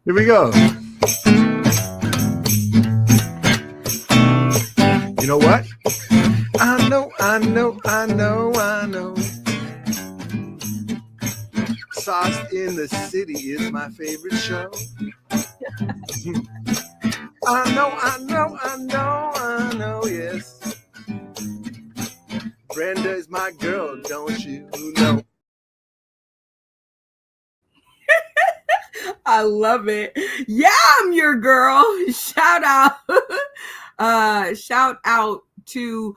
Here we go. You know what? I know. Sauce in the City is my favorite show. I know, yes. Brenda is my girl, don't you know? I love it. Yeah, I'm your girl. Shout out to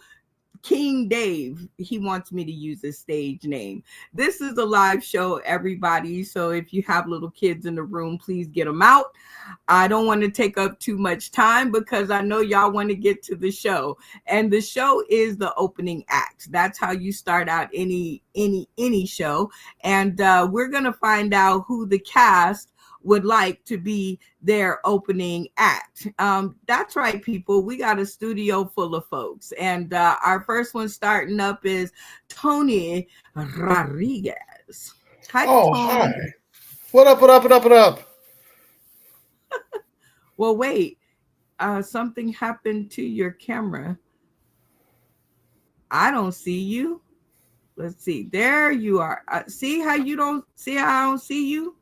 King Dave. He wants me to use his stage name. This is a live show, everybody. So if you have little kids in the room, please get them out. I don't want to take up too much time because I know y'all want to get to the show. And the show is the opening act. That's how you start out any show. And we're going to find out who the cast would like to be their opening act. That's right, people. We got a studio full of folks. And our first one starting up is Tony Rodriguez. Hi, Oh, Tony. hi. What up? Well, wait. Something happened to your camera. I don't see you. Let's see. There you are. See how you don't see how I don't see you?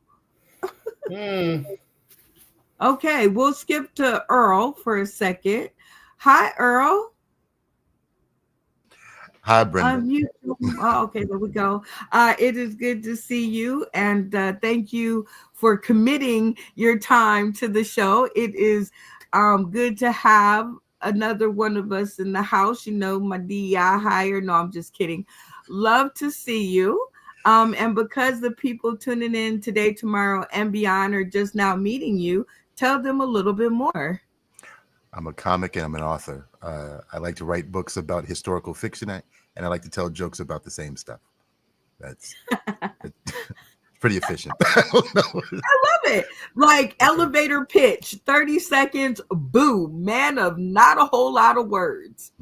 Okay, we'll skip to Earl for a second. Hi, Earl. Hi, Brenda. Oh, okay, there we go. It is good to see you, and thank you for committing your time to the show. It is good to have another one of us in the house. You know, my DEI hire. No, I'm just kidding. Love to see you. And because the people tuning in today, tomorrow, and beyond are just now meeting you, tell them a little bit more. I'm a comic and I'm an author. I like to write books about historical fiction, and I like to tell jokes about the same stuff. That's pretty efficient. I love it. Like elevator pitch, 30 seconds, boom, man of not a whole lot of words.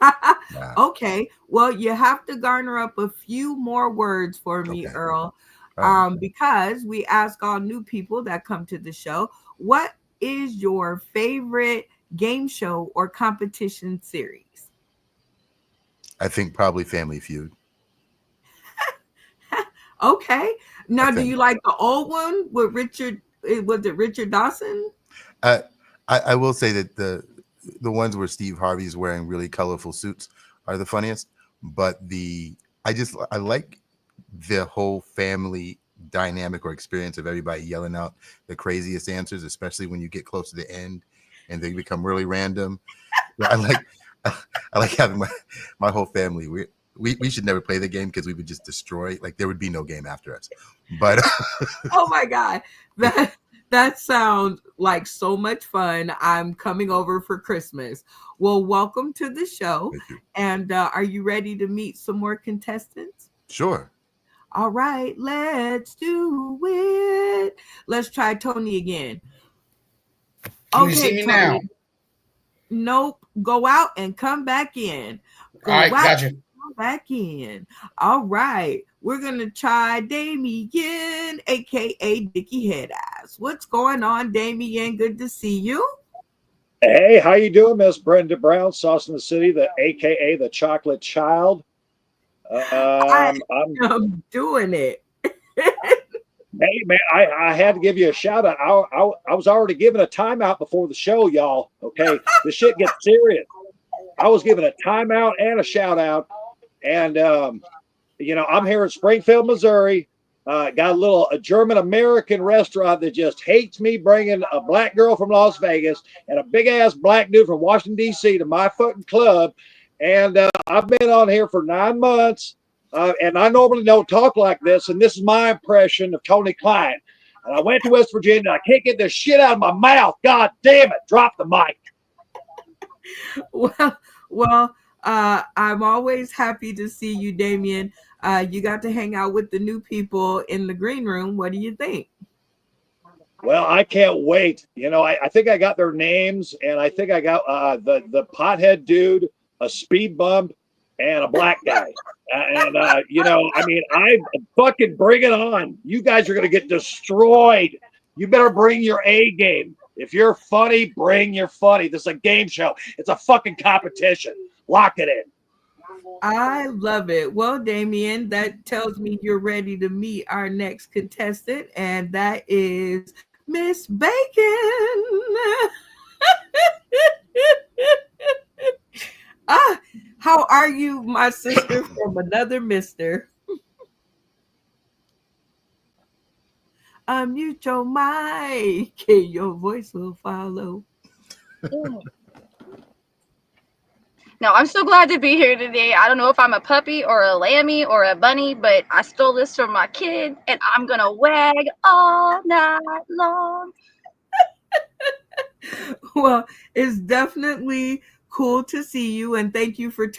Wow. Okay, well, you have to garner up a few more words for me, Okay. Earl, Right. because we ask all new people that come to the show, what is your favorite game show or competition series? I think probably Family Feud. Okay. Now, do you like the old one with Richard? Was it Richard Dawson? I will say that the ones where Steve Harvey is wearing really colorful suits are the funniest. But I like the whole family dynamic or experience of everybody yelling out the craziest answers, especially when you get close to the end and they become really random. I like having my whole family. We should never play the game because we would just destroy. Like there would be no game after us. But oh my God, that sounds like so much fun. I'm coming over for Christmas. Well, welcome to the show. And are you ready to meet some more contestants? Sure. All right, let's do it. Let's try Tony again. Can you see me Tony. now? Nope. Go out and come back in. All right, gotcha. Come back in. All right. We're going to try Damien, a.k.a. Dickie Headass. What's going on, Damien? Good to see you. Hey, how you doing, Miss Brenda Brown, Sauce in the City, the a.k.a. the Chocolate Child? I'm doing it. Hey, man, I had to give you a shout out. I was already given a timeout before the show, y'all. Okay, the shit gets serious. I was given a timeout and a shout out. And, I'm here in Springfield, Missouri. Got a German-American restaurant that just hates me bringing a black girl from Las Vegas and a big-ass black dude from Washington, D.C. to my fucking club. And I've been on here for 9 months. And I normally don't talk like this, and this is my impression of Tony Klein. And I went to West Virginia. I can't get this shit out of my mouth. God damn it. Drop the mic. Well, I'm always happy to see you, Damien. You got to hang out with the new people in the green room. What do you think? Well, I can't wait. I think I got their names, and I think I got the pothead dude, a speed bump, and a black guy. I fucking bring it on. You guys are going to get destroyed You better bring your A game. If you're funny, bring your funny. This is a game show. It's a fucking competition. Lock it in. I love it. Well, Damien, that tells me you're ready to meet our next contestant, and that is Miss Bacon. How are you, my sister from another mister? Unmute your mic, your voice will follow. No, I'm so glad to be here today. I don't know if I'm a puppy or a lammy or a bunny, but I stole this from my kid, and I'm gonna wag all night long. Well, it's definitely cool to see you, and thank you for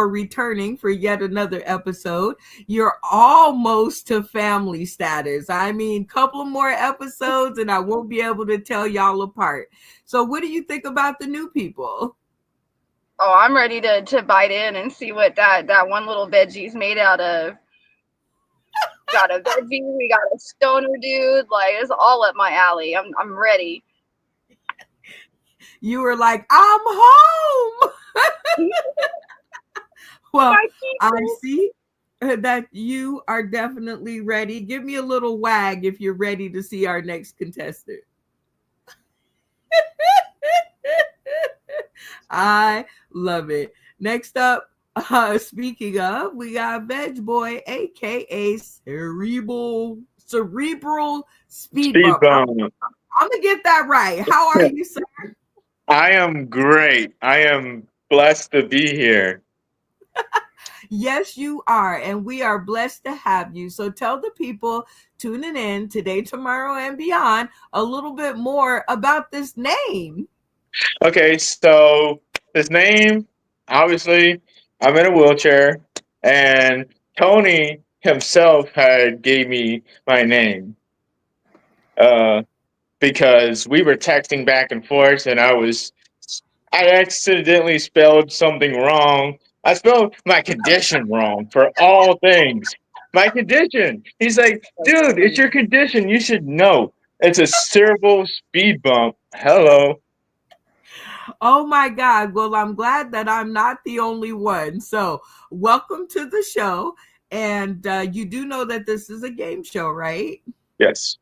returning for yet another episode. You're almost to family status. I mean, couple more episodes, and I won't be able to tell y'all apart. So, what do you think about the new people? Oh, I'm ready to bite in and see what that one little veggie's made out of. Got a veggie, we got a stoner dude. Like, it's all up my alley. I'm ready. You were like, I'm home. Well, I see that you are definitely ready. Give me a little wag if you're ready to see our next contestant. I love it. Next up, speaking of, we got Veg Boy, aka Cerebral Speed Bump. I'm gonna get that right. How are you, sir? I am great. I am blessed to be here. Yes, you are, and we are blessed to have you. So tell the people tuning in today, tomorrow, and beyond a little bit more about this name. Okay, so this name, obviously, I'm in a wheelchair, and Tony himself had gave me my name because we were texting back and forth, and I accidentally spelled something wrong. I spelled my condition wrong for all things. My condition. He's like, dude, it's your condition. You should know. It's a cerebral speed bump. Hello. Oh my God. Well, I'm glad that I'm not the only one. So welcome to the show. And you do know that this is a game show, right? Yes.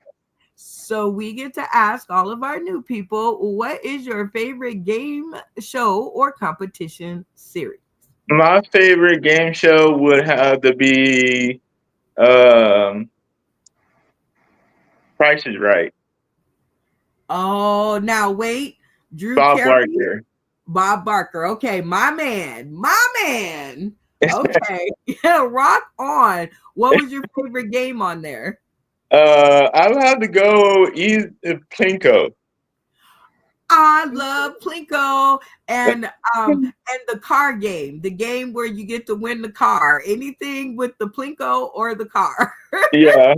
So we get to ask all of our new people, what is your favorite game show or competition series? My favorite game show would have to be Price is Right. Oh, now wait. Drew Bob Carey? Barker. Bob Barker. Okay, my man. Okay. Yeah, rock on. What was your favorite game on there? I would have to go Plinko. I love Plinko and the car game, the game where you get to win the car. Anything with the Plinko or the car. Yeah.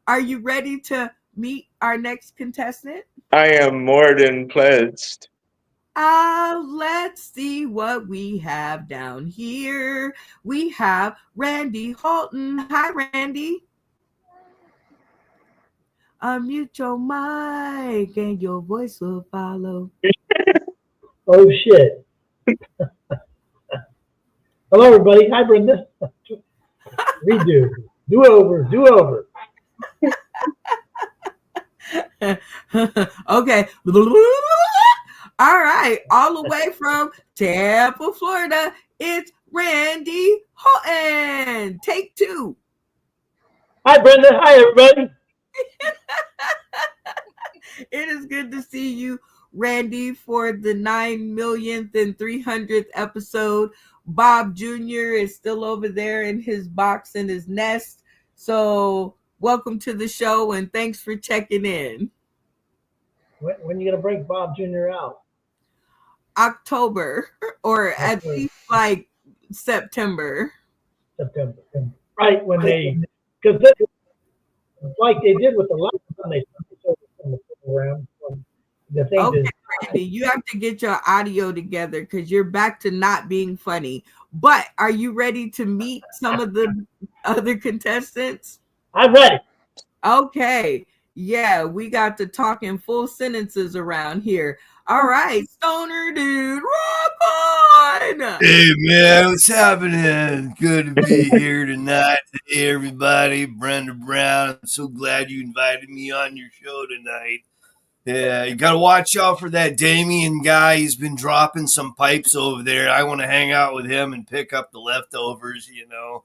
Are you ready to meet our next contestant? I am more than pledged. Let's see what we have down here. We have Randy Halton. Hi, Randy. Unmute your mic and your voice will follow. Oh, shit. Hello, everybody. Hi, Brenda. Redo. Do over. Okay. All right. All the way from Tampa, Florida, it's Randy Halton. Take two. Hi, Brenda. Hi, everybody. It is good to see you, Randy, for the 9,300th episode. Bob Jr. is still over there in his box in his nest. So welcome to the show and thanks for checking in. When are you going to break Bob Jr. out? October, or at least like September. Right, when because like they did with the last one, they from the program. The thing Okay, is, Randy, you have to get your audio together because you're back to not being funny. But are you ready to meet some of the other contestants? I'm ready. Okay. Yeah, we got to talk in full sentences around here. All right, Stoner Dude, rock on! Hey man, what's happening? Good to be here tonight. Hey everybody, Brenda Brown. I'm so glad you invited me on your show tonight. Yeah, you gotta watch out for that Damien guy. He's been dropping some pipes over there. I want to hang out with him and pick up the leftovers, you know.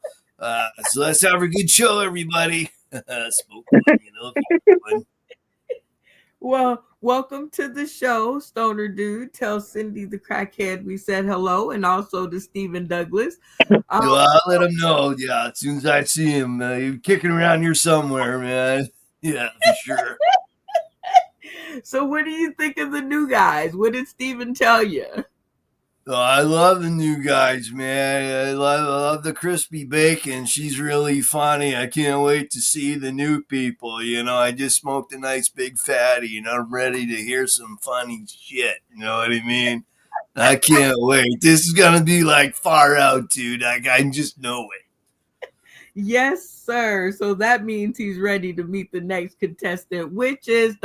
So let's have a good show, everybody. Smoke one, you know. If you want one. Well, welcome to the show, Stoner Dude. Tell Cindy the crackhead we said hello, and also to Stephen Douglas. I'll let him know. Yeah, as soon as I see him, he's kicking around here somewhere, man. Yeah, for sure. So, what do you think of the new guys? What did Stephen tell you? Oh, I love the new guys, man. I love the crispy bacon. She's really funny. I can't wait to see the new people. You know, I just smoked a nice big fatty, and I'm ready to hear some funny shit. You know what I mean? I can't wait. This is gonna be like far out, dude. I just know it. Yes, sir. So that means he's ready to meet the next contestant, which is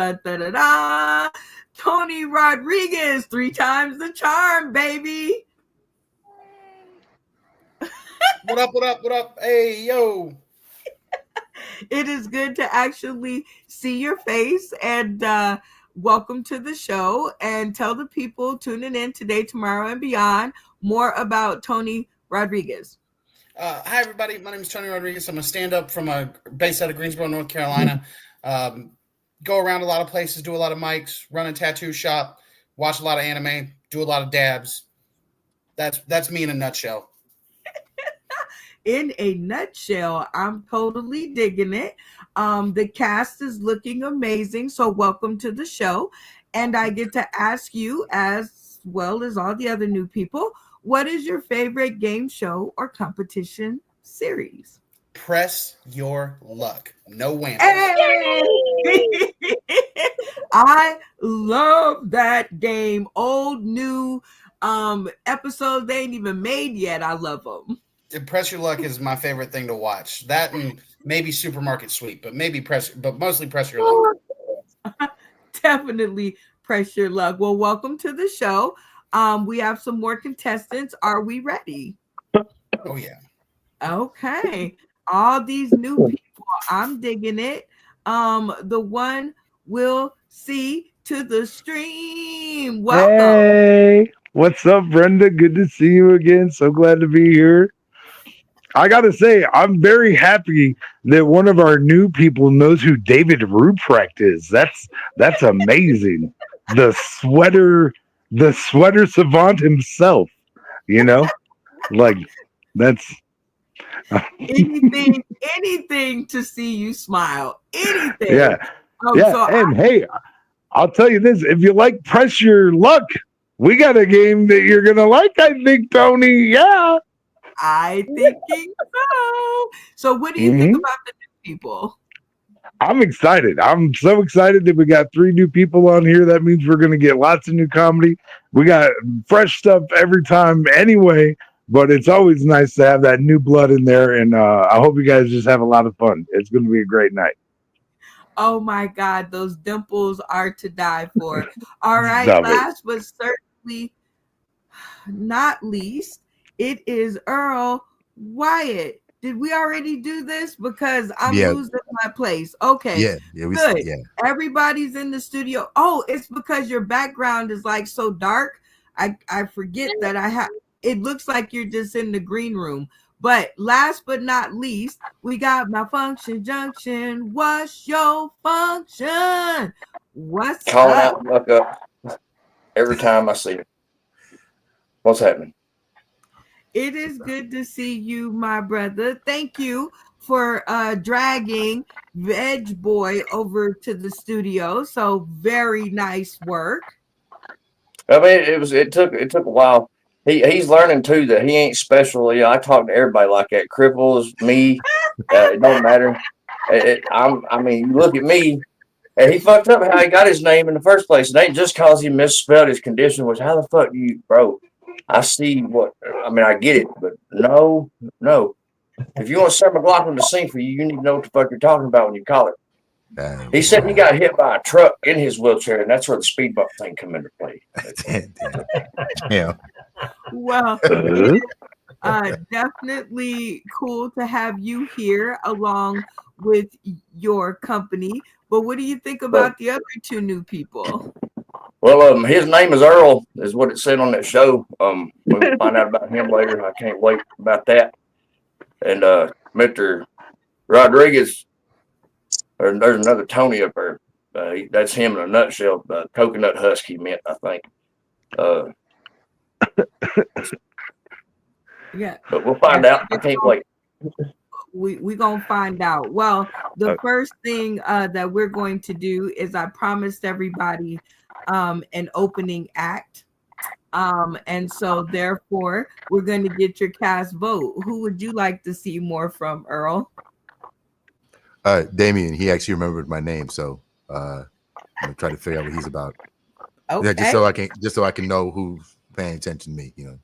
Tony Rodriguez, 3 times the charm, baby. What up? What up? What up? Hey, yo. It is good to actually see your face, and welcome to the show. And tell the people tuning in today, tomorrow, and beyond more about Tony Rodriguez. Hi, everybody. My name is Tony Rodriguez. I'm a stand-up based out of Greensboro, North Carolina. Go around a lot of places, do a lot of mics, run a tattoo shop, watch a lot of anime, do a lot of dabs. That's me in a nutshell. In a nutshell, I'm totally digging it. The cast is looking amazing, so welcome to the show. And I get to ask you, as well as all the other new people, what is your favorite game show or competition series? Press your luck. No whammy. Hey! I love that game. Old, new episodes they ain't even made yet. I love them. Press your luck is my favorite thing to watch. That and maybe Supermarket Sweep, but mostly Press your luck. Definitely press your luck. Well, welcome to the show. We have some more contestants. Are we ready? Oh yeah. Okay. All these new people, I'm digging it. The one we'll see to the stream. Welcome. Hey, what's up, Brenda? Good to see you again. So glad to be here. I gotta say, I'm very happy that one of our new people knows who David Ruprecht is. That's amazing. The sweater savant himself. You know, like that's anything to see you smile. Anything. Yeah. Oh, yeah. so And hey, I'll tell you this: if you like Press Your Luck, we got a game that you're gonna like. I think, Tony. Yeah. I thinking so. So, what do you think about the new people? I'm excited. I'm so excited that we got 3 new people on here. That means we're going to get lots of new comedy. We got fresh stuff every time anyway, but it's always nice to have that new blood in there. And I hope you guys just have a lot of fun. It's going to be a great night. Oh my God, those dimples are to die for. All right, Love last but certainly not least, it is Earl Wyatt. Did we already do this? Because I'm losing my place. Okay. Yeah, good. Everybody's in the studio. Oh, it's because your background is like so dark. I forget that I have. It looks like you're just in the green room. But last but not least, we got Malfunction Junction. What's your function? What's Calling up? out luck up every time I see it. What's happening? It is good to see you, my brother. Thank you for dragging Veg Boy over to the studio. So very nice work. I mean, it took a while. He's learning too that he ain't special. You know, I talk to everybody like that. Cripples, me, it don't matter. I mean, you look at me, and he fucked up how he got his name in the first place. It ain't just cause he misspelled his condition. Was how the fuck do you, bro? I see what I mean. I get it, but no. If you want Sarah McLachlan to sing for you, you need to know what the fuck you're talking about when you call it. He said he got hit by a truck in his wheelchair, and that's where the speed bump thing come into play. Yeah. Well, definitely cool to have you here along with your company. But what do you think about the other two new people? Well, his name is Earl, is what it said on that show. We'll find out about him later. I can't wait about that. And Mr. Rodriguez, there's another Tony up there. That's him in a nutshell. Coconut Husk, he meant, I think. Yeah, but we'll find out. I can't wait. We gonna find out. Well, the first thing that we're going to do is I promised everybody an opening act. And so therefore we're going to get your cast vote. Who would you like to see more from, Earl? Damien, he actually remembered my name, so I'm gonna try to figure out what he's about. Okay. Yeah, just so I can know who's paying attention to me, you know.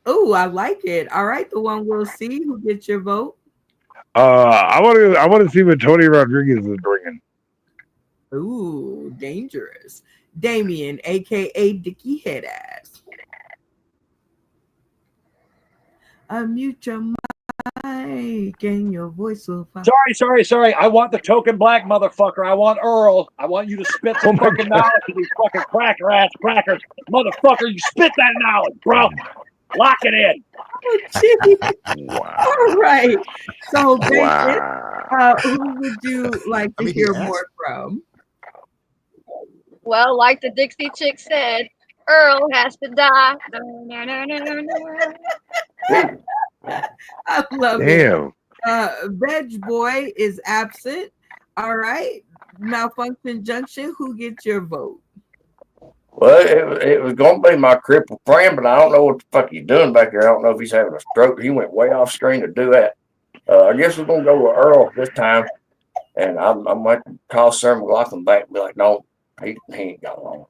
Oh, I like it. All right, the one we'll see. Who gets your vote? I want to see what Tony Rodriguez is bringing. Ooh, dangerous. Damien, aka Dickie Headass. Unmute your mic and your voice will find. Sorry. I want the token black motherfucker. I want Earl. I want you to spit some fucking knowledge to these fucking cracker ass crackers. Motherfucker, you spit that knowledge, bro. Lock it in. Wow. All right. So, Bacon, who would you like to hear more from? Well, like the Dixie Chick said, Earl has to die. I love Damn. it. Veg Boy is absent. All right. Malfunction Junction, who gets your vote? Well, it was going to be my crippled friend, but I don't know what the fuck he's doing back there. I don't know if he's having a stroke. He went way off screen to do that. I guess we're going to go with Earl this time. And I might call Sir McLaughlin back and be like, no, he ain't got long.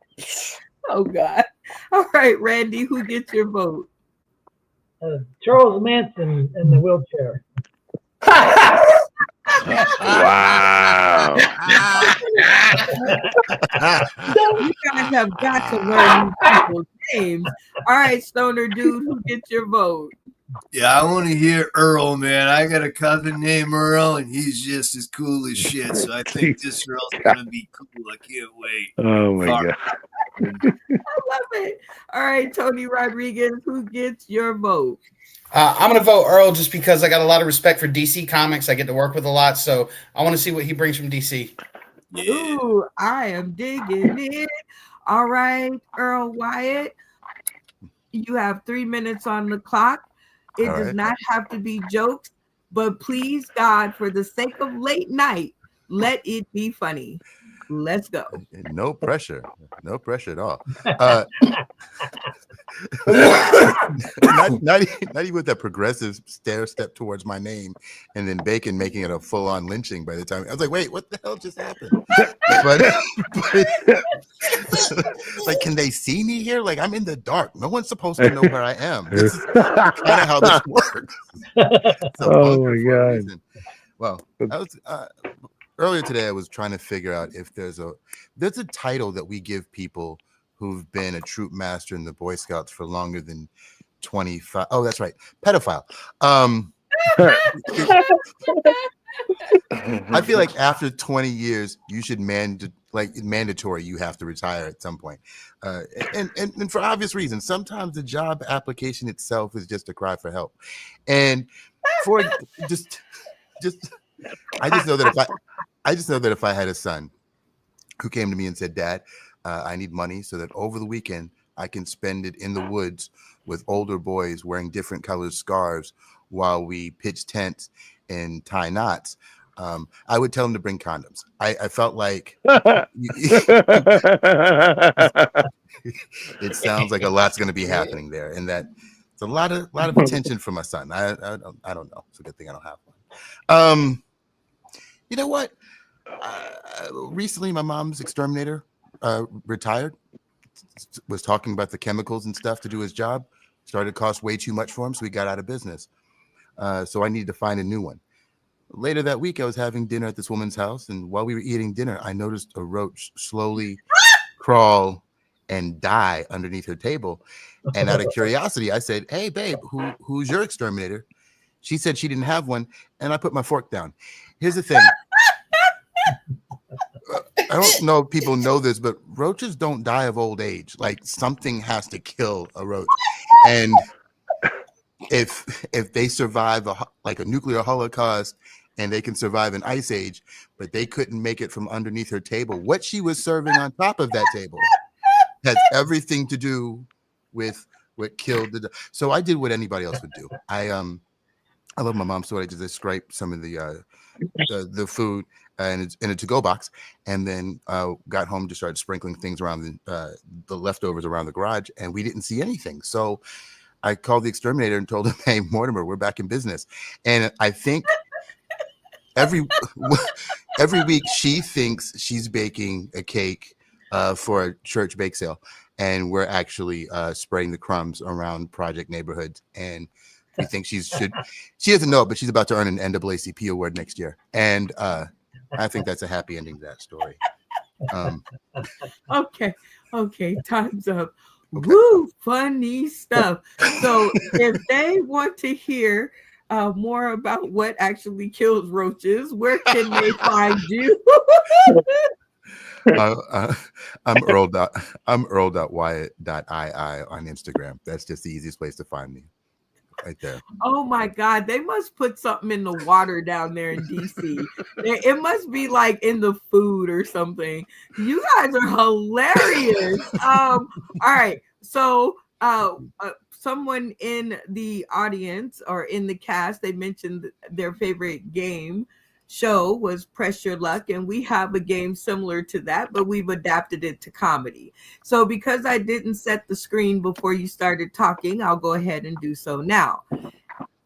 Oh, God. All right, Randy, who gets your vote? Charles Manson in the wheelchair. Wow. You guys have got to learn these people's names. All right, Stoner Dude, who gets your vote? Yeah, I want to hear Earl, man. I got a cousin named Earl, and he's just as cool as shit. So I think this Earl's going to be cool. I can't wait. Oh, my God. I love it. All right, Tony Rodriguez, who gets your vote? I'm going to vote Earl just because I got a lot of respect for DC Comics. I get to work with a lot, so I want to see what he brings from DC. Yeah. Ooh, I am digging it. All right, Earl Wyatt, you have 3 minutes on the clock. It does not have to be jokes, but please, God, for the sake of late night, let it be funny. Let's go. No pressure. No pressure at all. Not even with that progressive stair step towards my name and then Bacon making it a full-on lynching by the time. I was like, wait, what the hell just happened? But like, can they see me here? Like, I'm in the dark. No one's supposed to know where I am. This is kind of how this works. Oh, my God. Well, I was earlier today I was trying to figure out if there's a title that we give people who've been a troop master in the Boy Scouts for longer than 25. Oh, that's right. Pedophile. I feel like after 20 years, you should mandatory, you have to retire at some point. And for obvious reasons, sometimes the job application itself is just a cry for help. And for I just know that if I had a son who came to me and said, Dad, I need money so that over the weekend I can spend it in the woods with older boys wearing different colored scarves while we pitch tents and tie knots, I would tell him to bring condoms. I felt like it sounds like a lot's going to be happening there, and that it's a lot of attention for my son. I don't know. It's a good thing I don't have one. You know what? Recently, my mom's exterminator retired. Was talking about the chemicals and stuff to do his job. Started to cost way too much for him, so he got out of business. So I needed to find a new one. later that week, I was having dinner at this woman's house, and while we were eating dinner, I noticed a roach slowly crawl and die underneath her table. And out of curiosity, I said, "Hey, babe, who's your exterminator?" She said she didn't have one, and I put my fork down. Here's the thing. I don't know if people know this, but roaches don't die of old age. Like, something has to kill a roach. And if they survive a nuclear holocaust and they can survive an ice age, but they couldn't make it from underneath her table, what she was serving on top of that table has everything to do with what killed the. So I did what anybody else would do. I love my mom, so I just scraped some of the food in a to-go box, and then got home, just started sprinkling things around the leftovers around the garage, and we didn't see anything. So I called the exterminator and told him, "Hey, Mortimer, we're back in business." And I think every week she thinks she's baking a cake for a church bake sale, and we're actually spraying the crumbs around Project Neighborhood. And we think she doesn't know it, but she's about to earn an NAACP award next year. And I think that's a happy ending to that story. Okay, time's up. Okay. Woo, funny stuff. So if they want to hear more about what actually kills roaches, where can they find you? I'm Earl.Wyatt.ii on Instagram. That's just the easiest place to find me, right there. Oh my God, they must put something in the water down there in DC. It must be like in the food or something. You guys are hilarious. All right, so someone in the audience or in the cast, they mentioned their favorite game show was Press Your Luck, and we have a game similar to that, but we've adapted it to comedy. So because I didn't set the screen before you started talking, I'll go ahead and do so now.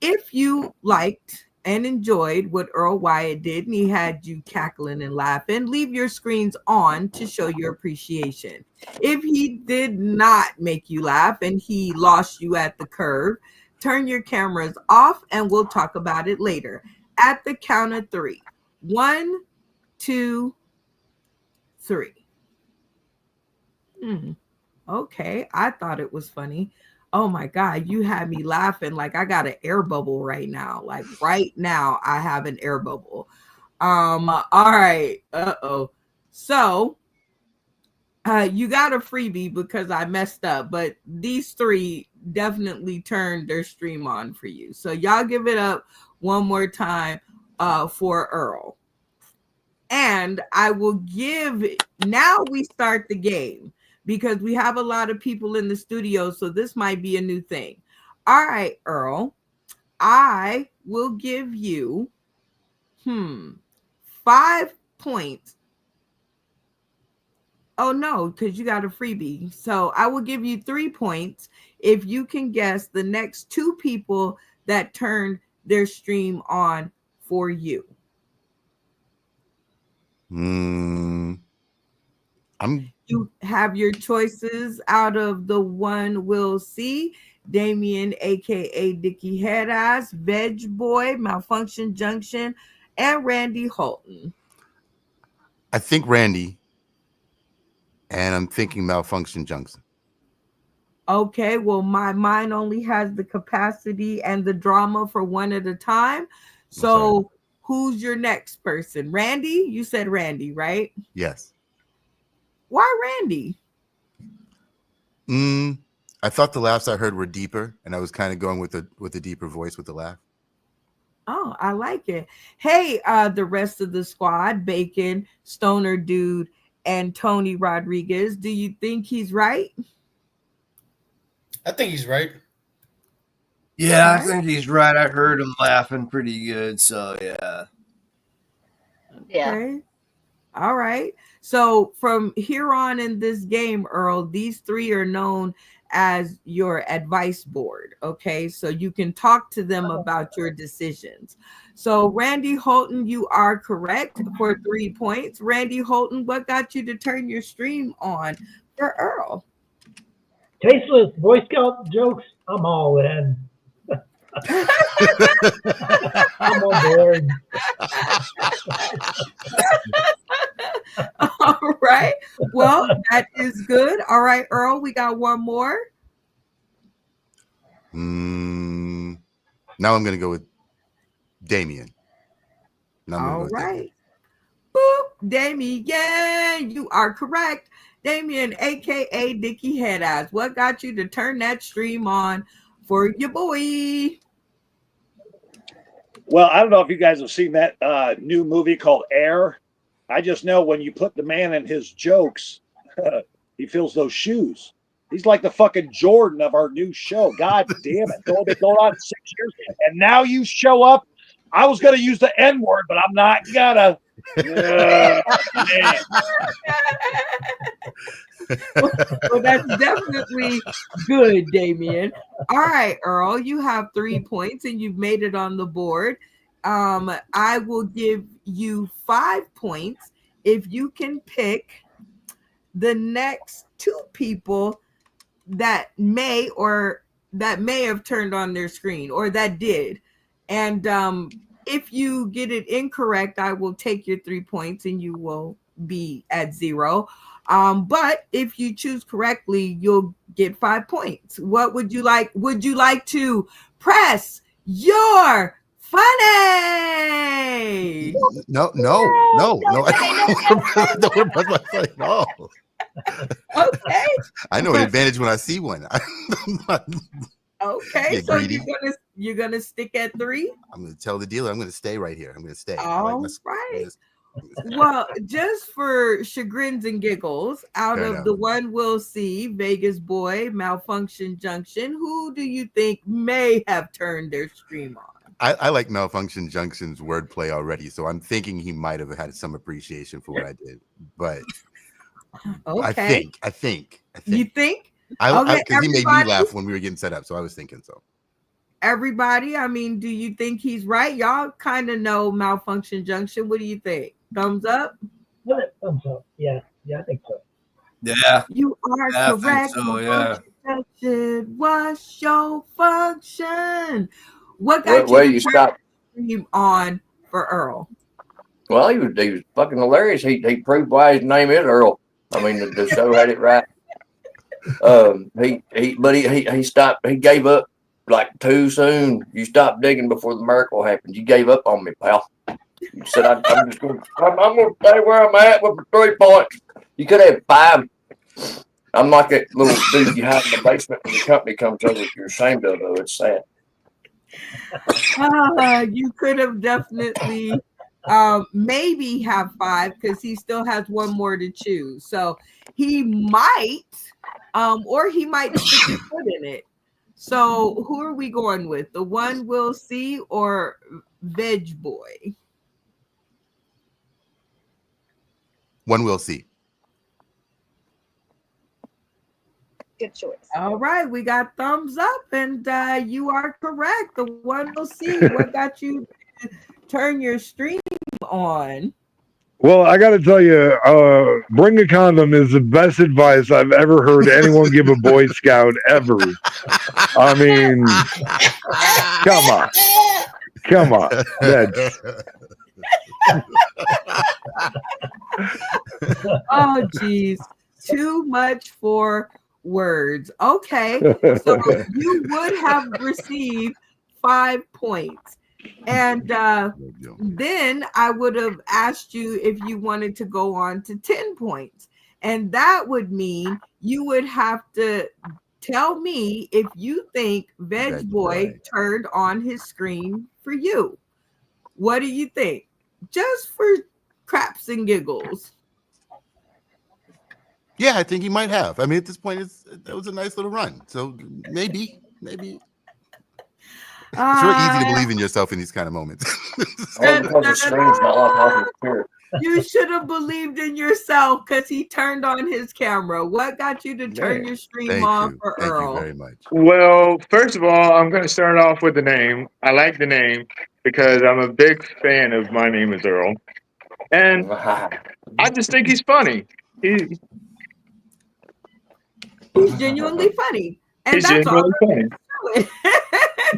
If you liked and enjoyed what Earl Wyatt did and he had you cackling and laughing, leave your screens on to show your appreciation. If he did not make you laugh and he lost you at the curve, turn your cameras off and we'll talk about it later. At the count of 3. 1, 2, 3. Okay, I thought it was funny. Oh my God, you had me laughing like I got an air bubble right now. Like right now, I have an air bubble. All right. So you got a freebie because I messed up, but these 3 definitely turned their stream on for you. So y'all give it up one more time for Earl. And I will give, now we start the game because we have a lot of people in the studio, so this might be a new thing. All right, Earl, I will give you 5 points. Oh no, because you got a freebie. So I will give you 3 points if you can guess the next 2 people that turned their stream on for you. You have your choices out of the one we'll see. Damien, aka Dickie Headass, Veg Boy, Malfunction Junction, and Randy Holton. I think Randy, and I'm thinking Malfunction Junction. Okay, well, my mind only has the capacity and the drama for one at a time. So who's your next person? Randy? You said Randy, right? Yes. Why Randy? I thought the laughs I heard were deeper, and I was kind of going with a deeper voice with the laugh. Oh, I like it. Hey, the rest of the squad, Bacon, Stoner Dude, and Tony Rodriguez. Do you think he's right? I think he's right. Yeah, I think he's right. I heard him laughing pretty good. So, yeah. Yeah. Okay. All right. So from here on in this game, Earl, these 3 are known as your advice board. Okay. So you can talk to them about your decisions. So Randy Holton, you are correct for 3 points. Randy Holton, what got you to turn your stream on for Earl? Tasteless Boy Scout jokes, I'm all in. I'm on board. All right. Well, that is good. All right, Earl, we got one more. Now I'm going to go with Damien. Now I'm gonna All go with Damien. right. Boop, Damien, you are correct. Damien, aka Dickie Headass. What got you to turn that stream on for your boy? Well, I don't know if you guys have seen that new movie called Air. I just know when you put the man in his jokes, he fills those shoes. He's like the fucking Jordan of our new show. God damn it. Going on 6 years. And now you show up. I was going to use the N word, but I'm not gonna. Well, that's definitely good, Damien. All right, Earl, you have 3 points and you've made it on the board. I will give you 5 points if you can pick the next 2 people that may have turned on their screen or that did. And if you get it incorrect, I will take your 3 points and you will be at 0. But if you choose correctly, you'll get 5 points. What would you like? Would you like to press your funny? No. I don't press my funny. No. Okay. I know an advantage when I see one. Okay, Get so greedy. you're gonna stick at 3. I'm going to tell the dealer I'm going to stay right here. I'm going to stay. All right. Well, just for chagrins and giggles, out Fair of enough. the one we'll see, Vegas Boy, Malfunction Junction, who do you think may have turned their stream on? I like Malfunction Junction's wordplay already, so I'm thinking he might have had some appreciation for what I did. But Okay. I think. You think? Because Okay, he made me everybody? laugh when we were getting set up, so I was thinking so. Everybody, I mean, do you think he's right? Y'all kind of know Malfunction Junction. What do you think? Thumbs up? Thumbs up. Yeah, I think so. Yeah. You are Yeah, I think correct. so, yeah. Malfunction. What's your function? What got Well, you you to turn stop. the stream on for Earl? Well, he was fucking hilarious. He proved why his name is Earl. I mean, the show had it right. He stopped. He gave up like too soon. You stopped digging before the miracle happened. You gave up on me, pal. You said I'm going to stay where I'm at with the 3 points. You could have 5. I'm like that little dude you hide in the basement when the company comes over. You're ashamed of, though. It's sad. You could have definitely maybe have 5 because he still has one more to choose. So he might, or he might stick his foot in it. So who are we going with? The one we'll see or Veg Boy? One we'll see. Good choice. All right, we got thumbs up, and you are correct. The one we'll see. What got you to turn your stream on? Well, I got to tell you, bring a condom is the best advice I've ever heard anyone give a Boy Scout ever. I mean, come on. That's, Oh, geez. Too much for words. Okay. So you would have received 5 points. And then I would have asked you if you wanted to go on to 10 points. And that would mean you would have to tell me if you think Veg Boy turned on his screen for you. What do you think? Just for craps and giggles. Yeah, I think he might have. I mean, at this point, that was a nice little run. So maybe. It's real easy to believe in yourself in these kind of moments. Only because the screen's not like off the spirit. You should have believed in yourself because he turned on his camera. What got you to turn your stream on for Earl? Thank you very much. Well, first of all, I'm going to start off with the name. I like the name because I'm a big fan of My Name is Earl. And I just think he's funny. He's genuinely funny. And He's that's all genuinely funny. there is to it.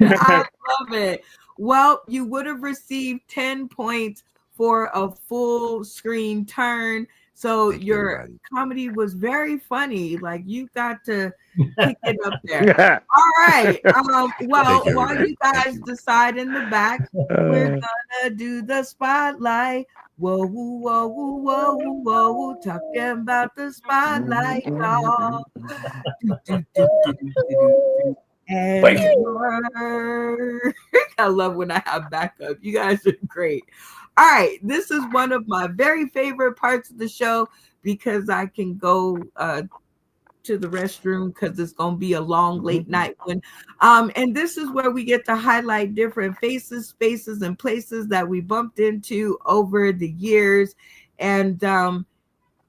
I love it. Well, you would have received 10 points for a full screen turn. So Thank you, your everybody. comedy was very funny. Like you got to kick it up there. All right. Well, Thank you, while everybody. you Thank guys you. decide in the back, we're gonna do the spotlight. Whoa, whoa, whoa, whoa, whoa, whoa, talking about the spotlight, y'all. Do, do, do, do, do, do, do. And Thank you. work. I love when I have backup. You guys are great. All right, this is one of my very favorite parts of the show because I can go to the restroom because it's gonna be a long late night one. And this is where we get to highlight different faces, spaces, and places that we bumped into over the years. And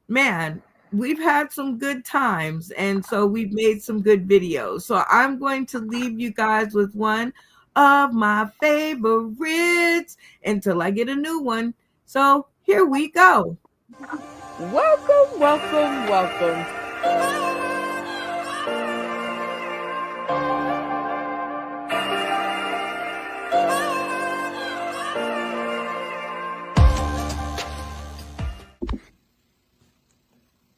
man, we've had some good times, and so we've made some good videos. So I'm going to leave you guys with one of my favorites until I get a new one. So here we go. Welcome, welcome, welcome.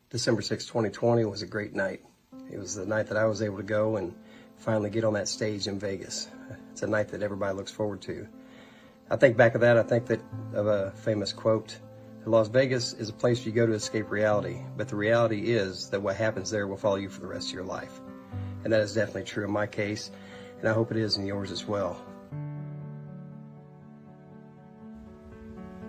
December 6, 2020 was a great night. It was the night that I was able to go and finally get on that stage in Vegas. It's a night that everybody looks forward to. I think back of that, I think that of a famous quote, Las Vegas is a place you go to escape reality, but the reality is that what happens there will follow you for the rest of your life. And that is definitely true in my case, and I hope it is in yours as well.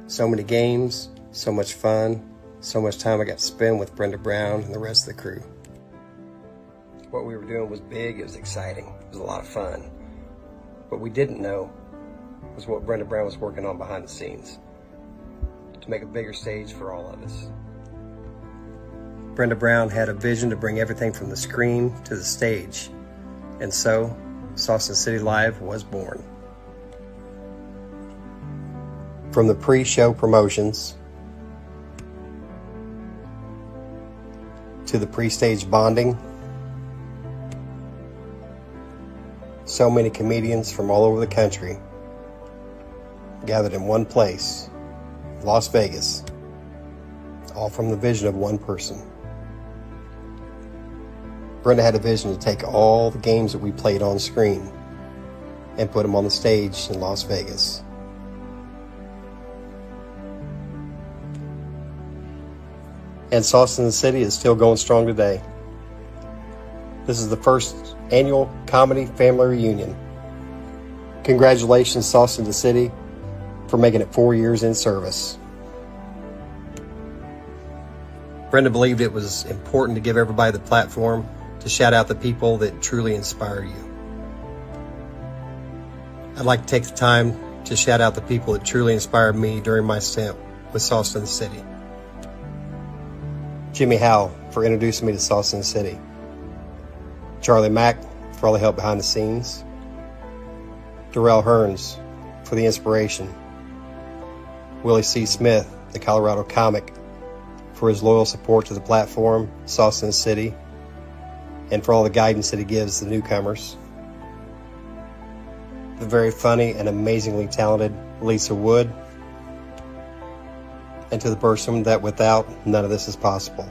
So many games, so much fun, so much time I got to spend with Brenda Brown and the rest of the crew. What we were doing was big, it was exciting, it was a lot of fun. What we didn't know was what Brenda Brown was working on behind the scenes to make a bigger stage for all of us. Brenda Brown had a vision to bring everything from the screen to the stage, and so Sauce and City Live was born. From the pre-show promotions to the pre-stage bonding, so many comedians from all over the country gathered in one place, Las Vegas, all from the vision of one person. Brenda had a vision to take all the games that we played on screen and put them on the stage in Las Vegas. And Sauce in the City is still going strong today. This is the first annual comedy family reunion. Congratulations, Sauce in the City, for making it 4 years in service. Brenda believed it was important to give everybody the platform to shout out the people that truly inspire you. I'd like to take the time to shout out the people that truly inspired me during my stint with Sauce in the City. Jimmy Howe for introducing me to Sauce in the City. Charlie Mack for all the help behind the scenes. Darrell Hearns for the inspiration. Willie C. Smith, the Colorado comic, for his loyal support to the platform, Sauce in the City, and for all the guidance that he gives the newcomers. The very funny and amazingly talented Lisa Wood, and to the person that without none of this is possible,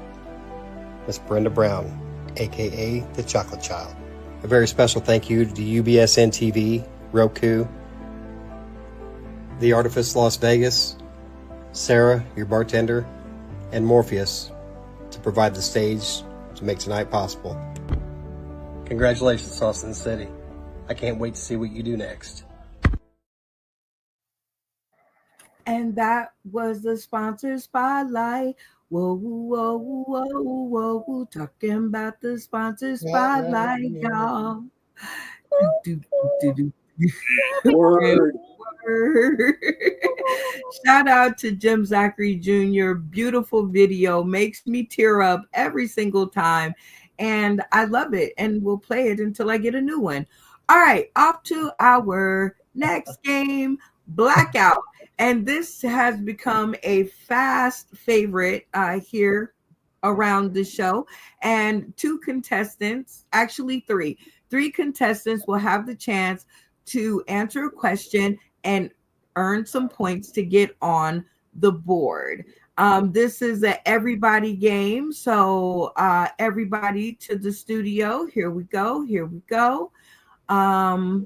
Miss Brenda Brown, aka the Chocolate Child. A very special thank you to UBSN TV, Roku, The Artifice Las Vegas, Sarah, your bartender, and Morpheus to provide the stage to make tonight possible. Congratulations, Sauce in the City. I can't wait to see what you do next. And that was the sponsor spotlight. Whoa, whoa, whoa, whoa, whoa, talking about the sponsor spotlight, y'all. Word. Shout out to Jim Zachary Jr. Beautiful video, makes me tear up every single time. And I love it. And we'll play it until I get a new one. All right, off to our next game, Blackout. And this has become a fast favorite here around the show. And two contestants, actually three contestants will have the chance to answer a question and earn some points to get on the board. This is an everybody game. So everybody to the studio. Here we go. Here we go. All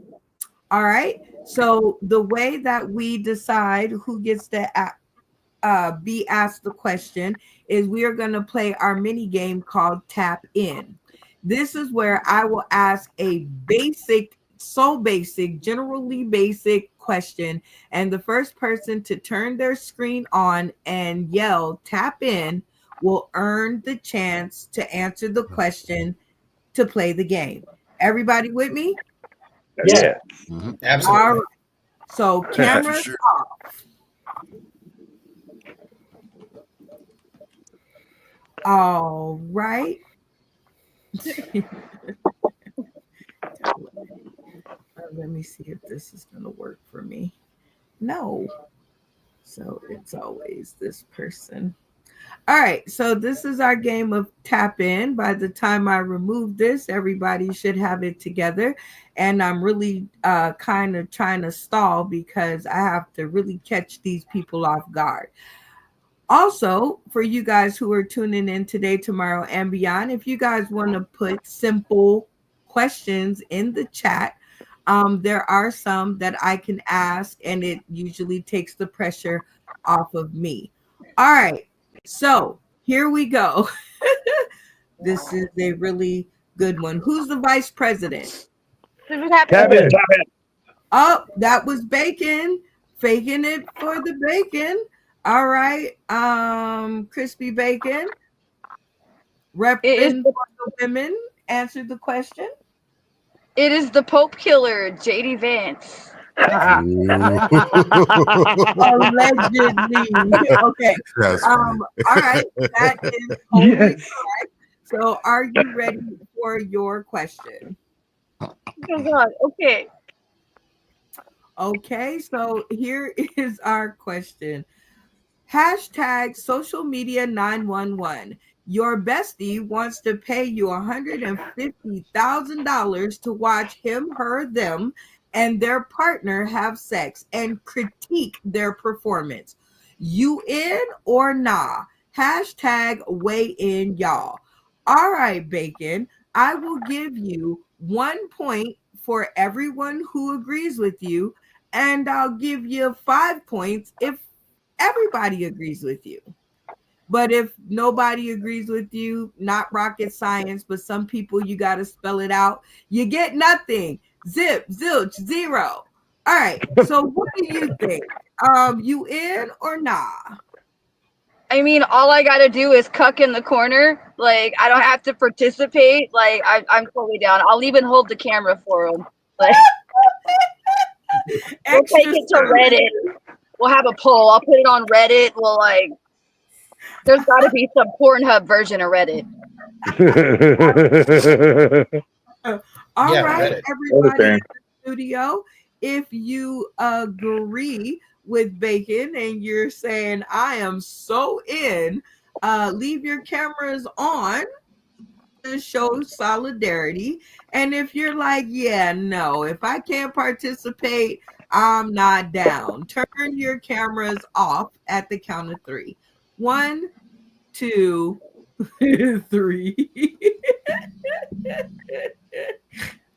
right. So the way that we decide who gets to be asked the question is we are going to play our mini game called Tap In. This is where I will ask a generally basic question, and the first person to turn their screen on and yell tap in will earn the chance to answer the question to play the game. Everybody with me? Yeah. Absolutely. All right. So cameras Sure. off. All right. Let me see if this is going to work for me. No. So it's always this person. All right. So this is our game of tap in. By the time I remove this, everybody should have it together. And I'm really kind of trying to stall because I have to really catch these people off guard. Also, for you guys who are tuning in today, tomorrow, and beyond, if you guys want to put simple questions in the chat, there are some that I can ask, and it usually takes the pressure off of me. All right, so here we go. This is a really good one. Who's the vice president? Tap in. Oh, that was Bacon. Faking it for the bacon. All right, Crispy Bacon. Repping for the women. Answered the question. It is the Pope Killer, JD Vance. Allegedly. Okay. That's All right. That is totally correct. So are you ready for your question? Oh God. Okay. Okay, so here is our question. Hashtag social media 911. Your bestie wants to pay you $150,000 to watch him, her, them, and their partner have sex and critique their performance. You in or nah? Hashtag weigh in, y'all. All right, Bacon, I will give you 1 point for everyone who agrees with you, and I'll give you 5 points if everybody agrees with you. But if nobody agrees with you, not rocket science, but some people you got to spell it out, you get nothing. Zip, zilch, zero. All right. So what do you think? You in or nah? I mean, all I gotta do is cuck in the corner. Like, I don't have to participate. Like, I'm totally down. I'll even hold the camera for him. Like, we'll take it to Reddit. We'll have a poll. I'll put it on Reddit. We'll like. There's got to be some Pornhub version of Reddit. All Yeah, right, Reddit. everybody in the studio, if you agree with Bacon and you're saying I am so in, leave your cameras on to show solidarity. And if you're like, yeah, no, if I can't participate, I'm not down, turn your cameras off at the count of 3. 1, 2, 3.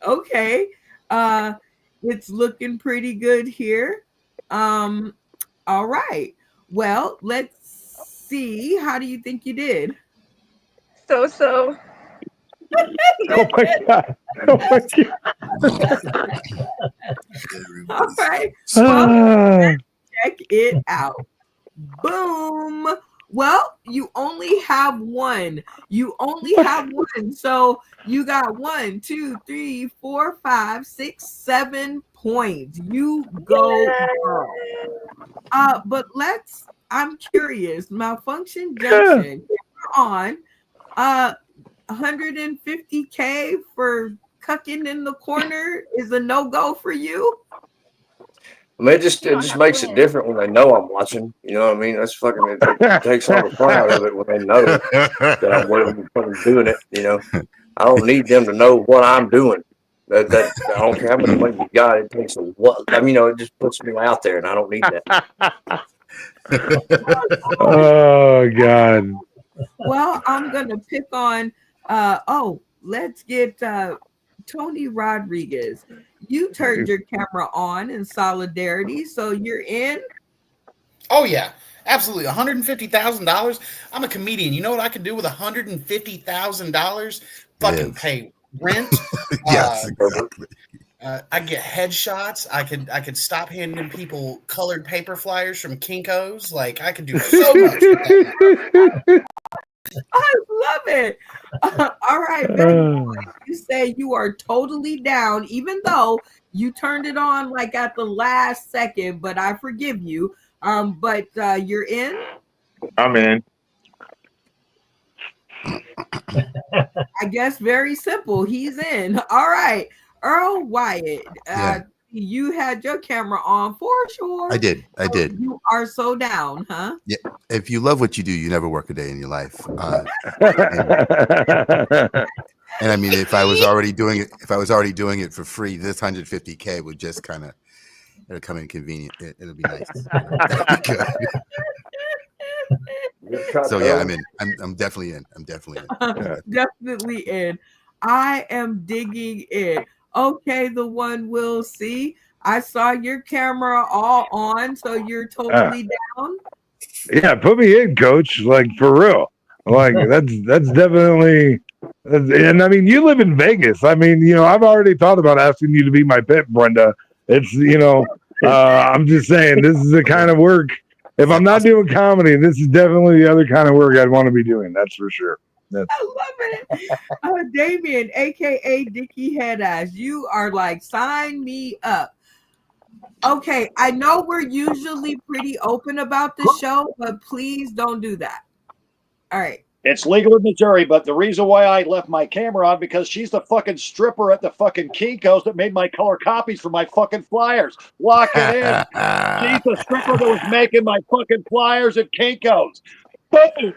Okay. It's looking pretty good here. All right. Well, let's see. How do you think you did? So. Oh my god. Oh my god. All right. Well, check it out. Boom. Well, you only have one. You only have one. So you got 1, 2, 3, 4, 5, 6, 7 points. You go, girl. But I'm curious. Malfunction Junction, you're on 150K for cucking in the corner is a no-go for you. I mean, it just makes it different when they know I'm watching. You know what I mean? That's fucking. It takes all the fun out of it when they know that I'm fucking doing it. You know, I don't need them to know what I'm doing. That I don't care how much money you got. It takes a what? I mean, it just puts me out there, and I don't need that. Oh God. Well, I'm gonna pick on let's get Tony Rodriguez. You turned your camera on in solidarity, so you're in. Oh yeah, absolutely. $150,000. I'm a comedian. You know what I could do with $150,000? Fucking Live. pay rent. Yes, exactly. I get headshots. I could stop handing people colored paper flyers from Kinko's. Like I could do so much with that. I love it. All right, Betty, you say you are totally down, even though you turned it on like at the last second. But I forgive you. But you're in. I'm in. I guess very simple. He's in. All right, Earl Wyatt. Yeah. You had your camera on for sure. I did. You are so down, huh? Yeah. If you love what you do, you never work a day in your life. And I mean, if I was already doing it for free, this $150K would just kind of it'll come in convenient. It'll be nice. That'd be good. So yeah, I'm in. I'm definitely in. Definitely in. I am digging in. Okay, the one we'll see. I saw your camera all on, so you're totally down. Yeah, put me in, coach. Like for real. Like that's definitely. And I mean, you live in Vegas. I mean, I've already thought about asking you to be my pet, Brenda. It's I'm just saying this is the kind of work. If I'm not doing comedy, this is definitely the other kind of work I'd want to be doing. That's for sure. I love it. Damien, aka Dickie Headass, you are like, sign me up. Okay, I know we're usually pretty open about the show, but please don't do that. All right. It's legal in Missouri, but the reason why I left my camera on because she's the fucking stripper at the fucking Kinko's that made my color copies for my fucking flyers. Lock it in. She's the stripper that was making my fucking flyers at Kinko's. Boom.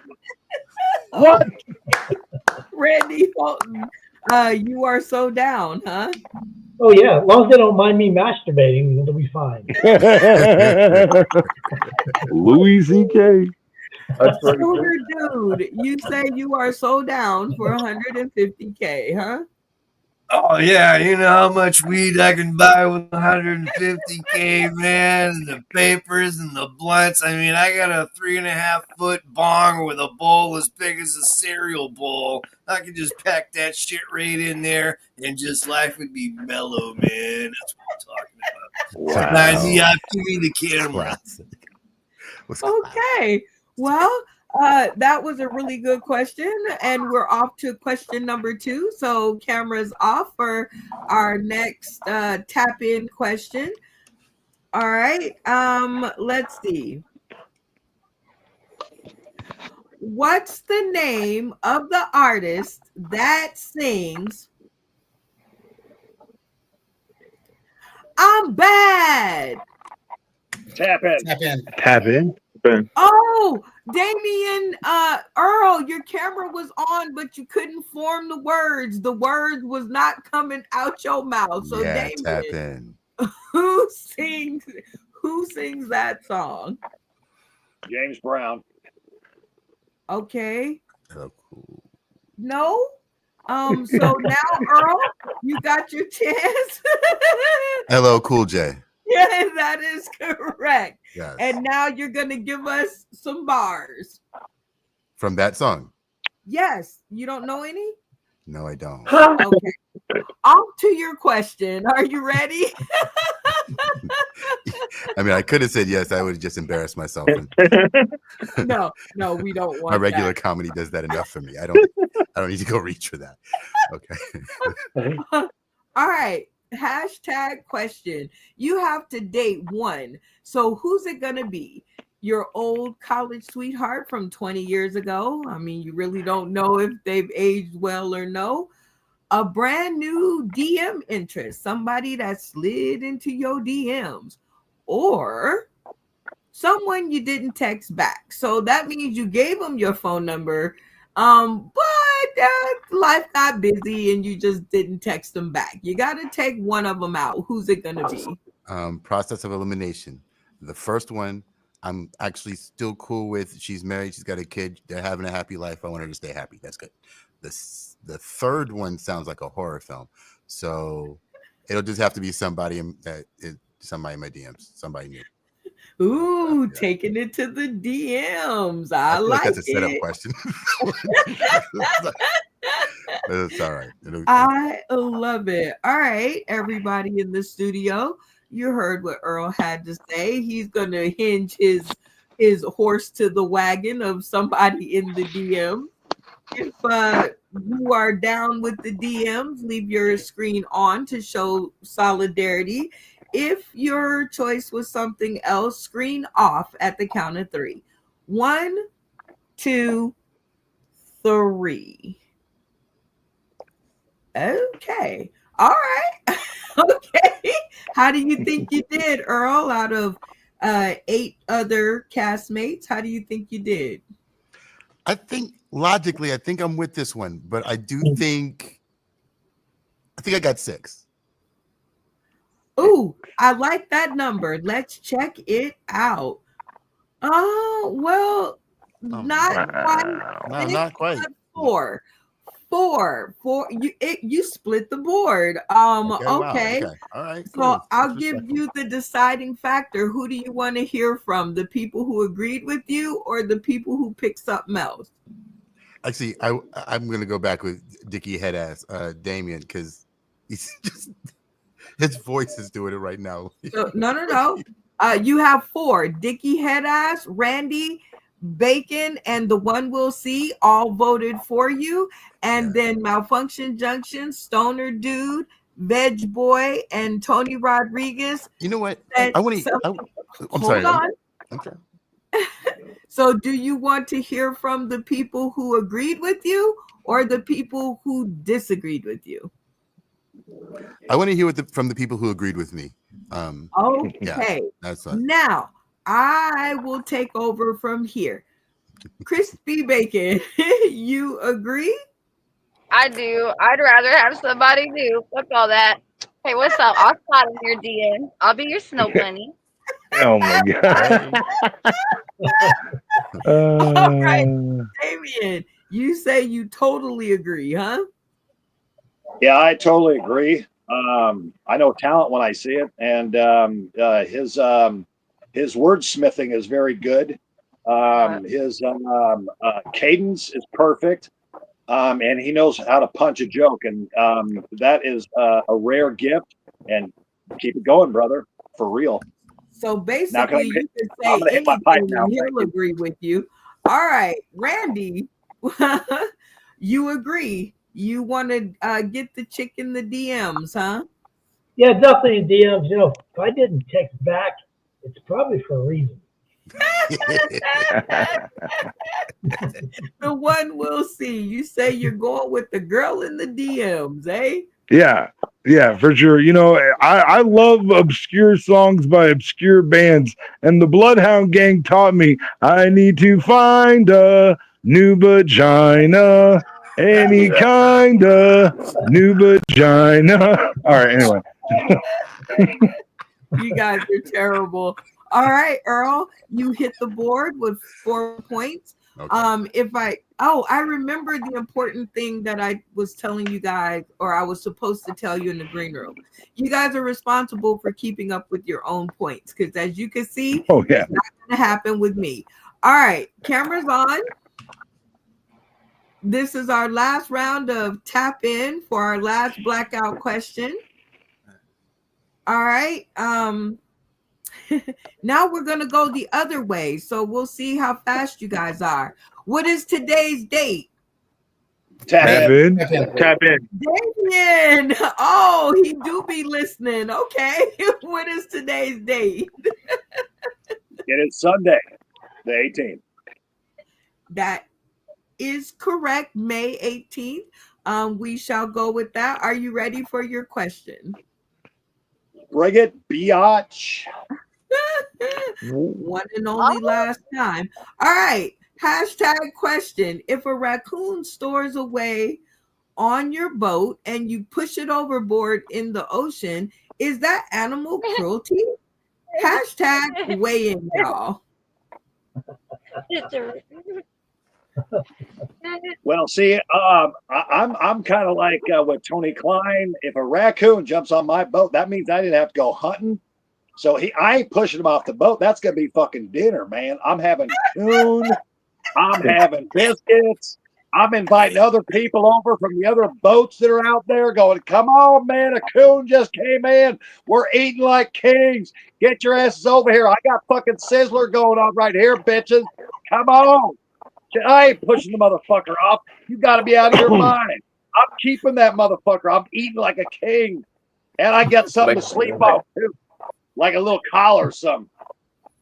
What? Randy Fulton, you are so down, huh? Oh yeah, as long as they don't mind me masturbating, it'll be fine. Louis C.K. Sugar dude, you say you are so down for 150K, huh? Oh yeah, you know how much weed I can buy with 150K, man, and the papers and the blunts. I mean, I got a 3.5-foot bong with a bowl as big as a cereal bowl. I could just pack that shit right in there, and just life would be mellow, man. That's what I'm talking about. Wow. Sometimes you have to be the camera. Okay. Well, that was a really good question, and we're off to question number 2. So cameras off for our next tap in question. All right. Let's see. What's the name of the artist that sings "I'm Bad"? Tap in. Tap in. Tap in. Oh, Damien, Earl, your camera was on, but you couldn't form the words. The words was not coming out your mouth. So yeah, Damien, tap in. who sings that song? James Brown. Okay. Oh, cool. No. So now, Earl, you got your chance. LL Cool J. Yeah, that is correct. Yes. And now you're gonna give us some bars. From that song. Yes. You don't know any? No, I don't. Okay. On to your question. Are you ready? I mean, I could have said yes. I would have just embarrassed myself. No, we don't want My regular that. comedy does that enough for me. I don't need to go reach for that. Okay. All right. Hashtag question. You have to date one. So who's it gonna be? Your old college sweetheart from 20 years ago? I mean, you really don't know if they've aged well or no. A brand new DM interest, somebody that slid into your DMs, or someone you didn't text back. So that means you gave them your phone number, but life got busy and you just didn't text them back. You got to take one of them out. Who's it going to be? Process of elimination. The first one, I'm actually still cool with. She's married. She's got a kid. They're having a happy life. I want her to stay happy. That's good. The third one sounds like a horror film. So it'll just have to be somebody somebody in my DMs. Somebody new. Ooh, taking it to the DMs. I feel like that's a setup it. question. It's all right. I love it. All right, everybody in the studio, you heard what Earl had to say. He's going to hinge his horse to the wagon of somebody in the DM. If you are down with the DMs, leave your screen on to show solidarity. If your choice was something else, screen off at the count of 3. 1, 2, 3. Okay. All right. Okay. How do you think you did, Earl, out of 8 other castmates? How do you think you did? I think logically, I think I'm with this one, but I do think I got 6. Ooh, I like that number. Let's check it out. Oh, well, not quite. No, not quite. 4. You split the board. Okay. Wow, Okay. All right. So Cool. I'll give you the deciding factor. Who do you want to hear from? The people who agreed with you or the people who picked something else? Actually, I'm gonna go back with Dickie Headass, Damien, because he's just his voice is doing it right now. So, no. You have 4: Dickie Headass, Randy, Bacon, and the one we'll see all voted for you. And then Malfunction Junction, Stoner Dude, Veg Boy, and Tony Rodriguez. You know what? I want to. I'm Hold sorry. on. Okay. So do you want to hear from the people who agreed with you or the people who disagreed with you? I want to hear from the people who agreed with me. Okay. Yeah, that's fine. Now I will take over from here. Crispy Bacon, you agree? I do. I'd rather have somebody new. Fuck all that. Hey, what's up? I'll slide in your DM. I'll be your snow bunny. Oh my god. All right, Damien, you say you totally agree, huh? Yeah, I totally agree. I know talent when I see it, and his wordsmithing is very good. His cadence is perfect, and he knows how to punch a joke, and that is a rare gift. And keep it going, brother, for real. So basically, you can say anything and he'll agree with you. All right, Randy, you agree. You want to get the chick in the DMs, huh? Yeah, definitely in DMs. You know, if I didn't text back, it's probably for a reason. The one we'll see. You say you're going with the girl in the DMs, eh? Yeah, for sure. You know, I love obscure songs by obscure bands, and the Bloodhound Gang taught me I need to find a new vagina, any kind of new vagina. All right, anyway. You guys are terrible. All right, Earl, you hit the board with 4 points. Okay. I remember the important thing that I was telling you guys, or I was supposed to tell you in the green room. You guys are responsible for keeping up with your own points, because as you can see, it's not going to happen with me. All right, cameras on. This is our last round of tap in for our last blackout question. All right. Now we're going to go the other way. So we'll see how fast you guys are. What is today's date? Tap in. Tap in. Damien. Oh, he do be listening. Okay. What is today's date? It is Sunday, the 18th. That is correct. May 18th. We shall go with that. Are you ready for your question? Bring it, biatch. One and only last time. All right. Hashtag question. If a raccoon stores away on your boat and you push it overboard in the ocean, is that animal cruelty? Hashtag weigh in, y'all. Well, see, I'm kind of like with Tony Klein. If a raccoon jumps on my boat, that means I didn't have to go hunting. So I ain't pushing him off the boat. That's gonna be fucking dinner, man. I'm having coon. I'm having biscuits. I'm inviting other people over from the other boats that are out there going, come on, man, a coon just came in. We're eating like kings. Get your asses over here. I got fucking Sizzler going on right here, bitches. Come on. I ain't pushing the motherfucker off. You got to be out of your mind. I'm keeping that motherfucker. I'm eating like a king. And I got something to sleep on, too. Like a little collar or something.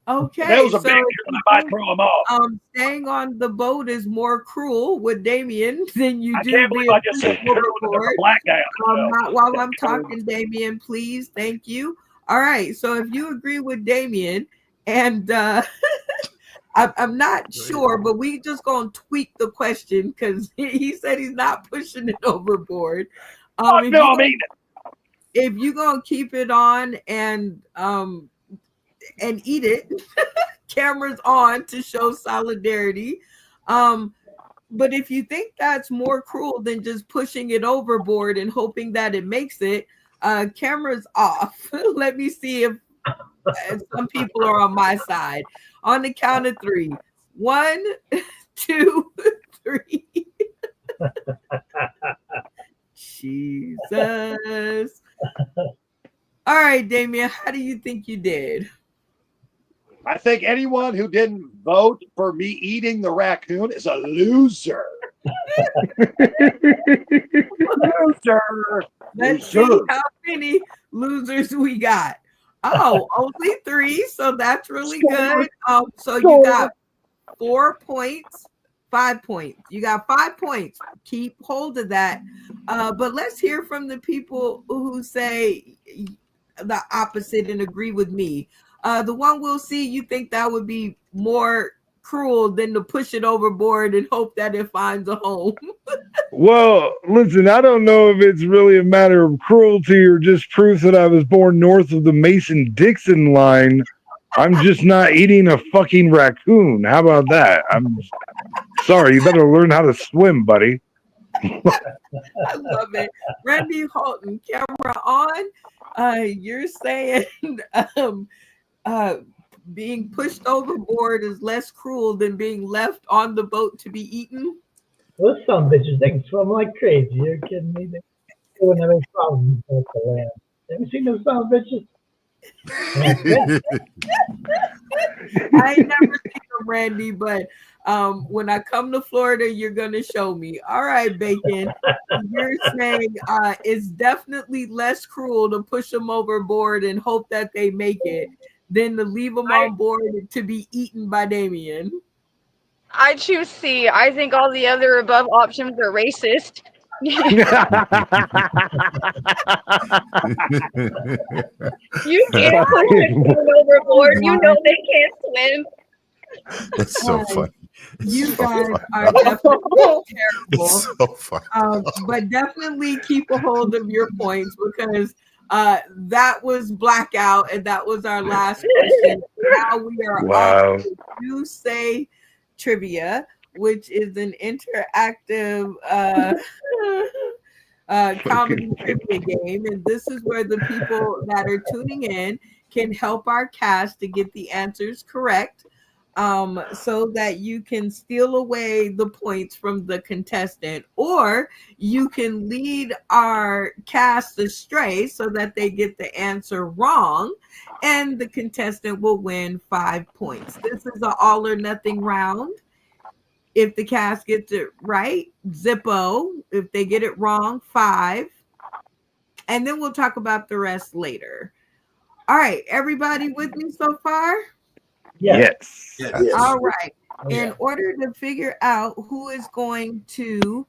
Okay, if it was a big coon, I might throw him off. Staying on the boat is more cruel with Damien than you do. I can't believe I just said coon and there's a black guy on the show. Not while I'm talking, Damien, please. Thank you. All right, so if you agree with Damien, and I'm not sure, but we just gonna tweak the question because he said he's not pushing it overboard. If you're gonna keep it on and eat it, cameras on to show solidarity. But if you think that's more cruel than just pushing it overboard and hoping that it makes it, cameras off. Let me see if some people are on my side. On the count of 3. 1, 2, 3. Jesus. All right, Damien, how do you think you did? I think anyone who didn't vote for me eating the raccoon is a loser. Loser. Let's see how many losers we got. Oh, only 3, so that's really good. So you got 4 points, 5 points. You got 5 points. Keep hold of that. But let's hear from the people who say the opposite and agree with me. The one we'll see, you think that would be more cruel than to push it overboard and hope that it finds a home. Well, listen, I don't know if it's really a matter of cruelty or just proof that I was born north of the Mason-Dixon line. I'm just not eating a fucking raccoon. How about that? I'm sorry. You better learn how to swim, buddy. I love it. Randy Halton, camera on. You're saying being pushed overboard is less cruel than being left on the boat to be eaten? Those some bitches, they can swim like crazy. You're kidding me? They wouldn't have any problems with the land. Have you seen those some bitches? I ain't never seen them, Randy, but when I come to Florida, you're gonna show me. All right, Bacon. You're saying it's definitely less cruel to push them overboard and hope that they make it than to leave them on board to be eaten by Damien. I choose C. I think all the other above options are racist. You can't push them overboard. You know they can't swim. That's so funny. You guys are definitely terrible. It's so funny. But definitely keep a hold of your points because that was blackout and that was our last question. Now we are on to You Say Trivia, which is an interactive comedy trivia game, and this is where the people that are tuning in can help our cast to get the answers correct, so that you can steal away the points from the contestant, or you can lead our cast astray so that they get the answer wrong and the contestant will win 5 points. This is an all or nothing round. If the cast gets it right, Zippo. If they get it wrong, 5. And then we'll talk about the rest later. All right, everybody with me so far? Yes. All right. In order to figure out who is going to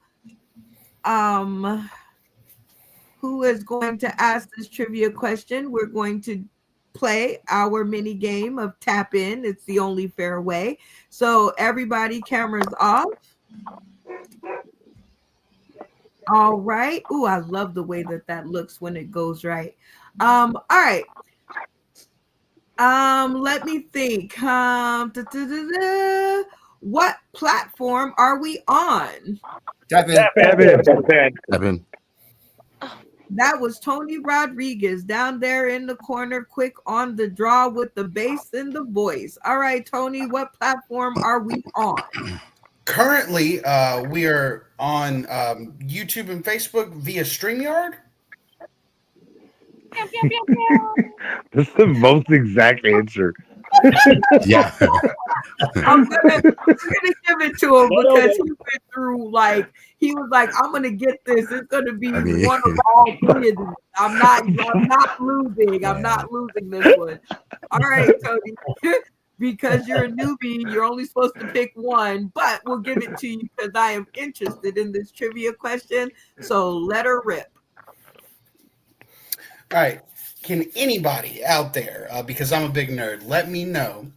ask this trivia question, we're going to play our mini game of tap in. It's the only fair way. So everybody, cameras off. All right. Ooh, I love the way that looks when it goes right. All right. Let me think. What platform are we on? Tap in. Tap in. That was Tony Rodriguez down there in the corner, quick on the draw with the bass and the voice. All right, Tony, what platform are we on? Currently, we are on YouTube and Facebook via StreamYard. That's the most exact answer. Yeah. I'm gonna give it to him because he went through he was like, I'm gonna get this. It's gonna be one of all three of these. I'm not losing. I'm not losing this one. All right, Tony. Because you're a newbie, you're only supposed to pick one, but we'll give it to you because I am interested in this trivia question. So let her rip. All right. Can anybody out there, because I'm a big nerd, let me know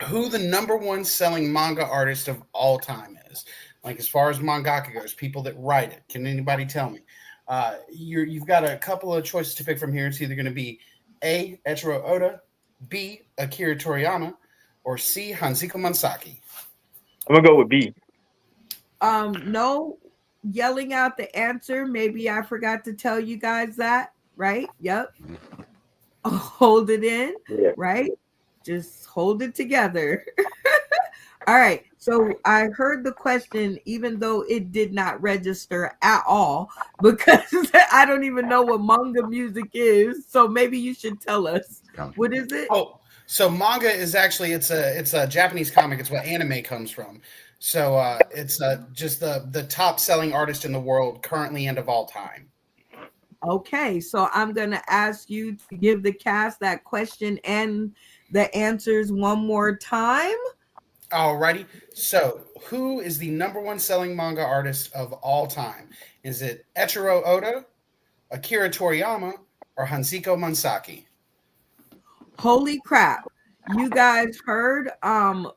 who the #1 selling manga artist of all time is? Like, as far as mangaka goes, people that write it. Can anybody tell me? You've got a couple of choices to pick from here. It's either going to be A, Eiichiro Oda, B, Akira Toriyama, or C, Hanziko Mansaki. I'm gonna go with B. No yelling out the answer. Maybe I forgot to tell you guys that, right? Yep. Hold it in, right? Just hold it together. All right. So I heard the question, even though it did not register at all, because I don't even know what manga music is. So maybe you should tell us. What is it? Oh, so manga is actually it's a Japanese comic. It's what anime comes from. So it's just the top selling artist in the world currently and of all time. Okay, so I'm going to ask you to give the cast that question and the answers one more time. Alrighty. So, who is the #1 selling manga artist of all time? Is it Eiichiro Oda, Akira Toriyama, or Hanziko Mansaki? Holy crap. You guys heard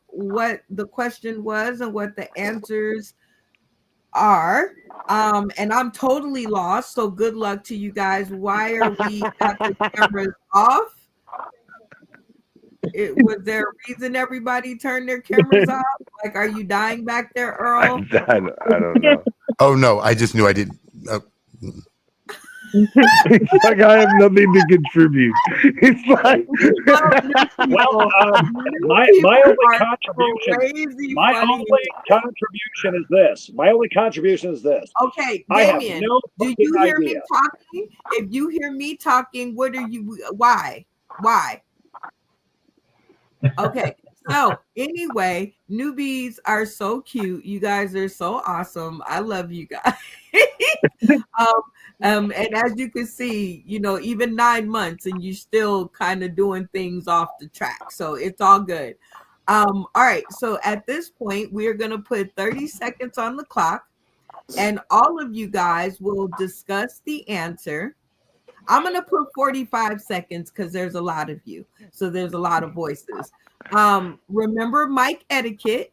what the question was and what the answers are. And I'm totally lost. So good luck to you guys. Why are we at the cameras off? Was there a reason everybody turned their cameras off? Like, are you dying back there, Earl? I don't know. Oh no, I just knew I didn't. It's like I have nothing to contribute. It's like my only contribution is this. My only contribution is this. Okay, Damien, do you hear me talking? If you hear me talking, what are you? Why? Okay. So anyway, newbies are so cute. You guys are so awesome. I love you guys. And as you can see, even 9 months and you're still kind of doing things off the track. So it's all good. All right. So at this point, we're going to put 30 seconds on the clock and all of you guys will discuss the answer. I'm going to put 45 seconds because there's a lot of you. So there's a lot of voices. Remember mic etiquette,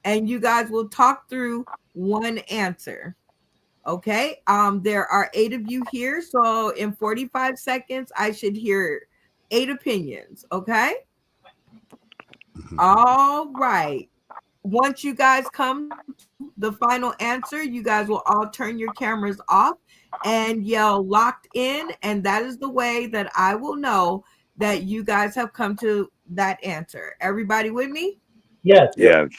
and you guys will talk through one answer. Okay. There are 8 of you here. So in 45 seconds, I should hear 8 opinions. Okay. All right. Once you guys come to the final answer, you guys will all turn your cameras off and yell locked in. And that is the way that I will know that you guys have come to that answer. Everybody with me? Yes. Yes.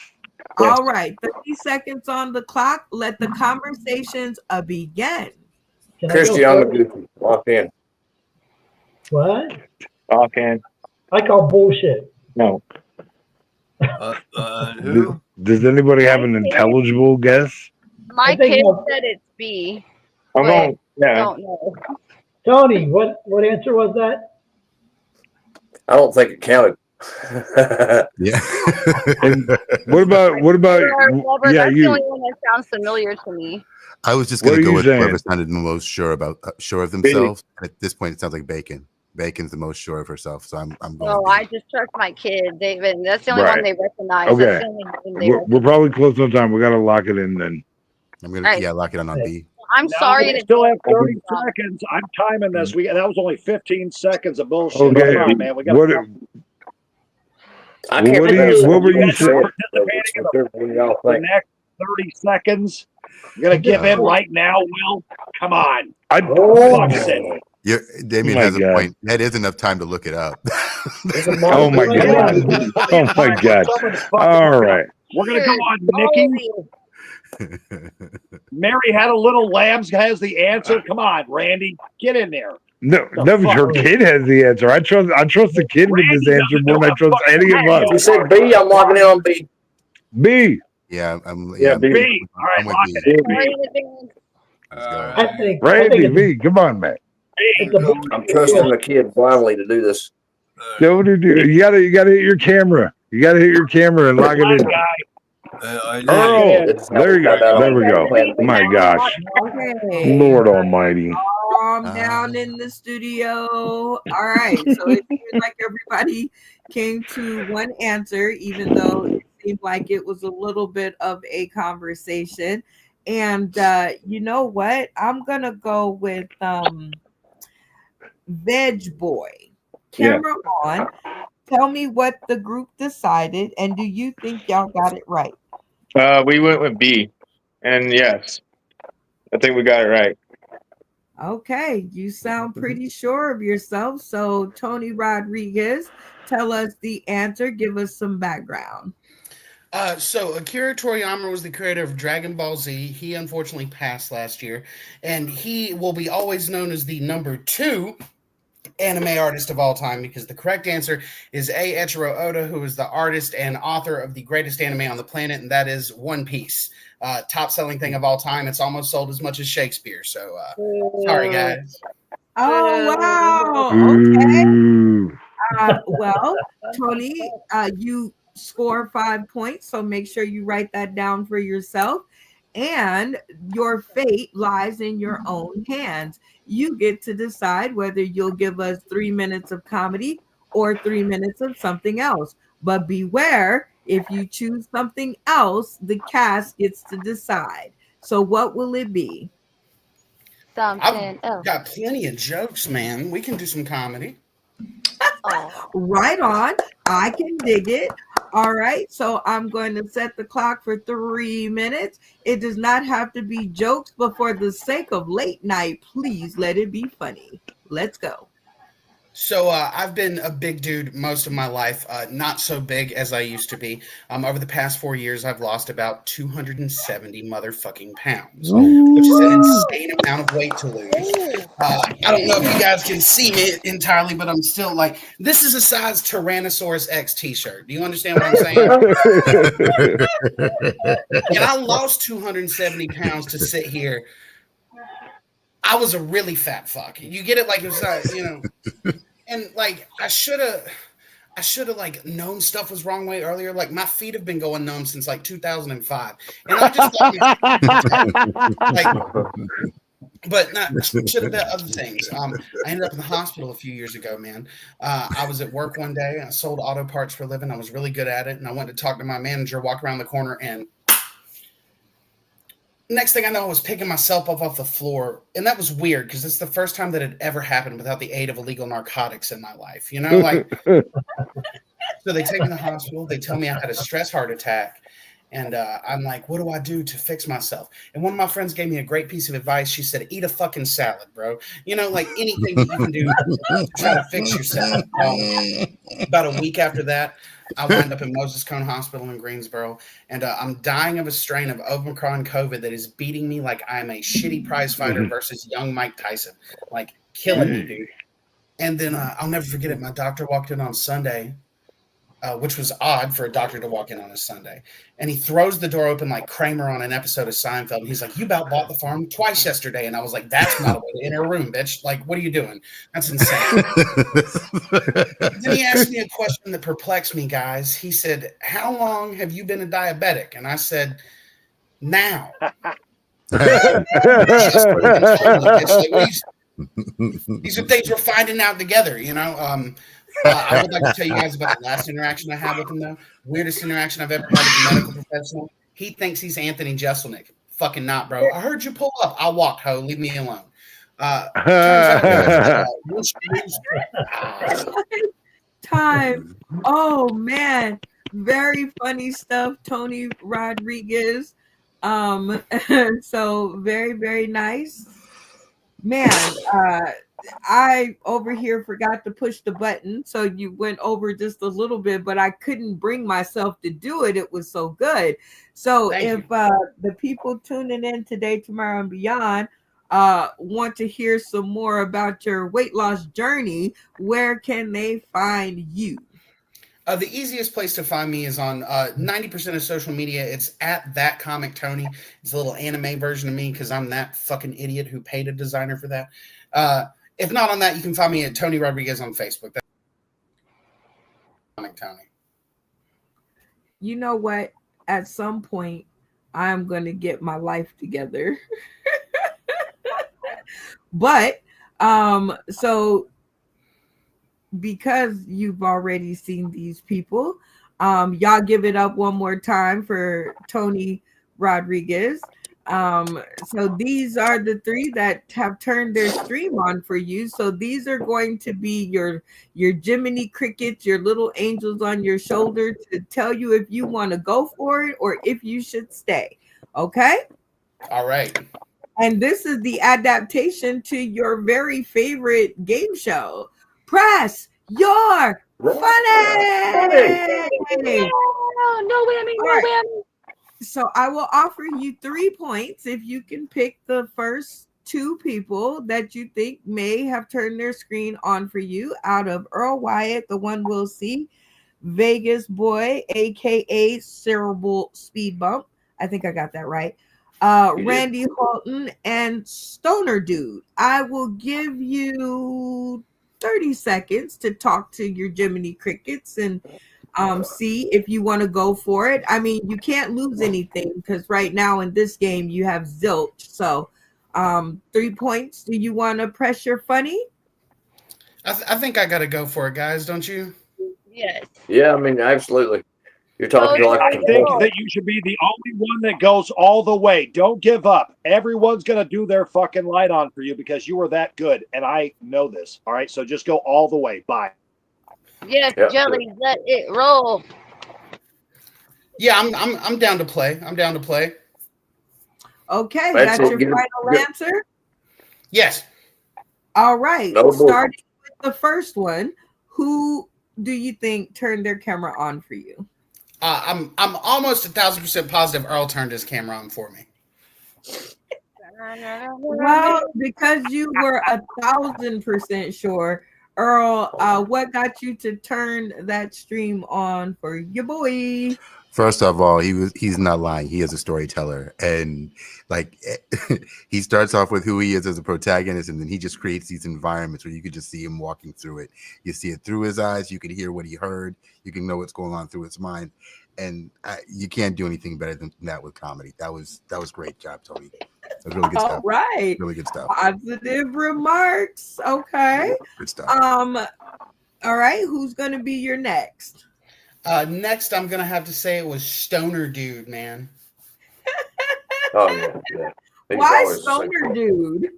All right. 30 seconds on the clock. Let the conversations begin. Christian Magufi, lock in. What? Lock in. I call bullshit. No. Who? Does anybody have an intelligible guess? My kid said it's B. I'm going. I Yeah. don't know. Tony, what answer was that? I don't think it counted. Yeah. And what about That's yeah, the you? only one that sounds familiar to me. I was just What going are to go you with saying? whoever sounded the most sure of themselves. And at this point, it sounds like bacon. Bacon's the most sure of herself, so I'm going. No, B. I just trust my kid, David. That's the only one Right. they recognize. Okay. That's the only name they We're probably close on time. We got to lock it in then. I'm gonna Right. lock it on B. I'm No, sorry we to still have 30 seconds. I'm timing this. That was only 15 seconds of bullshit. Okay. Come on, man. We got What I can't What remember were you what saying? participating in the the next 30 seconds. You're going to give in right now, Will? Come on. Fuck's sake. Damien Oh my has a God. point. That is enough time to look it up. Oh my God. Oh my God. All right. We're going to go on Nikki. Mary Had a Little Lambs has the answer. Come on, Randy. Get in there. No, her kid has the answer. I trust the kid with this answer more than I trust any of us. You said B. I'm locking in on B. B. Yeah, I'm. Yeah, I'm B. All right, I'm with lock B. it in. Let's go. I think Randy, it's, B. Come on, man. it's a big I'm trusting the kid blindly to do this. Don't do. You gotta hit your camera. You gotta hit your camera and lock it in. Earl, there you go. There we go. My gosh, Okay. Lord Almighty. Calm down in the studio. All right. So it seems like everybody came to one answer, even though it seemed like it was a little bit of a conversation. And you know what? I'm gonna go with Veg Boy. Camera on. Tell me what the group decided, and do you think y'all got it right? We went with B, and yes, I think we got it right. Okay, you sound pretty sure of yourself. So, Tony Rodriguez, tell us the answer. Give us some background. So Akira Toriyama was the creator of Dragon Ball Z. He unfortunately passed last year, and he will be always known as the #2 anime artist of all time, because the correct answer is A. Eiichiro Oda, who is the artist and author of the greatest anime on the planet, and that is One Piece. Top selling thing of all time. It's almost sold as much as Shakespeare. So sorry, guys. Oh, wow. Okay. Ooh. Well, Tony, you score 5 points, so make sure you write that down for yourself. And your fate lies in your own hands. You get to decide whether you'll give us 3 minutes of comedy or 3 minutes of something else. But beware, if you choose something else, the cast gets to decide. So what will it be? Something I've else. got plenty of jokes, man. We can do some comedy. Oh. Right on. I can dig it. All right. So I'm going to set the clock for 3 minutes. It does not have to be jokes, but for the sake of late night, please let it be funny. Let's go. So I've been a big dude most of my life, not so big as I used to be. Over the past 4 years, I've lost about 270 motherfucking pounds, which is an insane amount of weight to lose. I don't know if you guys can see me entirely, but I'm still like, this is a size Tyrannosaurus X t-shirt. Do you understand what I'm saying? And I lost 270 pounds to sit here. I was a really fat fuck. You get it? Like, it was, you know, and like, I should have like known stuff was wrong way earlier. Like, my feet have been going numb since like 2005. And I just thought, like, but not should have been other things. I ended up in the hospital a few years ago, man. I was at work one day. I sold auto parts for a living. I was really good at it. And I went to talk to my manager, walk around the corner, and next thing I know, I was picking myself up off the floor. And that was weird because it's the first time that it ever happened without the aid of illegal narcotics in my life. You know, like, so they take me to the hospital. They tell me I had a stress heart attack. And I'm like, what do I do to fix myself? And one of my friends gave me a great piece of advice. She said, eat a fucking salad, bro. You know, like anything that you can do to try to fix yourself. About a week after that, I wound up in Moses Cone Hospital in Greensboro, and I'm dying of a strain of Omicron COVID that is beating me like I'm a shitty prize fighter versus young Mike Tyson, like killing me, dude. And then I'll never forget it. My doctor walked in on Sunday, which was odd for a doctor to walk in on a Sunday, and he throws the door open like Kramer on an episode of Seinfeld. And he's like, "You about bought the farm twice yesterday," and I was like, "That's not a way to enter a room, bitch. Like, what are you doing? That's insane." Then he asked me a question that perplexed me, guys. He said, "How long have you been a diabetic?" And I said, "Now." Like, These are things we're finding out together, you know. I would like to tell you guys about the last interaction I had with him, though. Weirdest interaction I've ever had with a medical professional. He thinks he's Anthony Jeselnik. Fucking not, bro. I heard you pull up. I walked, ho. Leave me alone. Time. Oh man, very funny stuff, Tony Rodriguez. So very, very nice, man. I over here forgot to push the button, so you went over just a little bit, but I couldn't bring myself to do it. It was so good. So if the people tuning in today, tomorrow, and beyond want to hear some more about your weight loss journey, where can they find you? The easiest place to find me is on 90% of social media. It's at That Comic Tony. It's a little anime version of me because I'm that fucking idiot who paid a designer for that. If not on that, you can find me at Tony Rodriguez on Facebook. That's Comic Tony. You know what? At some point, I'm going to get my life together. But so because you've already seen these people, y'all give it up one more time for Tony Rodriguez. So these are the three that have turned their stream on for you. So these are going to be your Jiminy Crickets, your little angels on your shoulder to tell you if you want to go for it or if you should stay. Okay? All right. And this is the adaptation to your very favorite game show. Press your funny. No whammy, no whammy. So I will offer you 3 points if you can pick the first 2 people that you think may have turned their screen on for you out of Earl Wyatt, the one we'll see, Vegas Boy, aka Cerebral Speed Bump. I think I got that right. Randy Holton and Stoner Dude. I will give you 30 seconds to talk to your Jiminy Crickets and see if you want to go for it. I mean, you can't lose anything because right now in this game you have zilch. So 3 points. Do you want to press your funny? I think I got to go for it, guys. Don't you? Yes. Yeah, I mean, absolutely. You're talking like I think that you should be the only one that goes all the way. Don't give up. Everyone's going to do their fucking light on for you because you are that good. And I know this. All right. So just go all the way. Bye. Yes, Jelly, let it roll. Yeah, I'm down to play. I'm down to play. Okay, that's your final answer? Yes. All right. No Starting with the first one, who do you think turned their camera on for you? I'm almost 1,000% positive Earl turned his camera on for me. Well, because you were 1,000% sure, Earl, what got you to turn that stream on for your boy? First of all, he's not lying. He is a storyteller, and like he starts off with who he is as a protagonist, and then he just creates these environments where you could just see him walking through it. You see it through his eyes. You can hear what he heard. You can know what's going on through his mind, and you can't do anything better than that with comedy. That was great job, Tony. That was really good stuff. All right, really good stuff. Positive remarks. Okay, good stuff. All right, who's gonna be your next? Next, I'm gonna have to say it was Stoner Dude, man. Oh yeah. Why Stoner Dude?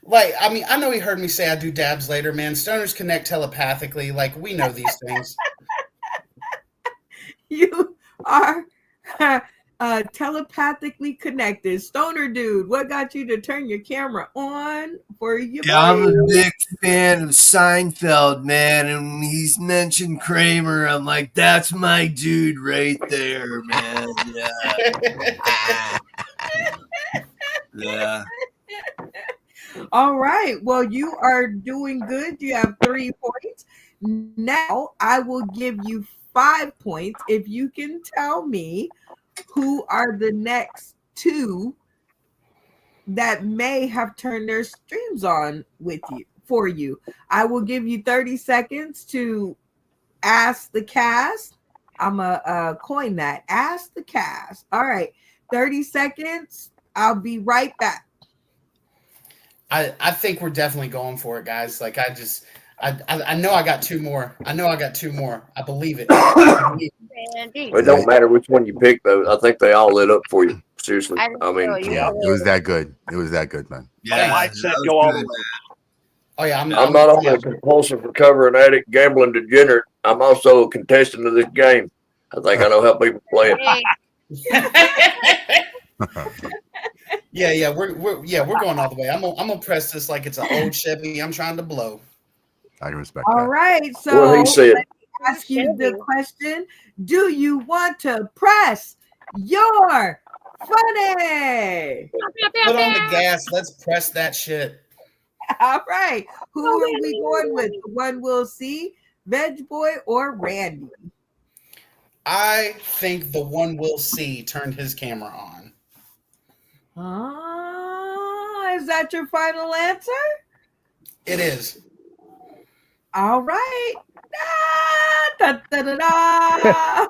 Like, I mean, I know he heard me say I do dabs later, man. Stoners connect telepathically. Like, we know these things. You are telepathically connected. Stoner Dude, what got you to turn your camera on for your boy? I'm a big fan of Seinfeld, man, and when he's mentioned Kramer, I'm like, that's my dude right there, man. Yeah. Yeah. All right. Well, you are doing good. You have 3 points. Now I will give you 5 points if you can tell me who are the next 2 that may have turned their streams on with you for you. I will give you 30 seconds to ask the cast. I'm gonna coin that. Ask the cast. All right, 30 seconds. I'll be right back. I think we're definitely going for it, guys. Like I know I got two more. I believe it. Randy. It don't matter which one you pick, though. I think they all lit up for you. Seriously. I didn't I mean, know you Yeah, were it was that good. It was that good, man. Yeah, I that said was go all the good. way. Oh yeah, I'm not only a compulsive recovering addict, gambling degenerate. I'm also a contestant of this game. I think I know how people play it. Hey, yeah, we're going all the way. I'm gonna press this like it's an old Chevy. I'm trying to blow. I can respect All that. right. So Well, he said, let me ask you the question. Do you want to press your funny? Put on the gas. Let's press that shit. All right. Who are we going with? The one we'll see, Veg Boy or Randy? I think the one we'll see turned his camera on. Is that your final answer? It is. All right. Da, da, da, da.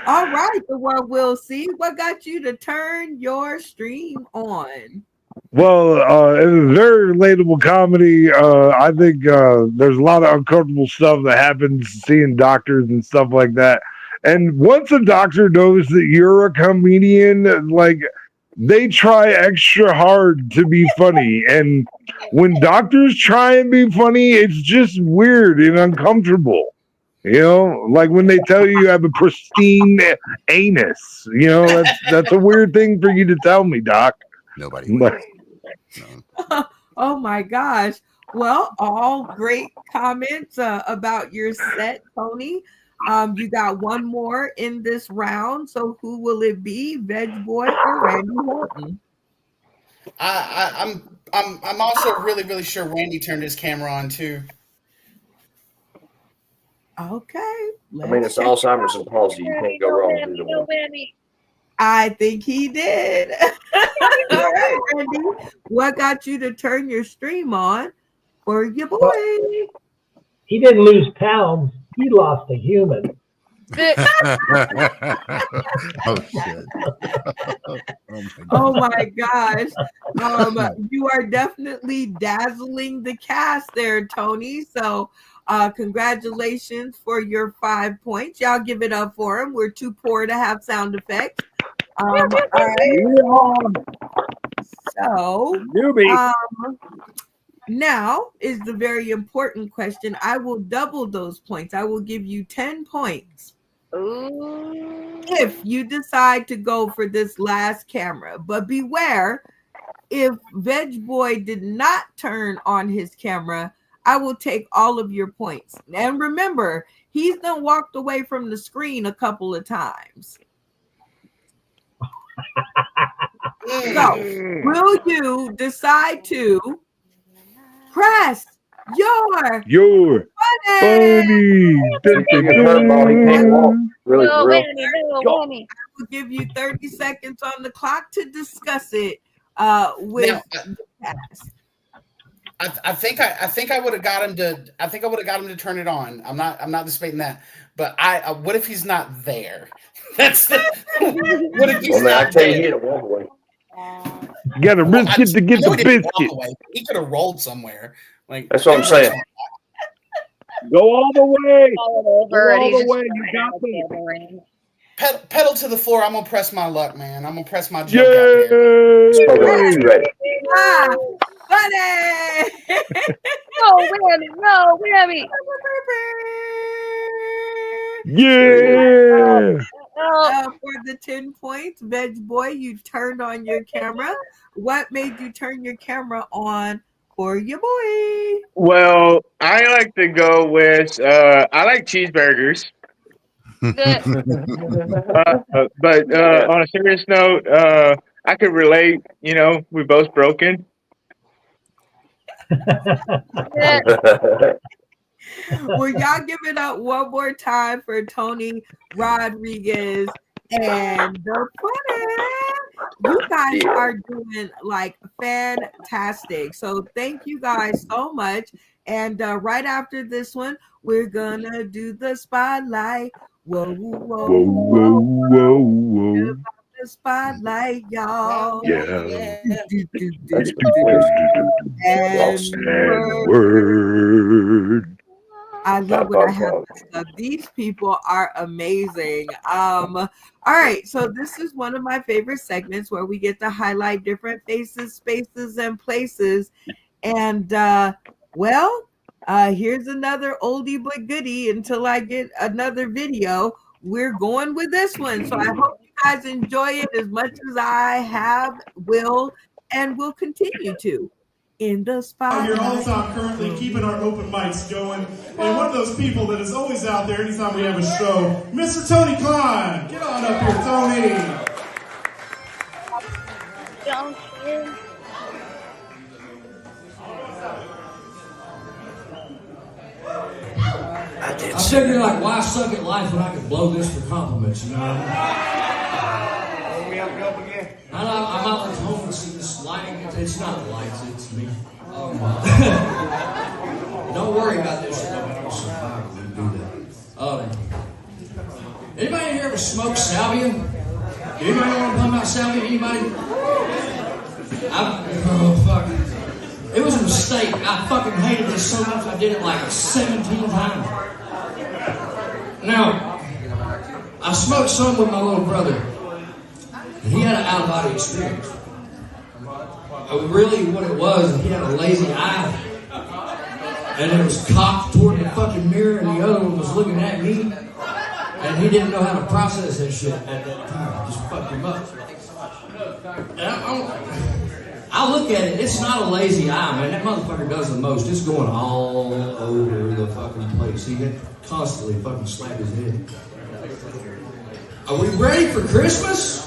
All right, the one we'll see. What got you to turn your stream on? Well, it was very relatable comedy. I think there's a lot of uncomfortable stuff that happens seeing doctors and stuff like that. And once a doctor knows that you're a comedian, like they try extra hard to be funny. And when doctors try and be funny, it's just weird and uncomfortable. You know, like when they tell you have a pristine anus. You know, that's a weird thing for you to tell me, doc. Nobody would. But No. Oh my gosh. Well, all great comments about your set, Tony. You got one more in this round. So who will it be, Veg Boy or Randy Horton? I'm also really sure Randy turned his camera on too. Okay. I mean, it's Alzheimer's and palsy. You can't go wrong with either one. I think he did. All right, Randy. What got you to turn your stream on for your boy? He didn't lose pounds. He lost a human. Oh shit. Oh my gosh. You are definitely dazzling the cast there, Tony. So congratulations for your 5 points. Y'all give it up for him. We're too poor to have sound effects. All right. So now is the very important question. I will double those points. I will give you 10 points. If you decide to go for this last camera. But beware, if Veg Boy did not turn on his camera, I will take all of your points. And remember, he's done walked away from the screen a couple of times. So, will you decide to press your funny? Really, no, for real. Randy. I will give you 30 seconds on the clock to discuss it with the cast. I think I would have got him to turn it on. I'm not disputing that. But what if he's not there? That's the what if he's Well, man, I not tell you, he there? had a walk away. You got to risk it to get the biscuit. He could have rolled somewhere. Like That's what I'm saying. Go all the way. All Go over. all He's the just way. You got this. Pedal to the floor. I'm gonna press my luck, man. I'm gonna press my joke Yay! out there. Ah, funny. No, Randy. Yeah. For the 10 points, Veg Boy, you turned on your camera. What made you turn your camera on for your boy? Well, I like to go with I like cheeseburgers. But on a serious note, I could relate. You know, we're both broken. Will y'all give it up one more time for Tony Rodriguez and the Funny? You guys are doing like fantastic. So thank you guys so much. And right after this one, we're gonna do the spotlight. Whoa, whoa, Whoa, whoa, whoa, whoa. The the spotlight, y'all. Yeah. That's And Word. I love what I have to say. These people are amazing. All right, so this is one of my favorite segments where we get to highlight different faces, spaces, and places. And here's another oldie but goodie until I get another video. We're going with this one. So I hope you guys enjoy it as much as I have, will continue to. In the spotlight. Here all the time, currently keeping our open mics going. And one of those people that is always out there anytime we have a show, Mr. Tony Klein. Get on up here, Tony. I figured, like, why suck at life when I could blow this for compliments, you know? I'm out at home and see this lighting. It's not the lights, it's me. Don't worry about this shit. I'm survivor. We do that. Anybody here ever smoked salvia? Anybody know what I'm talking about, salvia? Anybody? Oh, fuck. It was a mistake. I fucking hated this so much I did it like 17 times. Now, I smoked some with my little brother. And he had an out-of-body experience. Really, what it was, he had a lazy eye. And it was cocked toward the fucking mirror, and the other one was looking at me. And he didn't know how to process that shit at that time. It just fucked him up. And I look at it, it's not a lazy eye, man. That motherfucker does the most. It's going all over the fucking place. He had constantly fucking slap his head. Are we ready for Christmas?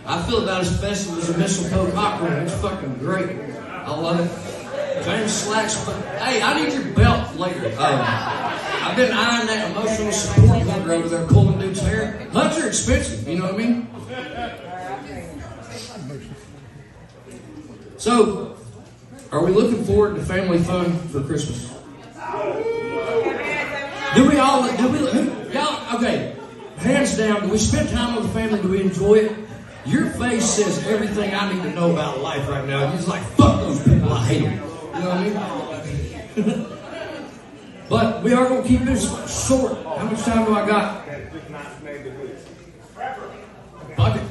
I feel about as festive as a mistletoe cockroach. It's fucking great. I love it. James Slacks, but hey, I need your belt later. I've been eyeing that emotional support hunter over there pulling dude's hair. Hunts are expensive, you know what I mean? So, are we looking forward to family fun for Christmas? Y'all, okay, hands down, do we spend time with the family? Do we enjoy it? Your face says everything I need to know about life right now. It's like, fuck those people, I hate them. You know what I mean? But we are going to keep this short. How much time do I got? Fuck it.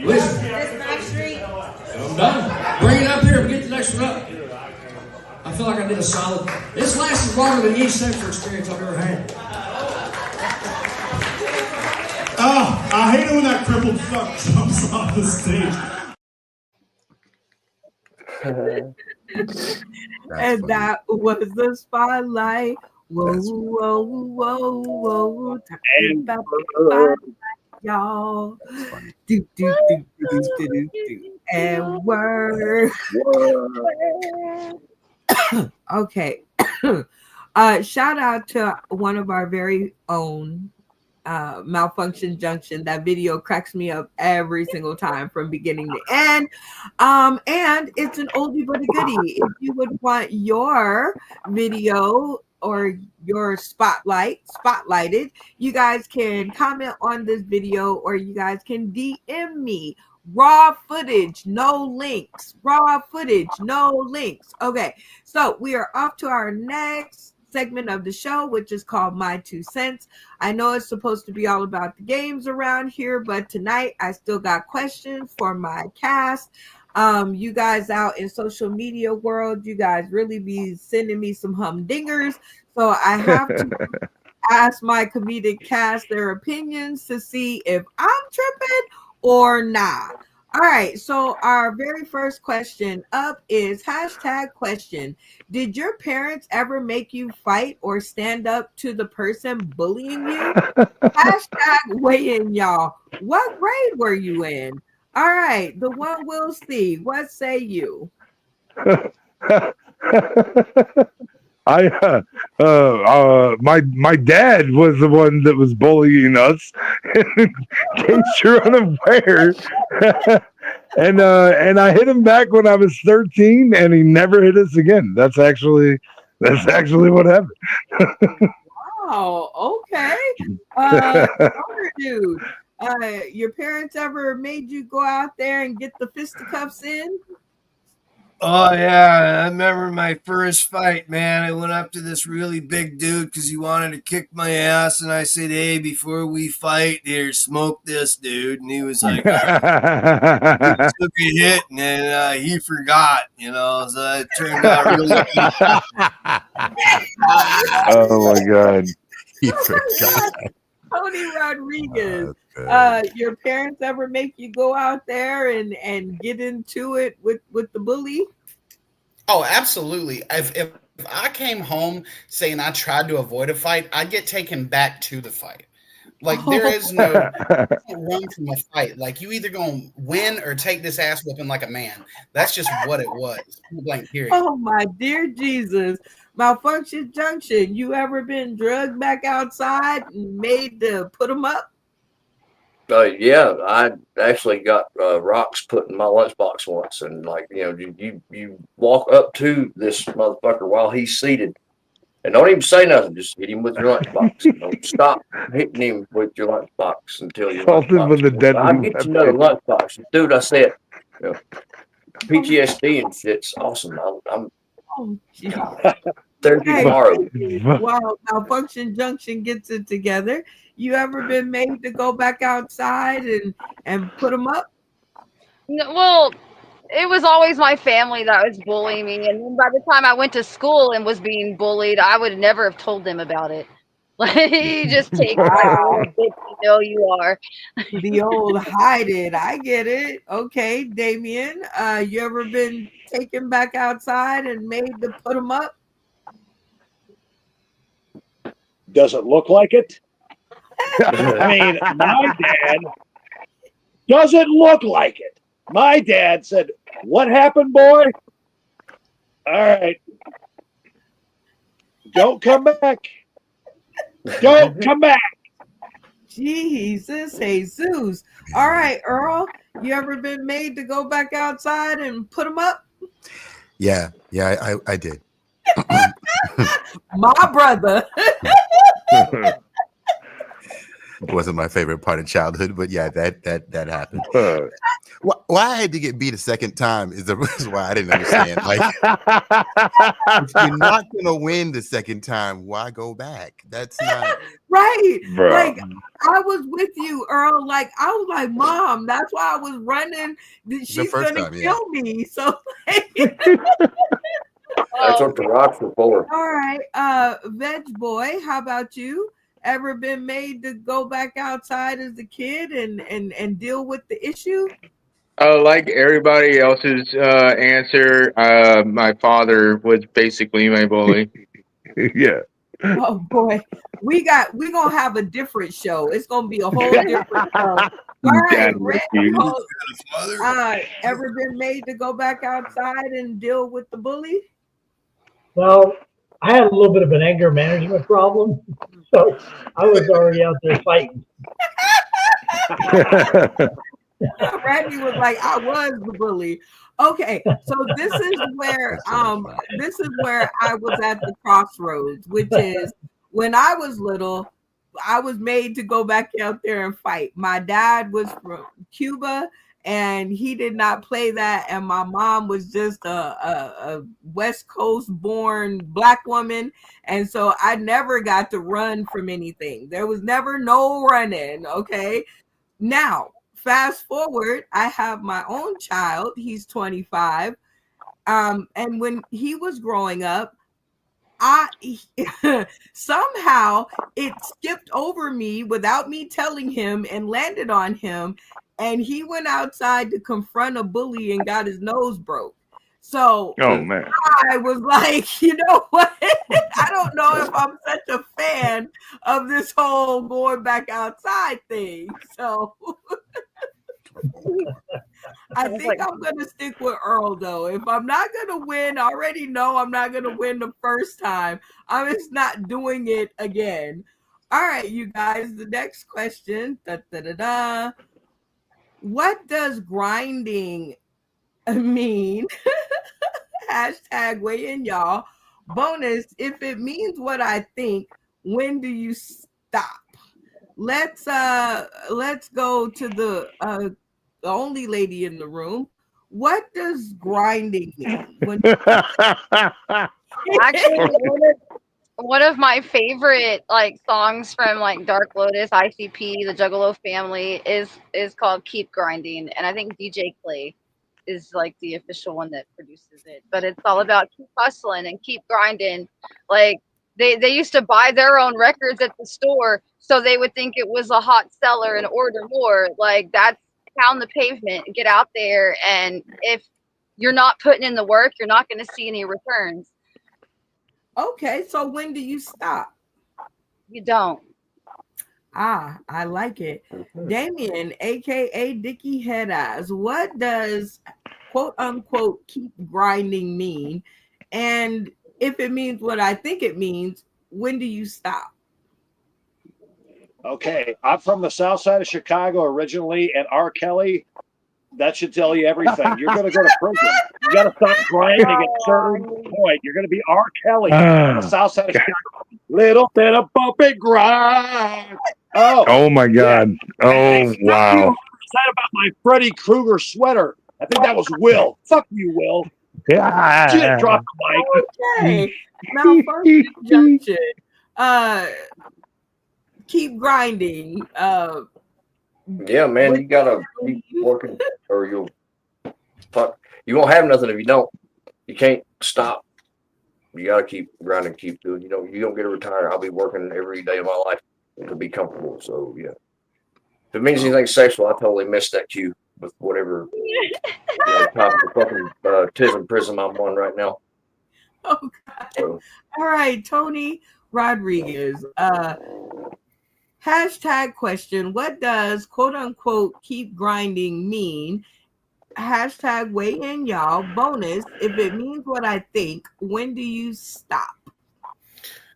Listen. I'm done. Bring it up here and get the next one up. I feel like I did a solid. This lasted longer than any sexual experience I've ever had. Oh, I hate it when that crippled fuck jumps off the stage. And that was the spotlight. Whoa, whoa, whoa, whoa. Talking about the spotlight, y'all. Do, do, do, do, do, do, do. And word. Okay. Shout out to one of our very own Malfunction Junction. That video cracks me up every single time from beginning to end. And it's an oldie but a goodie. If you would want your video or your spotlighted, you guys can comment on this video or you guys can DM me. Raw footage, no links. Raw footage, no links. Okay, so we are off to our next segment of the show, which is called My 2 Cents. I know it's supposed to be all about the games around here, but tonight I still got questions for my cast. You guys out in social media world, you guys really be sending me some humdingers, so I have to ask my comedic cast their opinions to see if I'm tripping or not. All right, so our very first question up is #question. Did your parents ever make you fight or stand up to the person bullying you? Weigh in, y'all. What grade were you in? All right, the one Will Steve, what say you? My dad was the one that was bullying us, in case you're unaware. and I hit him back when I was 13, and he never hit us again. That's actually what happened. Oh, okay. Older dude, Your parents ever made you go out there and get the fisticuffs in? Oh yeah, I remember my first fight, man. I went up to this really big dude because he wanted to kick my ass, and I said, "Hey, before we fight, here, smoke this, dude." And he was like, "All right." He took a hit, and then he forgot, So it turned out really Oh my God. He forgot. Tony Rodriguez. Your parents ever make you go out there and get into it with the bully? Oh, absolutely. If I came home saying I tried to avoid a fight, I'd get taken back to the fight. Like there is no run from a fight. Like you either gonna win or take this ass whooping like a man. That's just what it was. Blank period. Oh my dear Jesus. Malfunction Junction. You ever been drugged back outside and made to put them up? Yeah, I actually got rocks put in my lunchbox once, and you walk up to this motherfucker while he's seated, and don't even say nothing. Just hit him with your lunchbox. Don't stop hitting him with your lunchbox until your Assaulted with a deadly I'll get you another lunchbox, dude. I said, PTSD and shit's awesome. I'm Thursday tomorrow. While Malfunction Junction gets it together, you ever been made to go back outside and put them up? No, well, it was always my family that was bullying me, and then by the time I went to school and was being bullied, I would never have told them about it. Like, you just take my bitch, you know you are. The old hide it. I get it. Okay, Damien, you ever been taken back outside and made to put them up? Does it look like it? I mean, my dad doesn't look like it. My dad said, "What happened, boy? All right. Don't come back. Don't come back." Jesus. All right, Earl, you ever been made to go back outside and put them up? Yeah, I did. My brother. It wasn't my favorite part of childhood, but yeah, that happened. Why I had to get beat a second time is the reason why I didn't understand. Like, if you're not gonna win the second time, why go back? That's not right. Bro. Like I was with you, Earl. Like I was like, Mom, that's why I was running. She's first gonna time, kill me. So That's what the rocks are for. all right, Veg Boy, how about you? Ever been made to go back outside as a kid and deal with the issue? Like everybody else's answer, my father was basically my bully. Yeah. Oh boy, we're gonna have a different show. It's gonna be a whole different show. All right, Red, ever been made to go back outside and deal with the bully? Well, I had a little bit of an anger management problem, so I was already out there fighting. Randy was like, I was the bully. Okay, so this is where I was at the crossroads, which is when I was little, I was made to go back out there and fight. My dad was from Cuba and he did not play that, and my mom was just a West Coast born Black woman, and so I never got to run from anything. There was never no running. Okay, now fast forward, I have my own child. He's 25. And when he was growing up, somehow it skipped over me without me telling him and landed on him. And he went outside to confront a bully and got his nose broke. So oh man, I was like, you know what? I don't know if I'm such a fan of this whole going back outside thing. So I think I'm going to stick with Earl, though. If I'm not going to win, I already know I'm not going to win the first time. I'm just not doing it again. All right, you guys, the next question. What does grinding mean? Hashtag weigh in, y'all. Bonus, if it means what I think, when do you stop? let's go to the only lady in the room. What does grinding mean? Actually, one of my favorite like songs from like Dark Lotus, ICP, the Juggalo family is called "Keep Grinding," and I think DJ Clay is like the official one that produces it. But it's all about keep hustling and keep grinding. Like they used to buy their own records at the store, so they would think it was a hot seller and order more. Like that's pound the pavement, get out there, and if you're not putting in the work, you're not going to see any returns. Okay, so when do you stop? You don't. Ah, I like it. Damien, aka Dickie Head Eyes, what does quote unquote keep grinding mean? And if it means what I think it means, when do you stop? Okay, I'm from the south side of Chicago originally, and R. Kelly, that should tell you everything. You're going to go to prison. You got to stop grinding at a certain point. You're going to be R. Kelly on the south side of Chicago. Little bit of bump and grind. Oh my God. Oh, wow. Said about my Freddy Krueger sweater. I think that was Will. Fuck you, Will. Yeah. Shit, drop the mic. Okay. Malfunction junction. Keep grinding. Yeah, man, you gotta keep working, or you'll fuck. You won't have nothing if you don't. You can't stop. You gotta keep grinding, keep doing. You don't get to retire. I'll be working every day of my life to be comfortable. So yeah, if it means anything sexual, I totally missed that cue with whatever top of the fucking tism prism I'm on right now. Oh God. So. All right, Tony Rodriguez. Hashtag question, what does quote unquote keep grinding mean? Hashtag weigh in, y'all. Bonus, if it means what I think, when do you stop?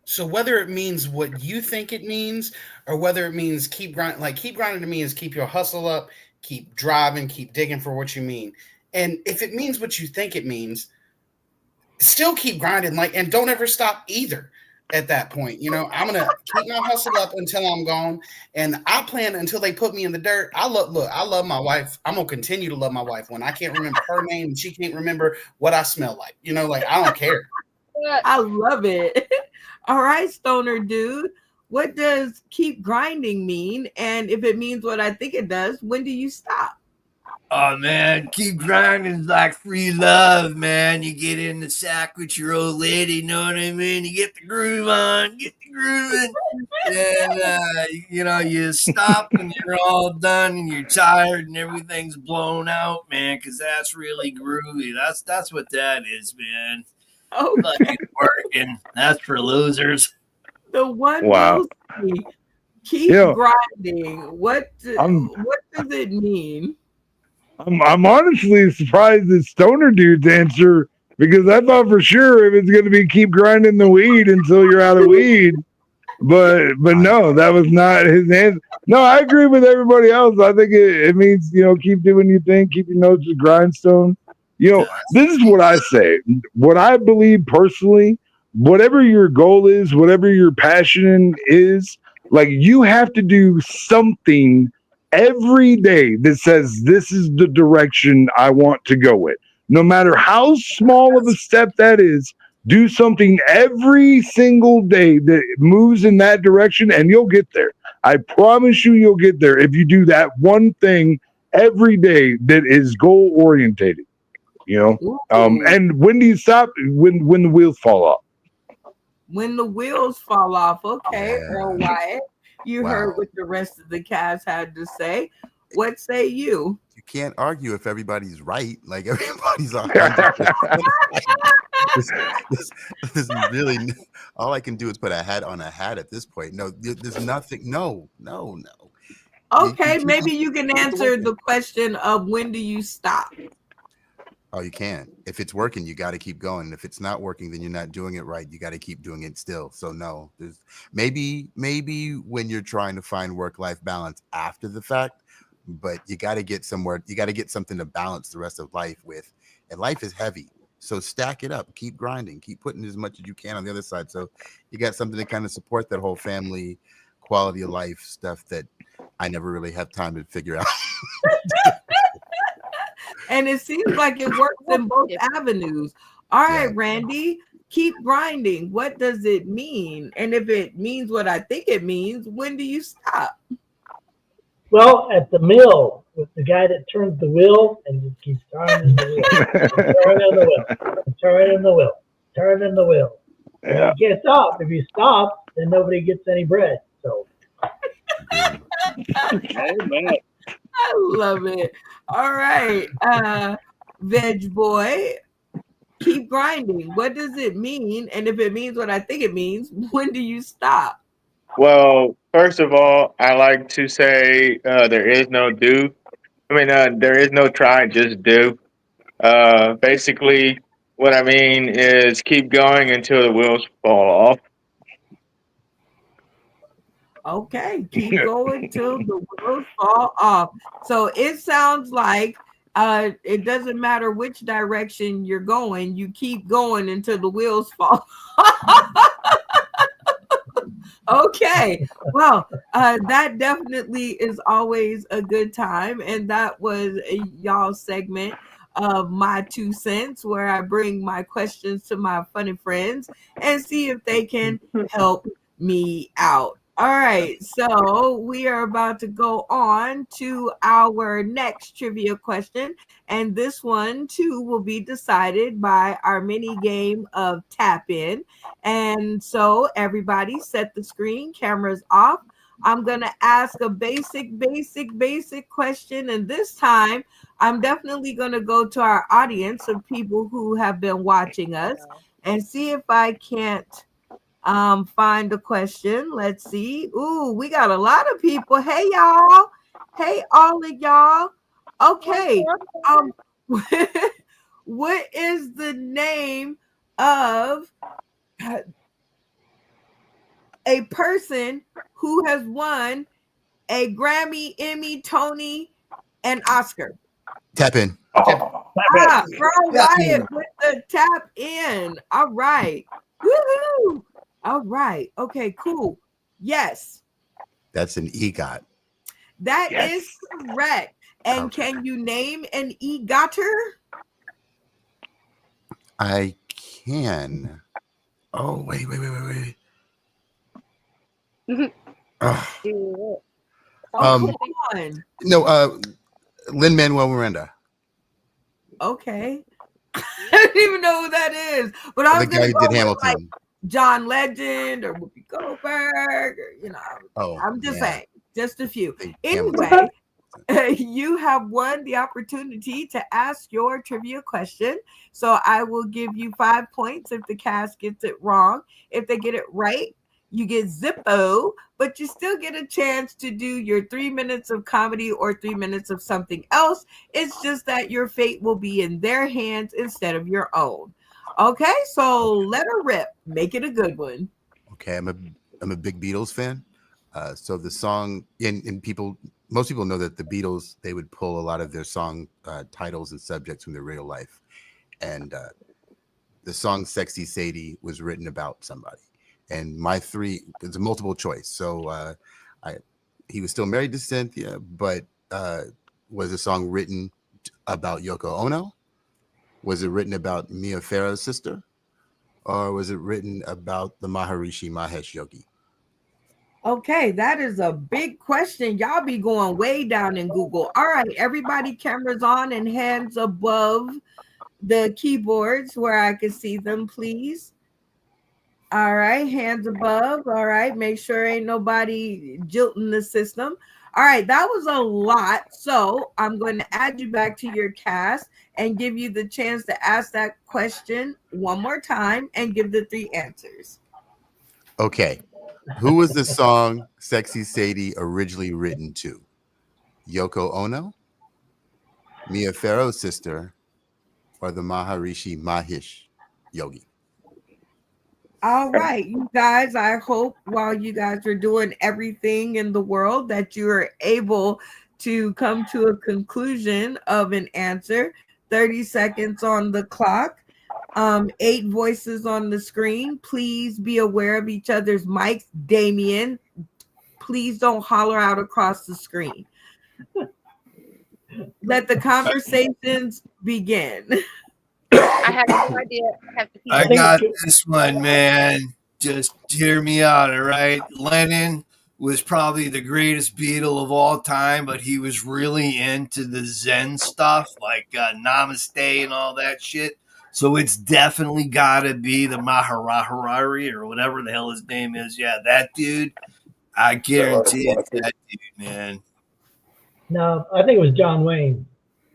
So whether it means what you think it means or whether it means keep grinding, like keep grinding to me is keep your hustle up, keep driving, keep digging for what you mean. And if it means what you think it means, still keep grinding, like, and don't ever stop either. At that point, I'm gonna keep my hustle up until I'm gone, and I plan until they put me in the dirt. I love my wife. I'm gonna continue to love my wife when I can't remember her name and she can't remember what I smell like. Like I don't care. I love it. All right, stoner dude, what does keep grinding mean? And if it means what I think it does, when do you stop? Oh man, keep grinding is like free love, man. You get in the sack with your old lady, you know what I mean? You get the groove on, get the grooving, and you stop when you're all done and you're tired and everything's blown out, man, because that's really groovy. That's what that is, man. Oh, fucking working. That's for losers. The one keep grinding. What does it mean? I'm honestly surprised at Stoner Dude's answer, because I thought for sure it was going to be keep grinding the weed until you're out of weed. But no, that was not his answer. No, I agree with everybody else. I think it means, keep doing your thing, keep your nose to the grindstone. This is what I say. What I believe personally, whatever your goal is, whatever your passion is, like, you have to do something every day that says this is the direction I want to go with. No matter how small of a step that is, do something every single day that moves in that direction, and you'll get there. I promise you'll get there if you do that one thing every day that is goal orientated. And when do you stop? When the wheels fall off. When the wheels fall off. Okay, Earl Wyatt. You heard what the rest of the cast had to say. What say you? You can't argue if everybody's right. Like, everybody's on. This really, all I can do is put a hat on a hat at this point. No, there's nothing. No. Okay, maybe you can answer the question of when do you stop? Oh, you can. If it's working, you got to keep going. If it's not working, then you're not doing it right. You got to keep doing it still. So no, there's maybe when you're trying to find work-life balance after the fact, but you got to get somewhere. You got to get something to balance the rest of life with. And life is heavy. So stack it up, keep grinding, keep putting as much as you can on the other side. So you got something to kind of support that whole family quality of life stuff that I never really have time to figure out. And it seems like it works in both avenues. All right, Randy, keep grinding. What does it mean? And if it means what I think it means, when do you stop? Well, at the mill with the guy that turns the wheel and just keeps turning the wheel, turning the wheel, turning the wheel, turning the wheel. Yeah. You can't stop. If you stop, then nobody gets any bread. So. Amen. I love it. All right, Veg Boy, keep grinding. What does it mean? And if it means what I think it means, when do you stop? Well, first of all, I like to say there is no do. There is no try, just do. Basically, what I mean is keep going until the wheels fall off. Okay, keep going till the wheels fall off. So it sounds like it doesn't matter which direction you're going, you keep going until the wheels fall. Okay, well, that definitely is always a good time, and that was y'all's segment of My 2 Cents, where I bring my questions to my funny friends and see if they can help me out. All right, so we are about to go on to our next trivia question, and this one too will be decided by our mini game of Tap In. And so everybody set the screen, cameras off. I'm going to ask a basic question, and this time I'm definitely going to go to our audience of people who have been watching us and see if I can't find a question. Let's see. Ooh, we got a lot of people. Hey y'all. Hey all of y'all. Okay. What is the name of a person who has won a Grammy, Emmy, Tony, and Oscar? Tap in. Bro Wyatt with the tap in. All right. Woohoo! All right. Okay, cool. Yes. That's an EGOT. That is correct. And can you name an EGOTer? I can. Oh, wait. Come on. No, Lin-Manuel Miranda. Okay. I don't even know who that is. But I was The guy who did Hamilton. like John Legend or Whoopi Goldberg, or, I'm just saying, just a few. Anyway, you have won the opportunity to ask your trivia question. So I will give you 5 points if the cast gets it wrong. If they get it right, you get Zippo, but you still get a chance to do your 3 minutes of comedy or 3 minutes of something else. It's just that your fate will be in their hands instead of your own. Okay, so let her rip. Make it a good one. Okay, I'm a big Beatles fan. So the song, and most people know that the Beatles, they would pull a lot of their song titles and subjects from their real life. And the song Sexy Sadie was written about somebody. And my 3, it's a multiple choice. So he was still married to Cynthia, but was the song written about Yoko Ono? Was it written about Mia Farrow's sister? Or was it written about the Maharishi Mahesh Yogi? Okay, that is a big question. Y'all be going way down in Google. All right, everybody, cameras on and hands above the keyboards where I can see them, please. All right, hands above. All right, make sure ain't nobody jilting the system. All right, that was a lot. So I'm going to add you back to your cast and give you the chance to ask that question one more time and give the 3 answers. Okay. Who was the song Sexy Sadie originally written to? Yoko Ono, Mia Farrow's sister, or the Maharishi Mahesh Yogi? All right, you guys, I hope while you guys are doing everything in the world that you are able to come to a conclusion of an answer. 30 seconds on the clock. 8 voices on the screen. Please be aware of each other's mics. Damien, please don't holler out across the screen. Let the conversations begin. I have no idea. I have to keep I it. got this one, man. Just hear me out, all right? Lennon was probably the greatest Beatle of all time, but he was really into the Zen stuff, like Namaste and all that shit. So it's definitely got to be the Maharari or whatever the hell his name is. Yeah, that dude. I guarantee it's that dude, man. No, I think it was John Wayne.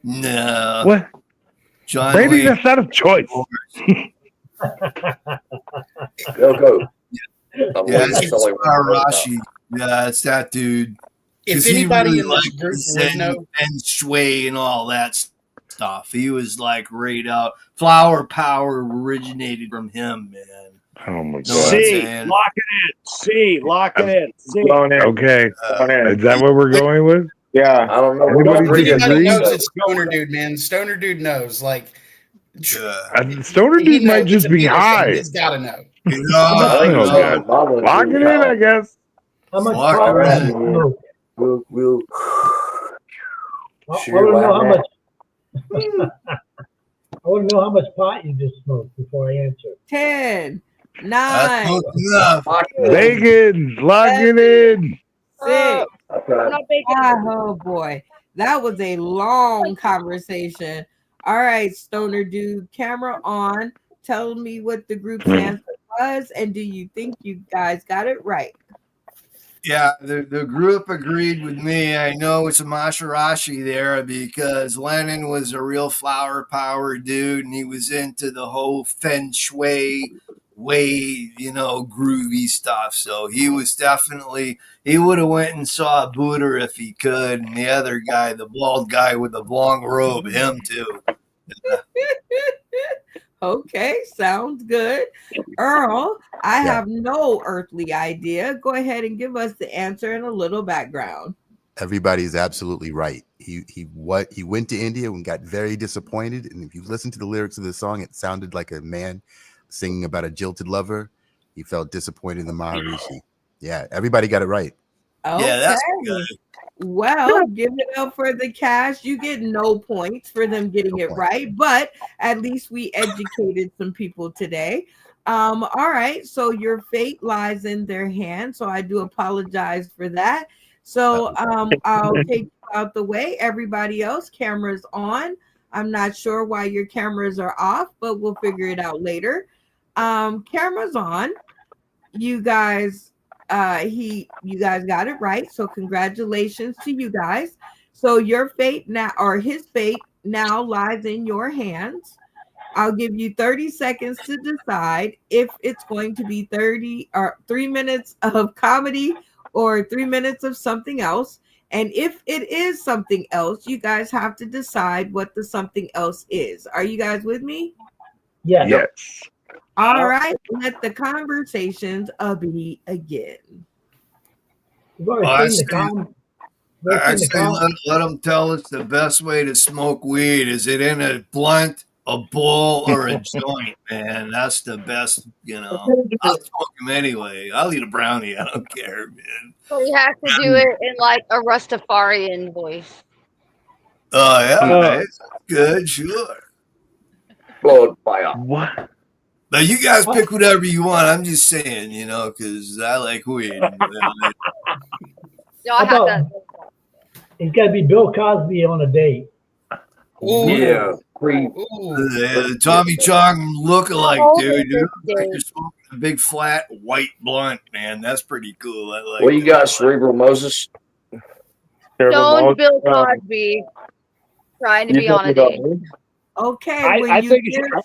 No. What? John Maybe Wayne. that's not a choice. Go. Yeah, it's Maharashi. Yeah, it's that dude. If 'Cause he anybody really in this liked group Zen would know, and Shui and all that stuff. He was like right out. Flower power originated from him, man. Oh my god. C, saying? lock it in. C, lock it in. C. Blown in. Okay. Blown in. Is that what we're going with? Yeah. I don't know. Anybody what disagree? everybody knows Rodriguez it's Stoner Dude, man. Stoner Dude knows. Like, Stoner he dude knows might just it's a be Beatles fan. hie. He's got to know. Oh, God. Lock it in, I guess. How much Fuck pot around. did you smoke? We'll I shoot want to know right how now. much. I want to know how much pot you just smoked before I answer. 10, That's 9, enough. Bacon, lock it in. 6, I'm not baking. 5. Oh boy, that was a long conversation. All right, Stoner Dude, camera on. Tell me what the group's answer was, and do you think you guys got it right? Yeah, the group agreed with me. I know it's a Maharashi there because Lennon was a real flower power dude and he was into the whole feng shui way, groovy stuff. So he was definitely, he would have went and saw Buddha if he could. And the other guy, the bald guy with the long robe, him too. Okay, sounds good. Earl, I have no earthly idea. Go ahead and give us the answer and a little background. Everybody's absolutely right. He went to India and got very disappointed. And if you listen to the lyrics of the song, it sounded like a man singing about a jilted lover. He felt disappointed in the Maharishi. Yeah, everybody got it right. Okay. Yeah, that's good. Well, give it up for the cash. You get no points for them getting it right, but at least we educated some people today. All right, so your fate lies in their hands. So I do apologize for that. So I'll take you out the way. Everybody else, cameras on. I'm not sure why your cameras are off, but we'll figure it out later. Cameras on. You guys you guys got it right, so congratulations to you guys. So your fate now, or his fate now, lies in your hands. I'll give you 30 seconds to decide if it's going to be 30 or 3 minutes of comedy or 3 minutes of something else. And if it is something else, you guys have to decide what the something else is. Are you guys with me? Yes. Yes. All right, let the conversations begin. You've already seen the com. I say let them tell us the best way to smoke weed. Is it in a blunt, a bowl, or a joint, man? That's the best, I'll smoke them anyway. I'll eat a brownie. I don't care, man. So we have to do it in like a Rastafarian voice. Oh, yeah, right. Good, sure. Blood fire. What? Now, you guys pick whatever you want. I'm just saying, because I like weed. No, I have that. It's got to be Bill Cosby on a date. Yeah. Tommy Chong look-alike, Oh, dude. You dude. look like you're smoking a big, flat, white blunt, man. That's pretty cool. I like What you got, Cerebral Moses? Stone Bill Cosby trying to be on a date. Okay, I think you should do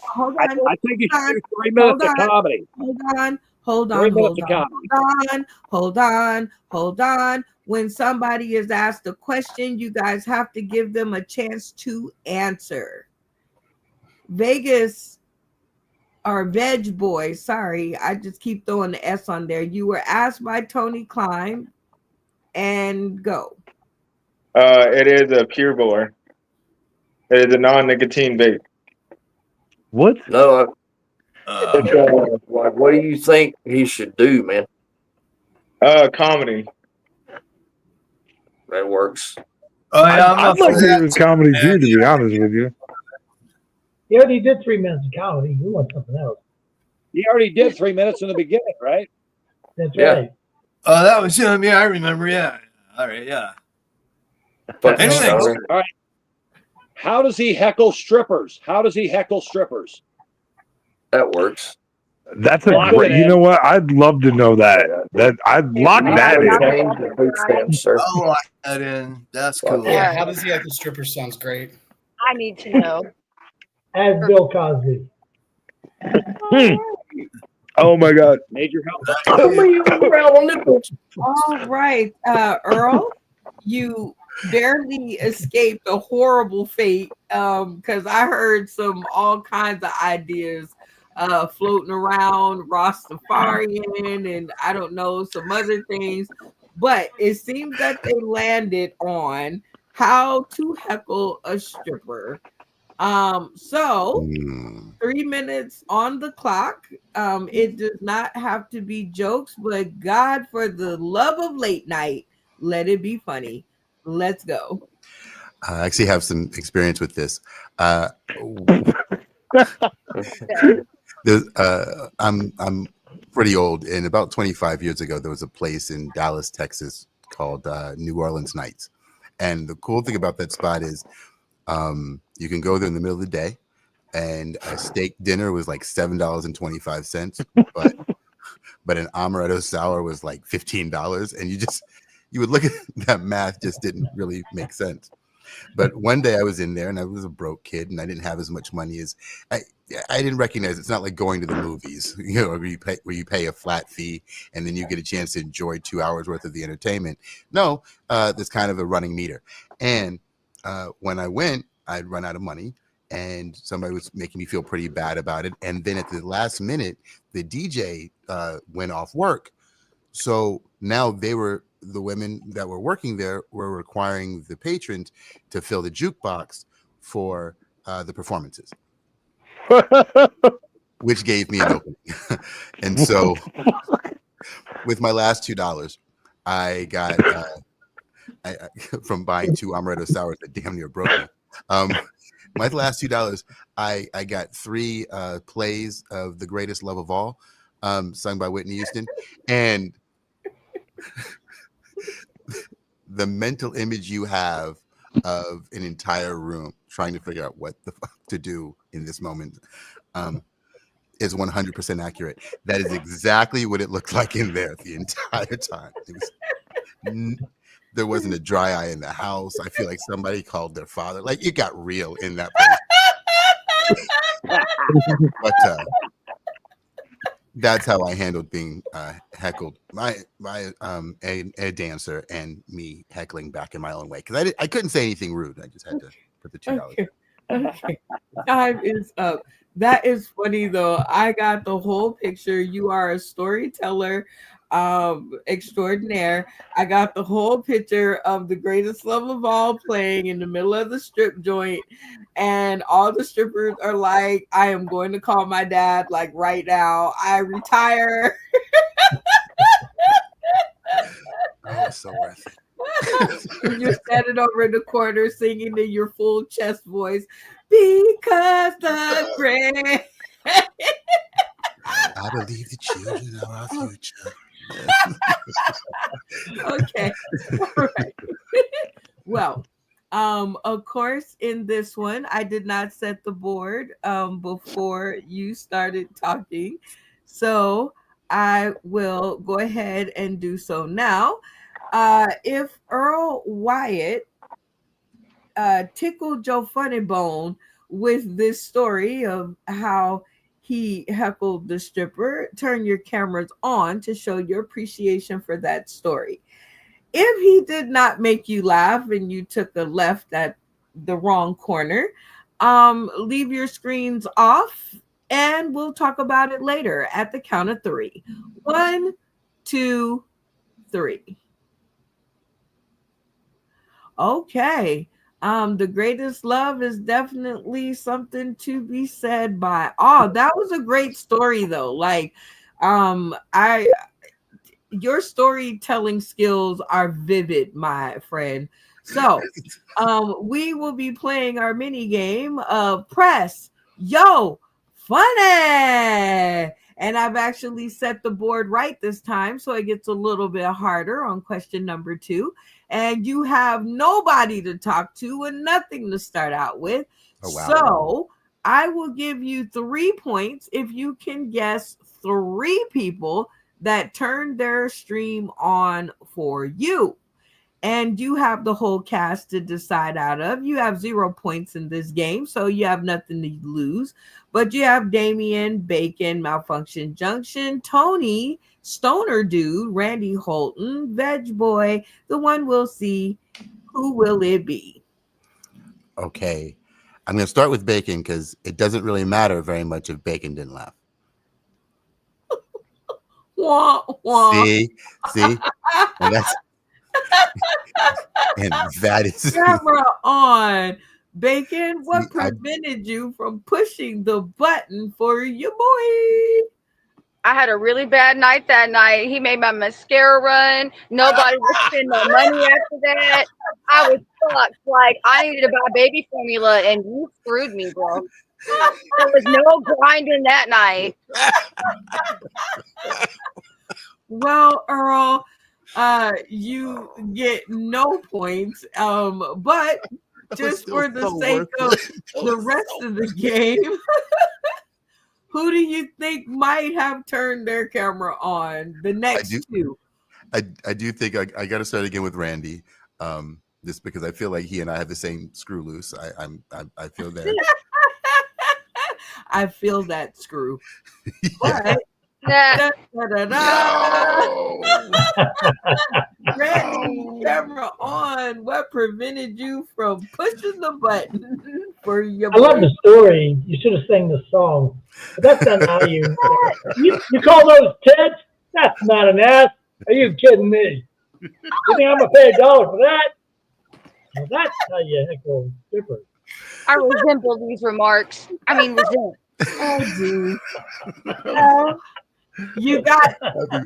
3 minutes of comedy. Hold on. When somebody is asked a question, you guys have to give them a chance to answer. Vegas or Veg Boy, sorry, I just keep throwing the S on there. You were asked by Tony Klein, and go. It is a pure bore. It is a non-nicotine vape. What? No. What do you think he should do, man? Comedy. That works. Oh yeah, I'm I'd up like for to hear that his comedy too, to be honest with you. He already did 3 minutes of comedy. You want something else? He already did 3 minutes in the beginning, right? That's Yeah. right. Oh, that was him. Yeah, I remember. Yeah. All right. Yeah. Fucking Anything. stoner. All right. How does he heckle strippers? How does he heckle strippers? That works. That's a Lock great. it You in. know what? I'd love to know that. That I'd lock that in. Change the boot stamps, sir. I'll lock that in. That's cool. Yeah, how does he act with strippers? Sounds great. I need to know. As Bill Cosby. Oh my God. Major help. All right, Earl, you barely escaped a horrible fate because I heard all kinds of ideas floating around, Rastafarian, and I don't know, some other things. But it seems that they landed on how to heckle a stripper. So 3 minutes on the clock. It does not have to be jokes, but God, for the love of late night, let it be funny. Let's go. I actually have some experience with this. I'm pretty old, and about 25 years ago, there was a place in Dallas, Texas called New Orleans Nights. And the cool thing about that spot is you can go there in the middle of the day, and a steak dinner was like $7.25, but an amaretto sour was like $15, and you would look at that math, just didn't really make sense. But one day I was in there, and I was a broke kid, and I didn't have as much money as I didn't recognize. It's not like going to the movies, where you pay a flat fee and then you get a chance to enjoy 2 hours worth of the entertainment. No, there's kind of a running meter. And when I went, I'd run out of money, and somebody was making me feel pretty bad about it. And then at the last minute, the DJ went off work, so now the women that were working there were requiring the patrons to fill the jukebox for the performances, which gave me an opening. And so with my last $2, I got from buying 2 amaretto sours that damn near broke me. My last $2, I got 3 plays of The Greatest Love of All, sung by Whitney Houston, and the mental image you have of an entire room trying to figure out what the fuck to do in this moment is 100% accurate. That is exactly what it looked like in there the entire time. There wasn't a dry eye in the house. I feel like somebody called their father. Like, it got real in that place. But that's how I handled being heckled by a dancer, and me heckling back in my own way, because I couldn't say anything rude. I just had to put the $2. Okay. Time is up. That is funny though. I got the whole picture. You are a storyteller extraordinaire. I got the whole picture of The Greatest Love of All playing in the middle of the strip joint, and all the strippers are like, I am going to call my dad like right now. I retire. Oh, so worth it. You're standing over in the corner singing in your full chest voice, because the great I believe the children are our future. Okay. All right. Well, of course, in this one, I did not set the board before you started talking. So I will go ahead and do so now. If Earl Wyatt tickled Joe Funnybone with this story of how he heckled the stripper, turn your cameras on to show your appreciation for that story. If he did not make you laugh and you took a left at the wrong corner, leave your screens off and we'll talk about it later at the count of 3. 1, 2, 3. Okay. The greatest love is definitely something to be said by. Oh, that was a great story though. Like, your storytelling skills are vivid, my friend. So, we will be playing our mini game of Press Yo Funny. And I've actually set the board right this time, so it gets a little bit harder on question number 2. And you have nobody to talk to and nothing to start out with. Oh, wow. So I will give you 3 points if you can guess 3 people that turned their stream on for you. And you have the whole cast to decide out of. You have 0 points in this game, so you have nothing to lose. But you have Damien, Bacon, Malfunction Junction, Tony, Stoner Dude, Randy Holton, Veg Boy, the one we'll see. Who will it be? Okay. I'm going to start with Bacon because it doesn't really matter very much if Bacon didn't laugh. Wah, wah. See? And that's and that is Camera on. Bacon, what prevented you from pushing the button for your boy? I had a really bad night that night. He made my mascara run. Nobody would spend no money after that. I was fucked. Like, I needed to buy baby formula, and you screwed me, bro. There was no grinding that night. Well, Earl, you get no points. But just for the sake of the rest of the game, who do you think might have turned their camera on? The next 2. I do think I got to start again with Randy, just because I feel like he and I have the same screw loose. I feel that. I feel that screw. Yeah. Da, da, da, da. Randy, camera on. What prevented you from pushing the button for your I love the story. You should have sang the song. But that's not how you call those tits? That's not an ass. Are you kidding me? You think I'm gonna pay $1 for that? Well, that's how you heckle different. I resemble these remarks. I mean, resent. Oh, dude. You got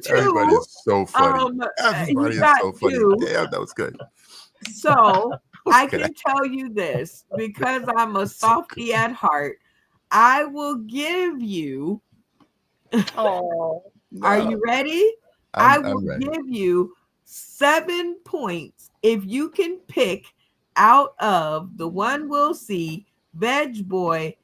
2. Everybody is so funny. Everybody is so funny. 2. Damn, that was good. So I can tell you this, because I'm a softie at heart, I will give you. Oh, are you ready? I will give you 7 points if you can pick out of the one we'll see, Veg Boy,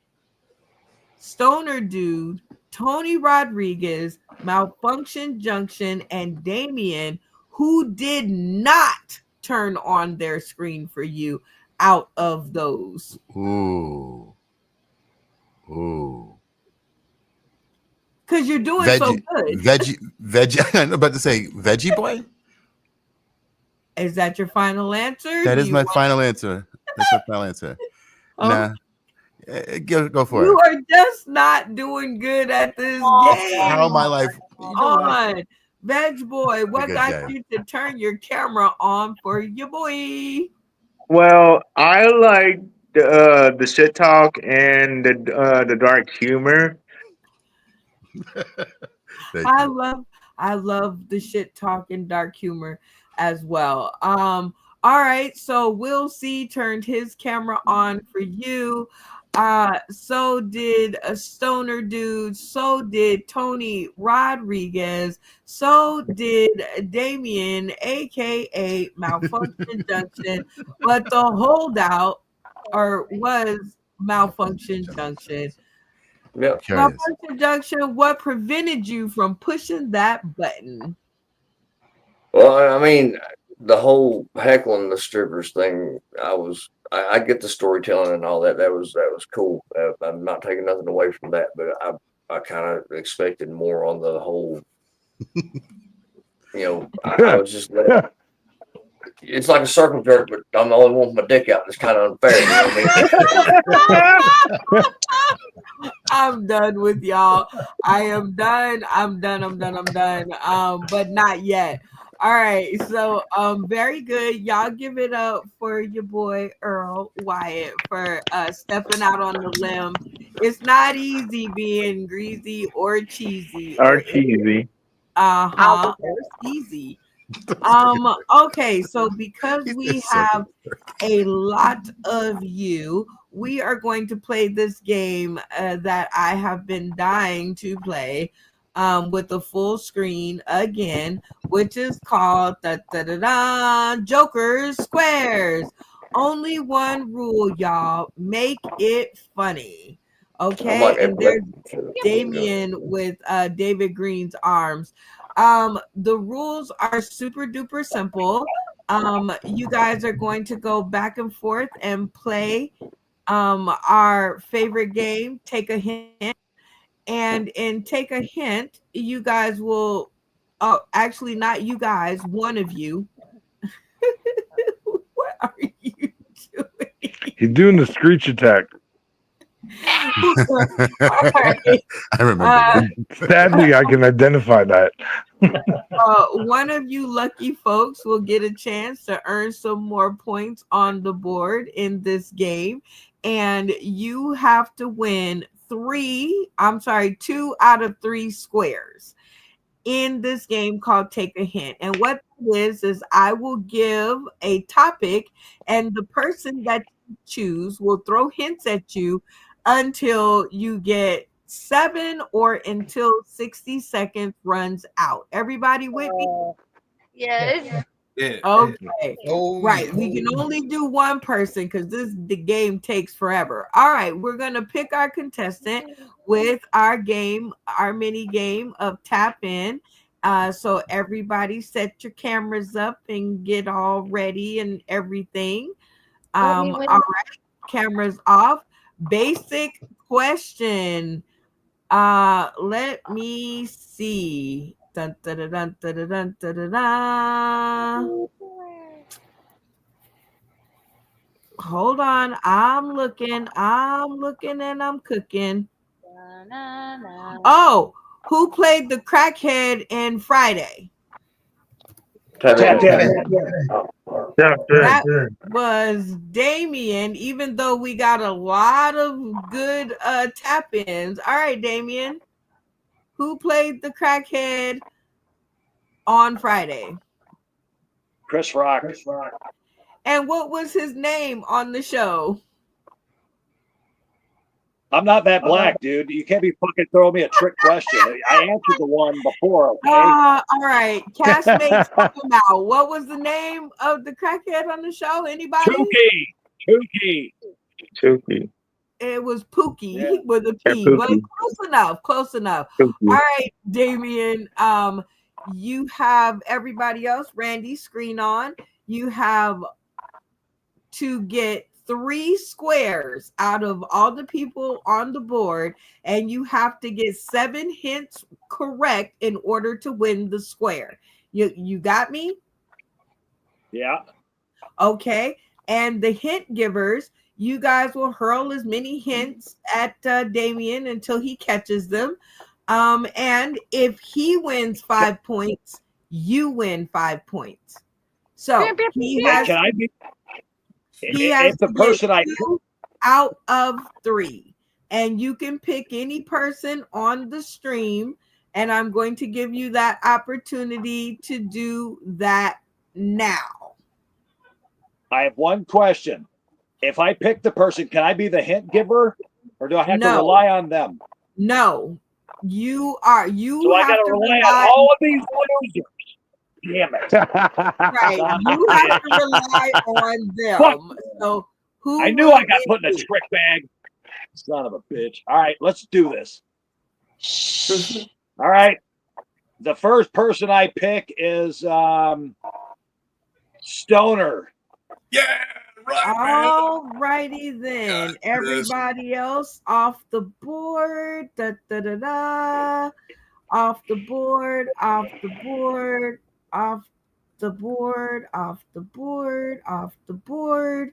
Stoner Dude, Tony Rodriguez, Malfunction Junction, and Damien, who did not turn on their screen for you out of those. Ooh. Because you're doing so good. Veggie. I'm about to say Veggie Boy. Is that your final answer? That is my final answer. That's my final answer. Nah. Go for it. You are just not doing good at this game. How my life. On. Veg Boy, what got you to turn your camera on for your boy? Well, I like the shit talk and the dark humor. I love the shit talk and dark humor as well. All right, so Will C turned his camera on for you. So did a Stoner Dude, so did Tony Rodriguez, so did Damien, aka Malfunction Junction, but the holdout was Malfunction Junction. Yep. Malfunction Junction, what prevented you from pushing that button? Well, I mean, the whole heckling the strippers thing, I get the storytelling and all that. That was cool. I'm not taking nothing away from that, but I kind of expected more on the whole. I was just. It's like a circle jerk, but I'm the only one with my dick out. It's kind of unfair. You know what I mean? I'm done with y'all. I am done. I'm done. But not yet. All right, so very good. Y'all give it up for your boy Earl Wyatt for stepping out on the limb. It's not easy being greasy or cheesy. Uh-huh. It's easy. Okay, so because we have a lot of you, we are going to play this game that I have been dying to play with the full screen again, which is called Joker Squares. Only one rule, y'all. Make it funny. Okay, like and there's epilepsy. Damien with David Green's arms. The rules are super duper simple. You guys are going to go back and forth and play our favorite game, Take a Hint. And in Take a Hint, you guys will, actually not you guys, one of you. What are you doing? He's doing the screech attack. Right. I remember. Sadly, I can identify that. One of you lucky folks will get a chance to earn some more points on the board in this game, and you have to win 2 out of 3 squares in this game called Take a Hint. And what it is I will give a topic, and the person that you choose will throw hints at you until you get 7 or until 60 seconds runs out. Everybody with me? Yes. Yeah. Okay. Oh, Right. We can only do one person because the game takes forever. All right. We're gonna pick our contestant with our mini game of Tap In. So everybody set your cameras up and get all ready and everything. All right, cameras off. Basic question. Let me see. Dun, dun, dun, dun, dun, dun, dun, dun, dun. Hold on. I'm looking and I'm cooking. Oh, who played the crackhead in Friday? That was Damien, even though we got a lot of good tap-ins. All right, Damien. Who played the crackhead on Friday? Chris Rock. And what was his name on the show? I'm not that black, dude. You can't be fucking throwing me a trick question. I answered the one before, okay? All right. Castmates, talk about what was the name of the crackhead on the show? Anybody? Tuki. It was Pookie. Yeah. He was a Yeah, P, Pookie. but close enough. Tuki. All right, Damien. You have everybody else. Randy, screen on. You have to get 3 squares out of all the people on the board, and you have to get 7 hints correct in order to win the square. You got me? Yeah. Okay. And the hint givers, you guys will hurl as many hints at Damien until he catches them. And if he wins 5 points, you win 5 points. So he has. Can I be? He has If the to person get I 2 out of 3, and you can pick any person on the stream, and I'm going to give you that opportunity to do that now. I have one question. If I pick the person, can I be the hint giver, or do I have to rely on them? No, you are. So I got to rely on all of these losers. Damn it! Right, you have to rely on them. Fuck. So who? I knew I got put in a trick bag. Son of a bitch! All right, let's do this. All right, the first person I pick is Stoner. Yeah, right, man. All righty then. Everybody else off the board. Da, da, da, da. Off the board. Off the board. Off the board. Off the board. Off the board.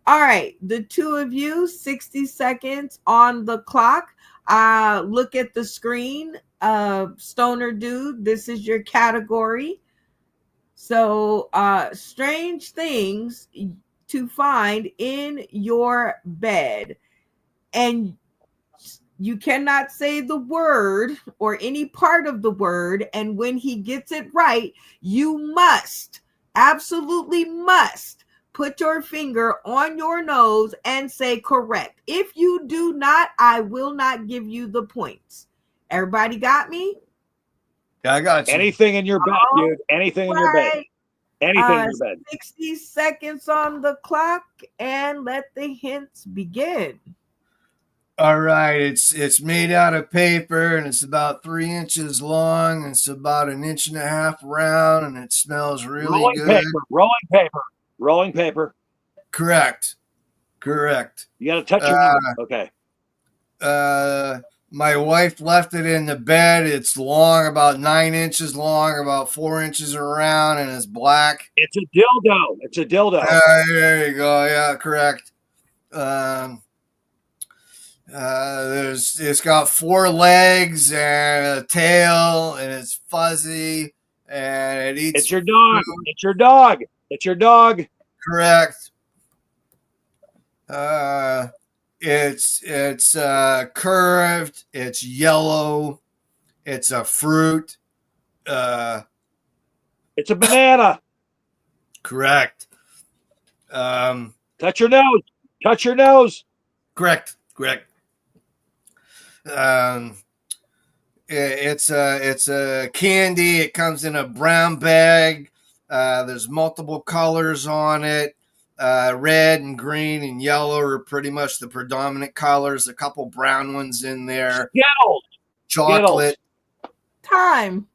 All right, the 2 of you, 60 seconds on the clock. Look at the screen. Stoner Dude, this is your category. So, strange things to find in your bed. And You cannot say the word or any part of the word. And when he gets it right, you must, absolutely must, put your finger on your nose and say correct. If you do not, I will not give you the points. Everybody got me? Yeah, I got you. Anything in your bed, dude. Anything in your bed. Anything in your bed. 60 seconds on the clock, and let the hints begin. All right, it's made out of paper, and it's about 3 inches long, and it's about 1.5 inches round, and it smells really Rolling good. paper. Rolling paper. Rolling paper. Correct. You got to touch your nose. Okay. My wife left it in the bed. It's long, about 9 inches long, about 4 inches around, and it's black. It's a dildo. It's a dildo. There you go. Yeah, correct. It's got 4 legs and a tail, and it's fuzzy, and it eats. It's your dog. Food. It's your dog. It's your dog. Correct. It's curved. It's yellow. It's a fruit. It's a banana. Correct. Touch your nose. Touch your nose. Correct. It's a candy. It comes in a brown bag. There's multiple colors on it. Red and green and yellow are pretty much the predominant colors. A couple brown ones in there. Skittles. Chocolate. Time.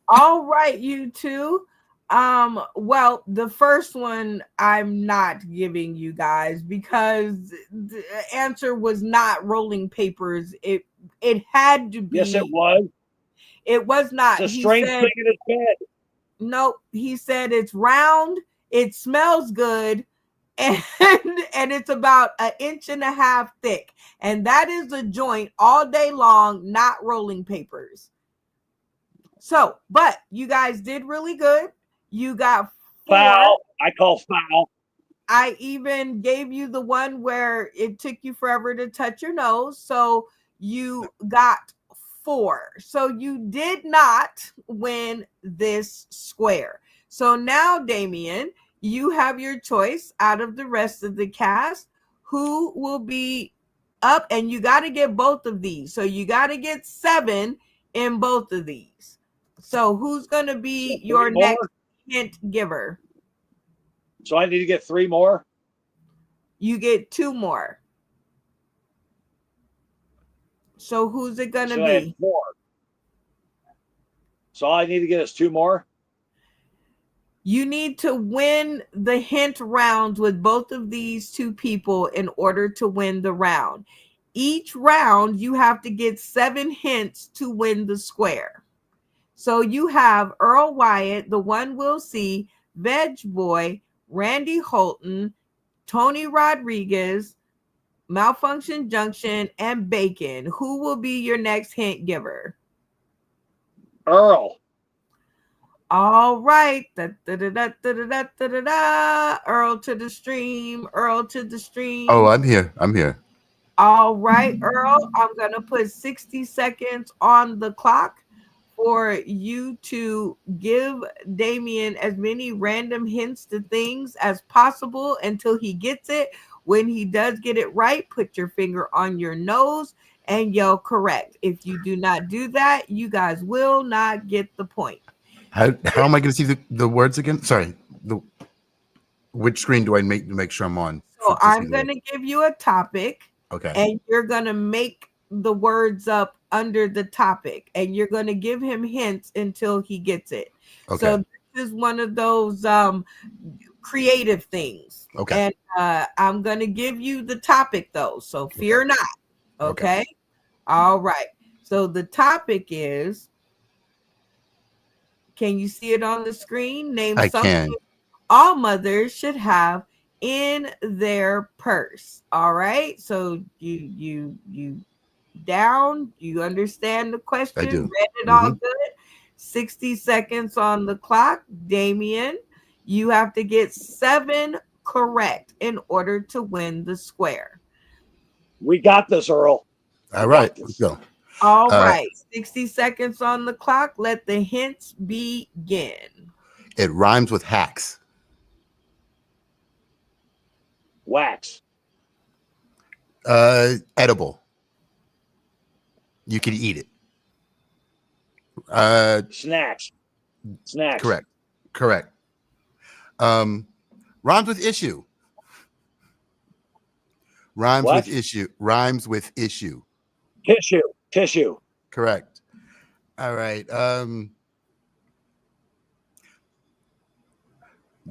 All right, you two. Well, the first one I'm not giving you guys because the answer was not rolling papers. It had to be. Yes, it was. It was not. It's a strange thing in his bed. Nope. He said it's round, it smells good, and it's about 1.5 inches thick. And that is a joint all day long, not rolling papers. So, but you guys did really good. You got 4. Foul. I call foul. I even gave you the one where it took you forever to touch your nose. So you got 4. So you did not win this square. So now, Damien, you have your choice out of the rest of the cast. Who will be up? And you got to get both of these. So you got to get 7 in both of these. So who's going to be your next hint giver? So I need to get 3 more? You get 2 more. So who's it going to be? 4. So all I need to get is 2 more? You need to win the hint rounds with both of these 2 people in order to win the round. Each round, you have to get 7 hints to win the square. So you have Earl Wyatt, the one we'll see, Veg Boy, Randy Holton, Tony Rodriguez, Malfunction Junction, and Bacon. Who will be your next hint giver? Earl. All right. Earl to the stream. Earl to the stream. Oh, I'm here. All right, Earl. I'm going to put 60 seconds on the clock for you to give Damien as many random hints to things as possible until he gets it. When he does get it right, put your finger on your nose and yell correct. If you do not do that, you guys will not get the point. How am I going to see the words again? Sorry. Which screen do I make sure I'm on? So I'm going to give you a topic. Okay. And you're going to make the words up under the topic, and you're going to give him hints until he gets it. Okay. So this is one of those creative things. Okay. And I'm going to give you the topic though, so fear not. Okay? All right. So the topic is, can you see it on the screen? Name something all mothers should have in their purse. All right. So you down, you understand the question. I do. Read it all good. 60 seconds on the clock. Damien, you have to get 7 correct in order to win the square. We got this, Earl. All right, let's go. All right, 60 seconds on the clock. Let the hints begin. It rhymes with hacks. Wax. Edible. You can eat it. Snacks. Snacks. Correct. Rhymes with issue. Rhymes What? with issue. Rhymes with issue. Tissue. Correct. All right.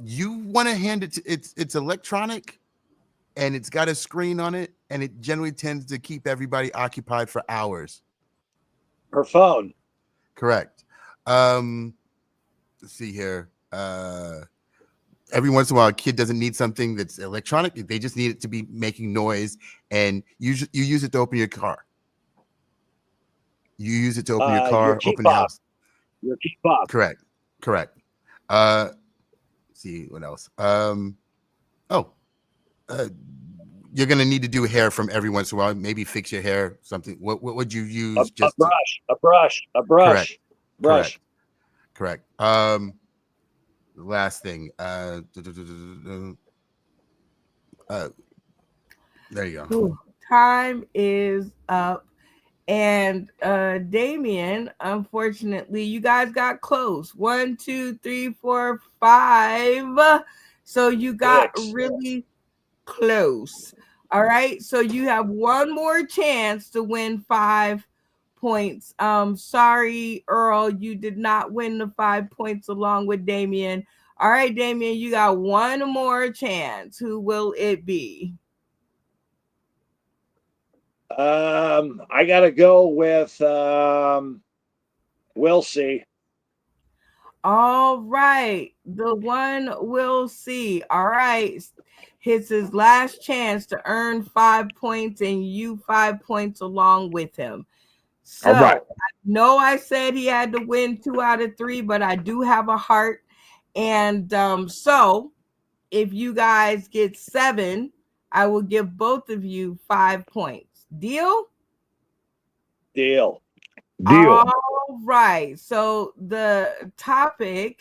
You want to hand it to it's electronic and it's got a screen on it, and it generally tends to keep everybody occupied for hours. Her phone. Correct. Let's see here. Every once in a while, a kid doesn't need something that's electronic. They just need it to be making noise, and you use it to open your car. You use it to open your car, open your house. Your key fob. Correct. See what else? You're gonna need to do hair from every once in a while. Maybe fix your hair. Something. What would you use? A brush. Correct. The last thing. There you go. Ooh, time is up. And Damien, unfortunately, you guys got close. 1, 2, 3, 4, 5. So you got really close. All right. So you have one more chance to win 5 points. Sorry, Earl, you did not win the 5 points along with Damien. All right, Damien, you got one more chance. Who will it be? I gotta go with we'll see. All right, the one we'll see. All right, it's his last chance to earn 5 points, and you 5 points along with him. So all right. I know I said he had to win 2 out of 3, but I do have a heart, and so if you guys get 7, I will give both of you 5 points. Deal? Deal. All right. So the topic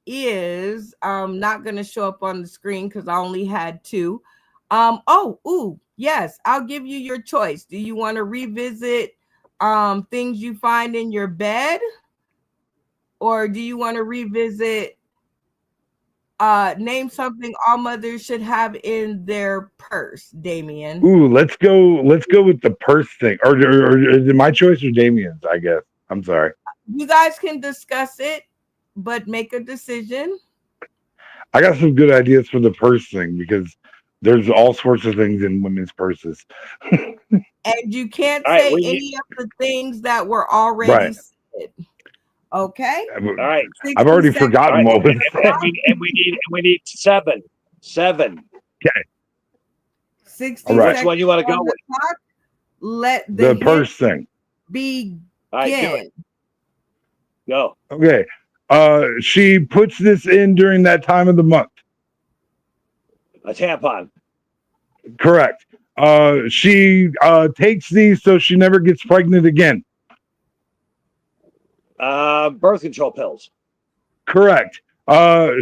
is not going to show up on the screen because I only had 2. Yes, I'll give you your choice. Do you want to revisit things you find in your bed, or do you want to revisit name something all mothers should have in their purse, Damien? Ooh, let's go with the purse thing. Or is it my choice or Damien's, I guess. I'm sorry. You guys can discuss it, but make a decision. I got some good ideas for the purse thing because there's all sorts of things in women's purses. And you can't say any of the things that were already said. Okay. All right. I've already forgotten what was. And we need 7. 7. Okay. 60 right. Which one you want to go with? Let the purse thing begin. All right, go. Okay. She puts this in during that time of the month. A tampon. Correct. She takes these so she never gets pregnant again. Birth control pills. Correct.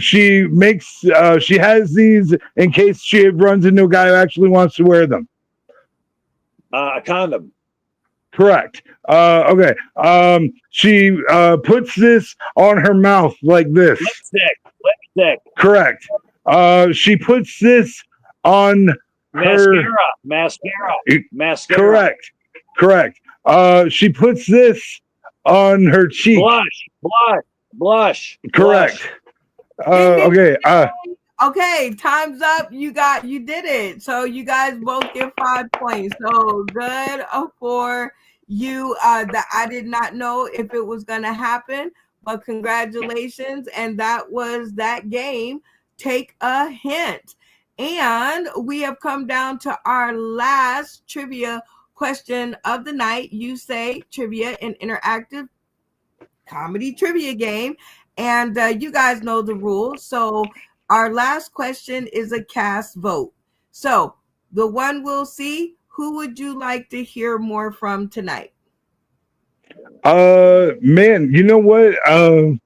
She has these in case she runs into a guy who actually wants to wear them. A condom. Correct. Okay. She puts this on her mouth like this. Lipstick. Correct. She puts this on her mascara. Correct. She puts this on her cheek. Blush. Correct. Okay. Okay, time's up. You did it. So you guys both get 5 points. So good for you. That I did not know if it was gonna happen, but congratulations. And that was that game. Take a hint. And we have come down to our last trivia question of the night. You say trivia, an interactive comedy trivia game, and you guys know the rules. So our last question is a cast vote. So the one we'll see, who would you like to hear more from tonight? Man, you know what? I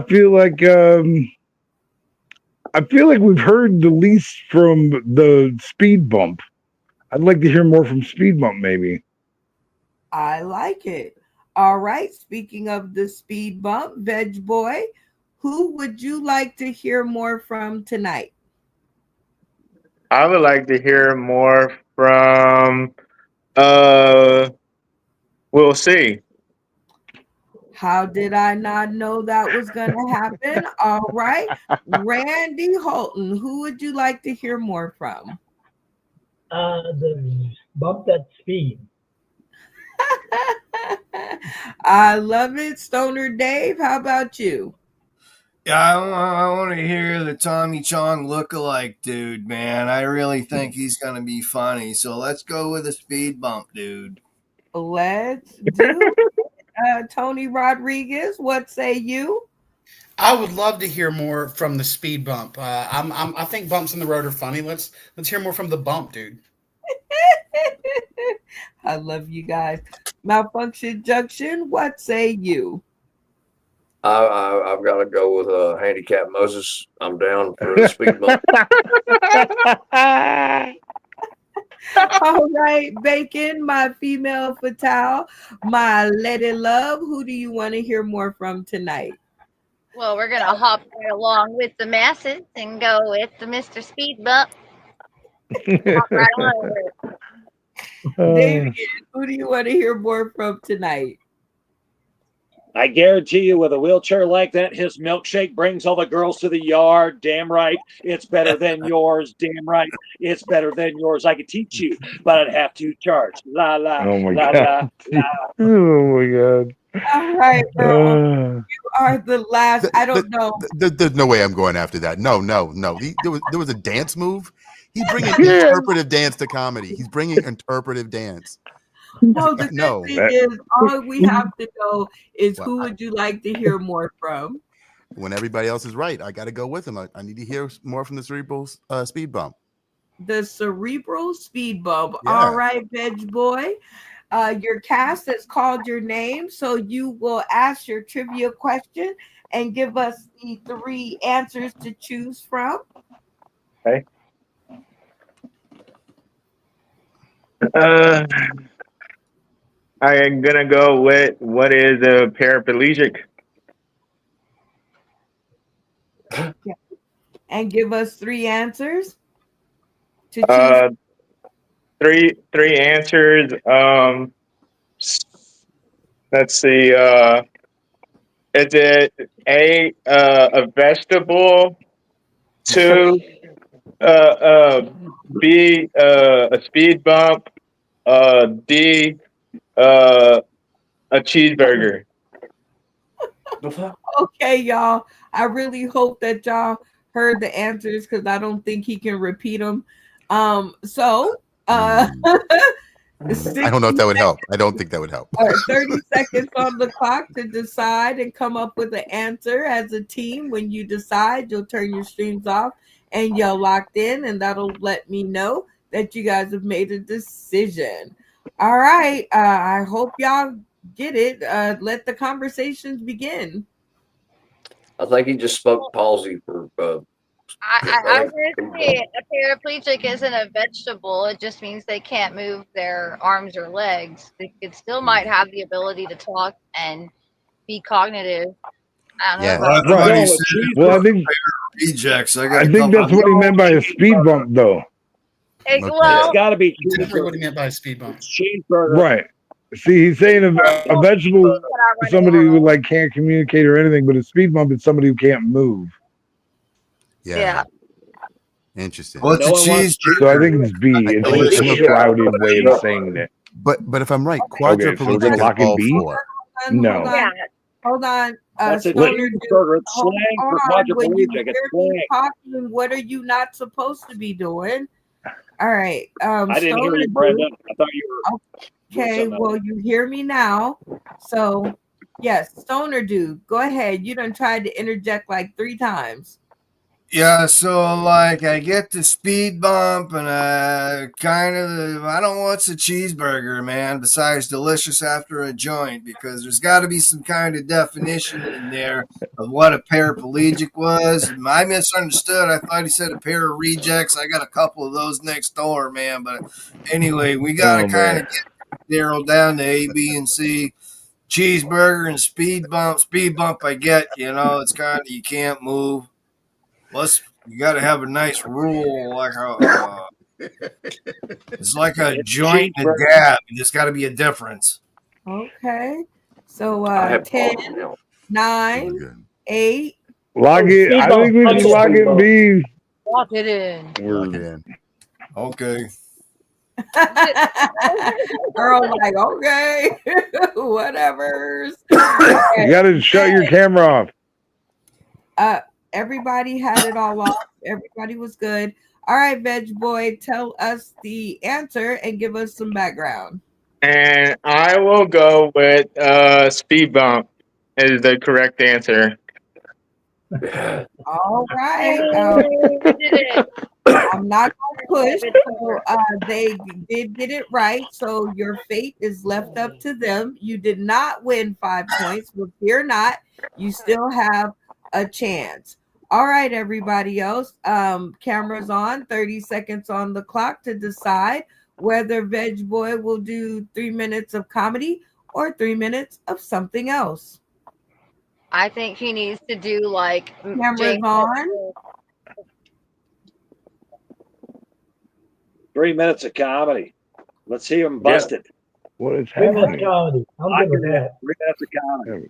feel like we've heard the least from the Speed Bump. I'd like to hear more from Speed Bump, maybe. I like it. All right. Speaking of the Speed Bump, Veg Boy, who would you like to hear more from tonight? I would like to hear more from we'll see. How did I not know that was going to happen? All right. Randy Holton, who would you like to hear more from? The bump that speed. I love it. Stoner Dave, how about you? Yeah, I want to hear the Tommy Chong lookalike dude, man. I really think he's going to be funny. So let's go with a Speed Bump dude. Let's do Tony Rodriguez, what say you? I would love to hear more from the Speed Bump. I think bumps in the road are funny. Let's hear more from the Bump, dude. I love you guys. Malfunction Junction, what say you? I've got to go with Handicap Moses. I'm down for the Speed Bump. All right, Bacon, my female fatale, my lady love. Who do you want to hear more from tonight? Well, we're gonna hop right along with the masses and go with the Mr. Speed Bump. Hop right on over it. David, who do you want to hear more from tonight? I guarantee you, with a wheelchair like that, his milkshake brings all the girls to the yard. Damn right. It's better than yours. Damn right. It's better than yours. I could teach you, but I'd have to charge. La, la, Oh my la, God. la, la. Oh my God. All right, Earl, you are the last. I don't know. There's no way I'm going after that. No. There was a dance move. He's bringing interpretive dance to comedy. He's bringing interpretive dance. No, the good thing is all we have to know is who would you like to hear more from? When everybody else is right, I got to go with him. I need to hear more from the Cerebral Speed Bump. The Cerebral Speed Bump. Yeah. All right, Veg Boy. Your cast has called your name, so you will ask your trivia question and give us the 3 answers to choose from. Okay. I am gonna go with what is a paraplegic. Yeah. And give us 3 answers to choose. Three answers. Let's see. Is it a vegetable? 2, B, a speed bump. D, a cheeseburger. Okay, y'all. I really hope that y'all heard the answers because I don't think he can repeat them. So I don't know if that would help. I don't think that would help. 30 seconds on the clock to decide and come up with an answer as a team. When you decide, you'll turn your streams off and you're locked in, and that'll let me know that you guys have made a decision. All right. I hope y'all get it. Let the conversations begin. I think he just spoke palsy for. I would say a paraplegic isn't a vegetable. It just means they can't move their arms or legs. They still might have the ability to talk and be cognitive. I don't know. Yeah. about Right. Well, I think rejects. I think that's what he meant by a speed bump, though. Well, It's got to be Exactly what he meant by a speed bump. cheeseburger. Right. See, he's saying a vegetable is somebody who like can't communicate or anything, but a speed bump is somebody who can't move. Yeah. Interesting. What's a cheese? So I think it's B. It's just a shrouded way of saying it. But if I'm right, Okay, so we're gonna quadriplegic lock is in all B? 4. No. Hold on. That's a Stoner cheeseburger. It's hold slang for on. When you quadriplegic. It's hear me slang. talking, what are you not supposed to be doing? All right. I didn't hear Stoner you, Brenda. I thought you were. Okay, something well, you hear me now. So, yes, Stoner dude, go ahead. You done tried to interject like 3 times. Yeah, so like I get the speed bump and I don't know what's a cheeseburger, man, besides delicious after a joint, because there's got to be some kind of definition in there of what a paraplegic was. I misunderstood. I thought he said a pair of rejects. I got a couple of those next door, man. But anyway, we got to kind of get narrowed down to A, B, and C. Cheeseburger and speed bump. Speed bump, I get. It's kind of you can't move. Plus, you got to have a nice rule, like it's like a joint and a dab. There's got to be a difference. Okay. So I have 10, all, you know. 9, 8. Lock it. I think we should lock it B. Lock it in. Lock it in. Okay. Earl like, okay, whatever. You got to shut your camera off. Everybody had it all off. Everybody was good. All right, Veg Boy, tell us the answer and give us some background. And I will go with speed bump is the correct answer. All right. I'm not going to push. So, they did get it right. So your fate is left up to them. You did not win 5 points, but fear not. You still have a chance. All right, everybody else. Cameras on, 30 seconds on the clock to decide whether Veg Boy will do 3 minutes of comedy or 3 minutes of something else. I think he needs to do like Cameras on. 3 minutes of comedy. Let's see him bust it. What is 3 minutes happening? comedy. I'm good with that. 3 minutes of comedy.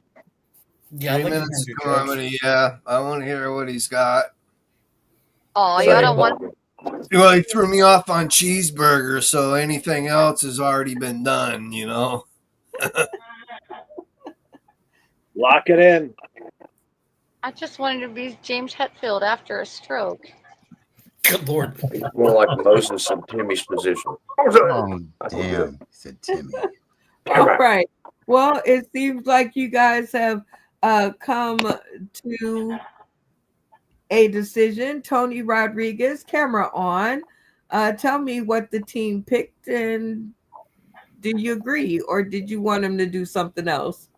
Yeah, 3 minutes of comedy. Yeah, I want to hear what he's got. Oh, you don't want. Well, he threw me off on cheeseburger, so anything else has already been done, Lock it in. I just wanted to be James Hetfield after a stroke. Good Lord. More like Moses in Timmy's position. Oh, damn. He said Timmy. All right. Well, it seems like you guys have come to a decision. Tony Rodriguez, camera on. Tell me what the team picked, and do you agree, or did you want him to do something else?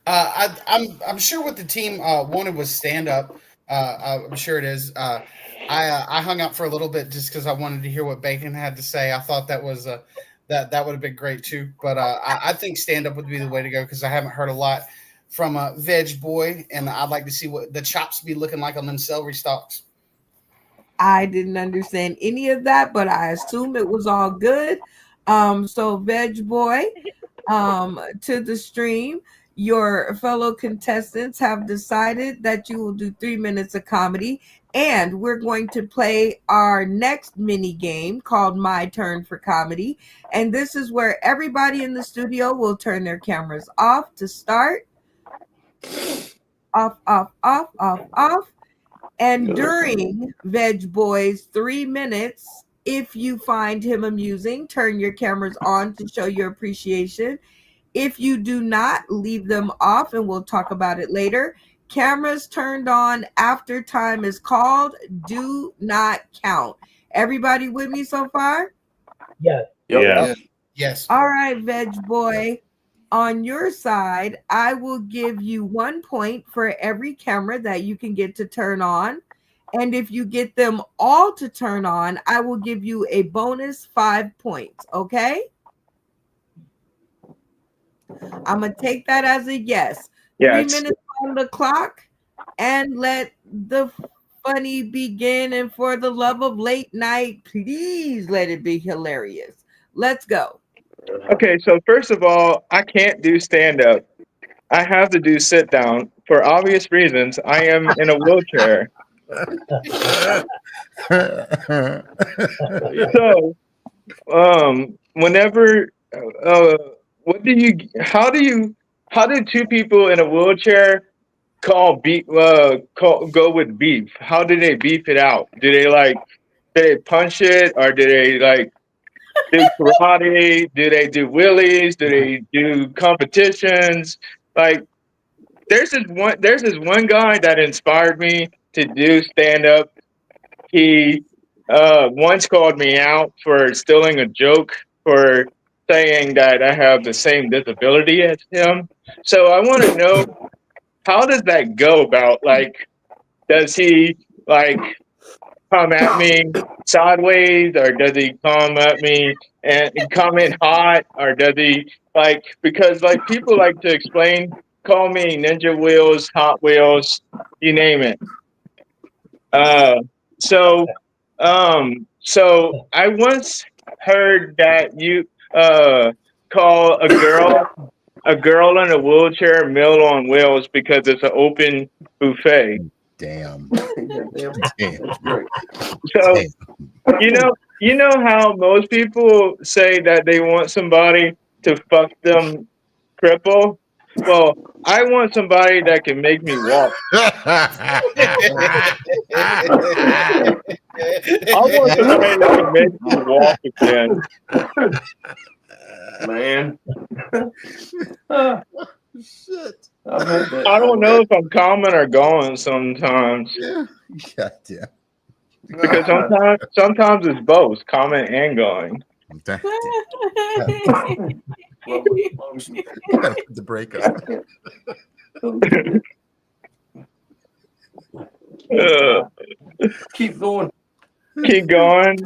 I'm sure what the team wanted was stand up. I'm sure it is. I hung out for a little bit just because I wanted to hear what Bacon had to say. I thought that was that would have been great too. But I think stand up would be the way to go because I haven't heard a lot from Veg Boy, and I'd like to see what the chops be looking like on them celery stalks. I didn't understand any of that, but I assume it was all good. So Veg Boy, to the stream. Your fellow contestants have decided that you will do 3 minutes of comedy, and we're going to play our next mini game called My Turn for Comedy. And this is where everybody in the studio will turn their cameras off to start. Off, off, off, off, off. And during Veg Boy's 3 minutes, if you find him amusing, turn your cameras on to show your appreciation. If you do not, leave them off and we'll talk about it later. Cameras turned on after time is called do not count. Everybody with me so far? Yes. Yeah. Yes. All right, Veg Boy. On your side, I will give you 1 point for every camera that you can get to turn on. And if you get them all to turn on, I will give you a bonus 5 points. Okay? I'm going to take that as a yes. Yeah, 3 minutes on the clock and let the funny begin. And for the love of late night, please let it be hilarious. Let's go. Okay, so first of all, I can't do stand up. I have to do sit down for obvious reasons. I am in a wheelchair. So, whenever, how do two people in a wheelchair go with beef? How do they beef it out? Do they punch it, or do they do karate? Do they do wheelies? Do they do competitions? There's this one guy that inspired me. to do stand up. He once called me out for stealing a joke for saying that I have the same disability as him. So I want to know, how does that go about? Like, does he like come at me sideways, or does he come at me and come in hot, or does he like, because like people like to explain, call me Ninja Wheels, Hot Wheels, you name it. So I once heard that you call a girl in a wheelchair Meal on Wheels because it's an open buffet. Damn. So you know how most people say that they want somebody to fuck them cripple? Well, I want somebody that can make me walk. I want somebody that can make me walk again. Man. Shit. I don't know if I'm coming or going sometimes. Yeah. Goddamn. Because sometimes it's both, coming and going. The breakup. Keep going. Keep going.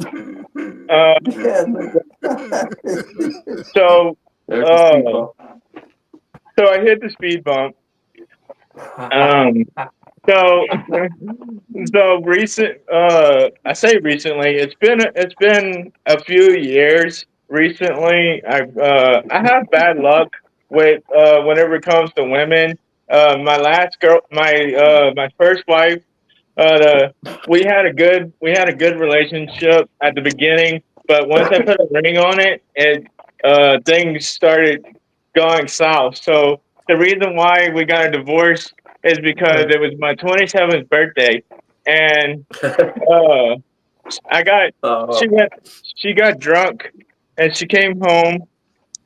So I hit the speed bump. So recent. I say recently. It's been a few years. Recently, I have bad luck with whenever it comes to women. My last girl, my first wife. We had a good relationship at the beginning, but once I put a ring on it, things started going south. So the reason why we got a divorce is because it was my 27th birthday, and she got drunk, and she came home,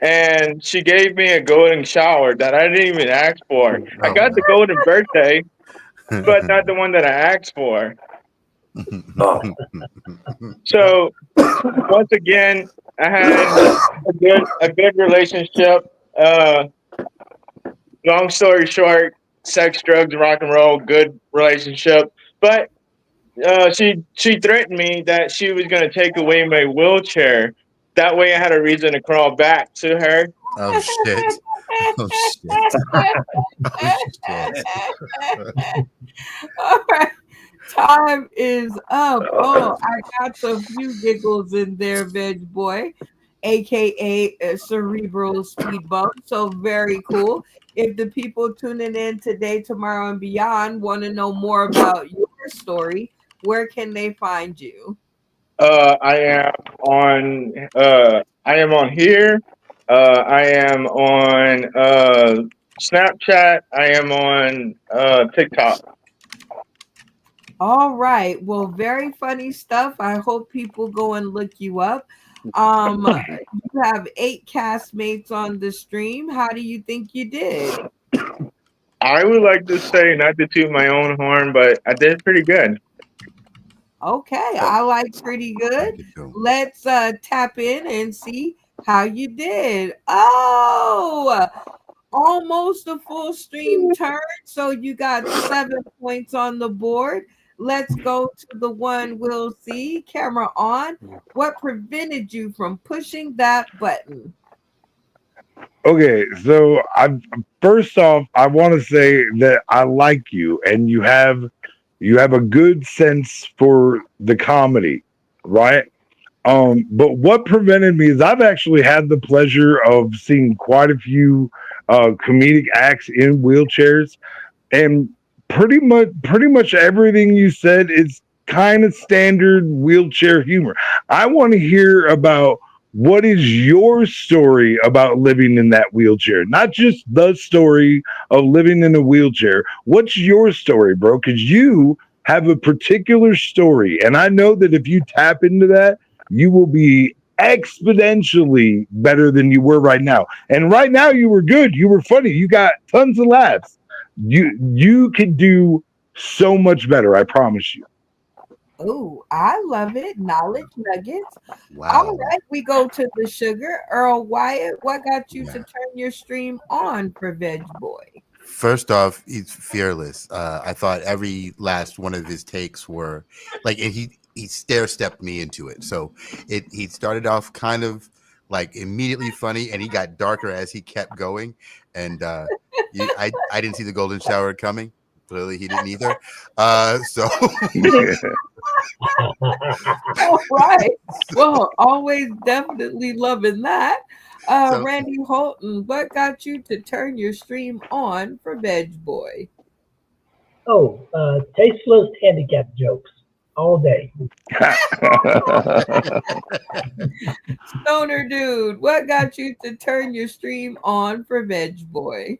and she gave me a golden shower that I didn't even ask for. I got the golden birthday, but not the one that I asked for. So once again, I had a good relationship. Long story short, sex, drugs, rock and roll, good relationship. But she threatened me that she was going to take away my wheelchair. That way, I had a reason to crawl back to her. Oh shit! Oh shit! All right. Time is up. Oh, I got some few giggles in there, Veg Boy, aka a cerebral speed bump. So very cool. If the people tuning in today, tomorrow, and beyond want to know more about your story, where can they find you? I am on here. I am on Snapchat. I am on TikTok. All right. Well, very funny stuff. I hope people go and look you up. You have 8 castmates on the stream. How do you think you did? I would like to say, not to toot my own horn, but I did pretty good. Okay, I like pretty good. Let's tap in and see how you did. Oh, almost a full stream turn. So you got 7 points on the board. Let's go to the one we'll see. Camera on. What prevented you from pushing that button? Okay, so first off, I want to say that I like you, and you have a good sense for the comedy, right? But what prevented me is I've actually had the pleasure of seeing quite a few comedic acts in wheelchairs, and pretty much everything you said is kind of standard wheelchair humor. I want to hear about what is your story about living in that wheelchair, not just the story of living in a wheelchair. What's your story, bro? Because you have a particular story, and I know that if you tap into that, you will be exponentially better than you were right now. And right now you were good. You were funny. You got tons of laughs. You could do so much better. I promise you. Oh, I love it. Knowledge nuggets. Wow. All right, we go to the sugar. Earl Wyatt, what got you to turn your stream on for Veg Boy? First off, he's fearless. I thought every last one of his takes were like he stair-stepped me into it. So he started off kind of like immediately funny, and he got darker as he kept going. And I didn't see the golden shower coming. Clearly, he didn't either. So. All right. Well, always definitely loving that. Randy Holton, what got you to turn your stream on for Veg Boy? Oh, tasteless handicap jokes all day. Stoner Dude, what got you to turn your stream on for Veg Boy?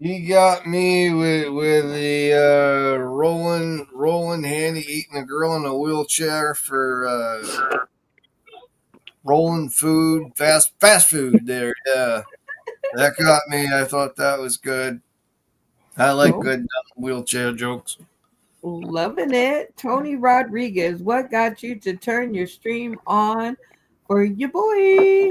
You got me with the rolling handy, eating a girl in a wheelchair for rolling food, fast food there. Yeah, that got me. I thought that was good. I like good wheelchair jokes. Loving it. Tony Rodriguez, what got you to turn your stream on for your boy?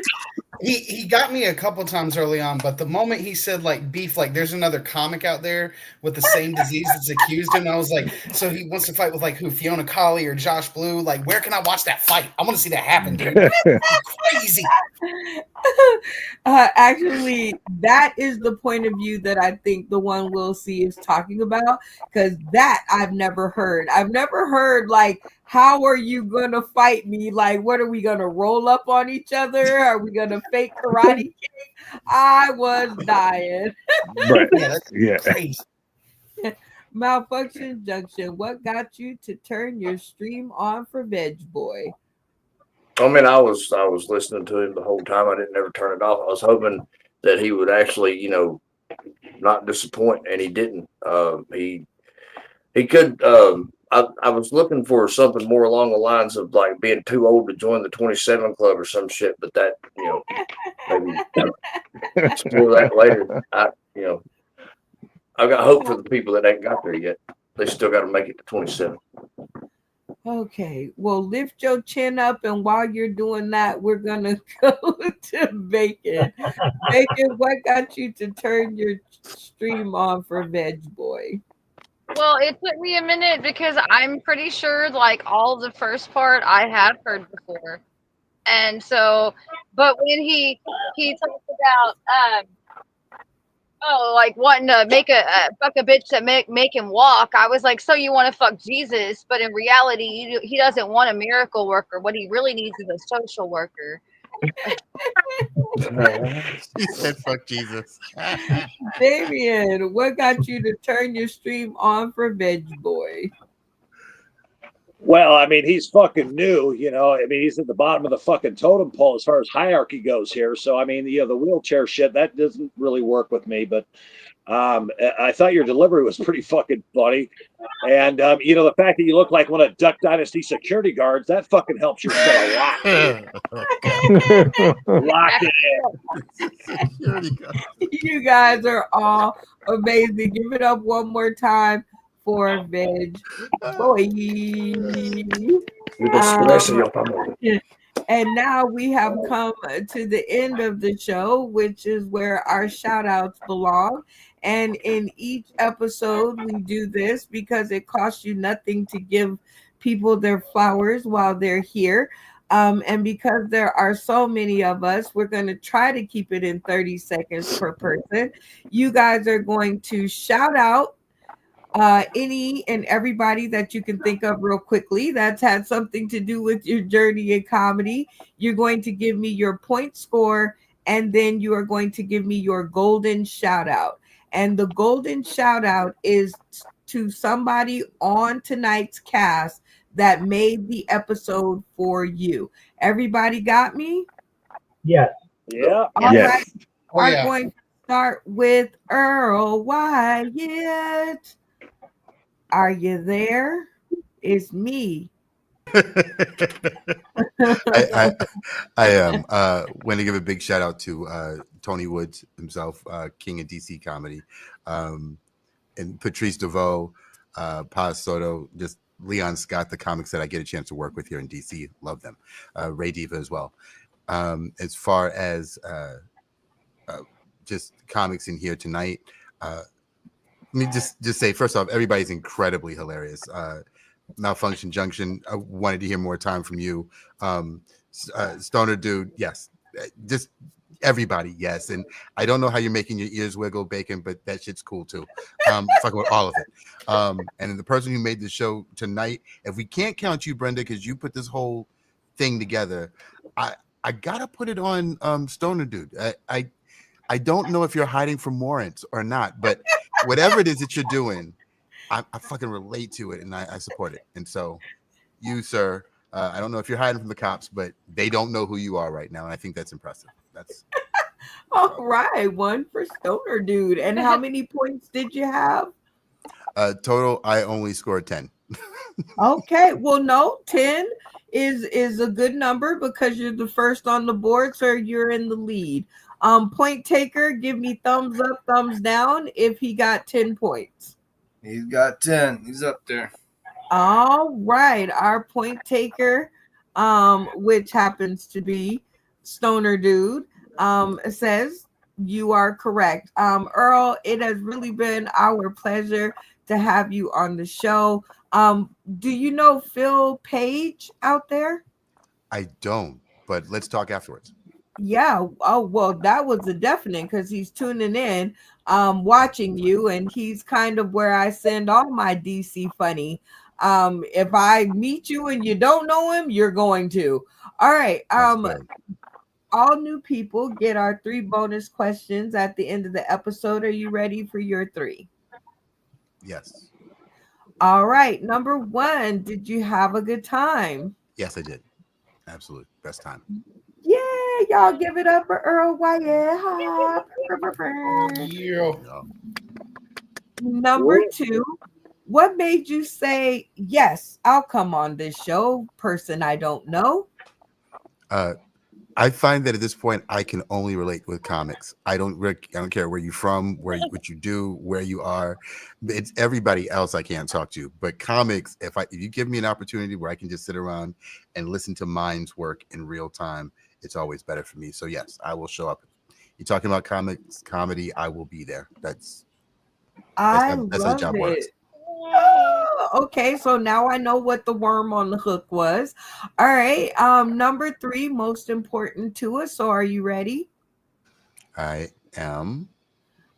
He got me a couple times early on, but the moment he said like beef, like there's another comic out there with the same disease that's accused him, I was like, so he wants to fight with like who, Fiona Colley or Josh Blue? Like, where can I watch that fight? I want to see that happen, dude. Crazy. Actually, that is the point of view that I think the one we'll see is talking about, because that I've never heard. I've never heard like, how are you gonna fight me? Like, what are we gonna roll up on each other? Are we gonna fake karate kick? I was dying. Right. Yeah. Malfunction Junction, what got you to turn your stream on for Veg Boy? I mean, I was listening to him the whole time. I didn't ever turn it off. I was hoping that he would actually, not disappoint, and he didn't. He could. I was looking for something more along the lines of like being too old to join the 27 Club or some shit, but that, maybe explore that later. I've got hope for the people that ain't got there yet. They still got to make it to 27. Okay, well, lift your chin up, and while you're doing that, we're gonna go to Bacon. Bacon, what got you to turn your stream on for Veg Boy? Well, it took me a minute because I'm pretty sure like all the first part I have heard before. And so, but when he talked about like wanting to make fuck a bitch that make him walk, I was like, so you want to fuck Jesus, but in reality he doesn't want a miracle worker. What he really needs is a social worker. He said fuck Jesus. Damien, what got you to turn your stream on for Veg Boy? Well, I mean, he's fucking new, I mean, he's at the bottom of the fucking totem pole as far as hierarchy goes here. So, I mean, the wheelchair shit, that doesn't really work with me. But I thought your delivery was pretty fucking funny. And, the fact that you look like one of Duck Dynasty security guards, that fucking helps your shit a lot. Lock it in. You guys are all amazing. Give it up one more time for Veg Boy. And now we have come to the end of the show, which is where our shout outs belong. And in each episode, we do this because it costs you nothing to give people their flowers while they're here. And because there are so many of us, we're going to try to keep it in 30 seconds per person. You guys are going to shout out any and everybody that you can think of real quickly that's had something to do with your journey in comedy. You're going to give me your point score, and then you are going to give me your golden shout out. And the golden shout out is to somebody on tonight's cast that made the episode for you. Everybody got me? Yes. Yeah. All Yes. right. We're going to start with Earl Wyatt. Are you there? It's me. I am. Want to give a big shout out to Tony Woods himself, King of DC Comedy, and Patrice DeVoe, Paz Soto, just Leon Scott, the comics that I get a chance to work with here in DC. Love them. Ray Diva as well. As far as just comics in here tonight, let me just say, first off, everybody's incredibly hilarious. Malfunction Junction, I wanted to hear more time from you. Stoner Dude, yes. Just everybody, yes. And I don't know how you're making your ears wiggle, Bacon, but that shit's cool too. Fucking with all of it. And then the person who made the show tonight, if we can't count you, Brenda, because you put this whole thing together, I gotta put it on Stoner Dude. I don't know if you're hiding from warrants or not, but whatever it is that you're doing, I fucking relate to it and I support it. And so you, sir, I don't know if you're hiding from the cops, but they don't know who you are right now. And I think that's impressive. That's all right. One for Stoner Dude. And how many points did you have? Total, I only scored 10. Okay. Well, no, 10 is a good number because you're the first on the board, so you're in the lead. Point taker, give me thumbs up, thumbs down if he got 10 points. He's got 10. He's up there. All right. Our point taker, which happens to be Stoner Dude, says you are correct. Earl, it has really been our pleasure to have you on the show. Do you know Phil Page out there? I don't, but let's talk afterwards. Yeah. Oh, well, that was a definite because he's tuning in, watching you, and he's kind of where I send all my DC funny. If I meet you and you don't know him, you're going to. All right. All new people get our 3 bonus questions at the end of the episode. Are you ready for your 3? Yes. All right. Number 1, did you have a good time? Yes, I did. Absolutely. Best time. Yeah, y'all give it up for Earl Wyatt. Number 2, what made you say, yes, I'll come on this show, person I don't know? I find that at this point, I can only relate with comics. I don't care where you're from, what you do, where you are. It's everybody else I can't talk to. But comics, if you give me an opportunity where I can just sit around and listen to minds work in real time, it's always better for me. So yes, I will show up. You're talking about comics, comedy, I will be there. That's how the job works. Oh, okay, so now I know what the worm on the hook was. All right. Number 3, most important to us. So are you ready? I am.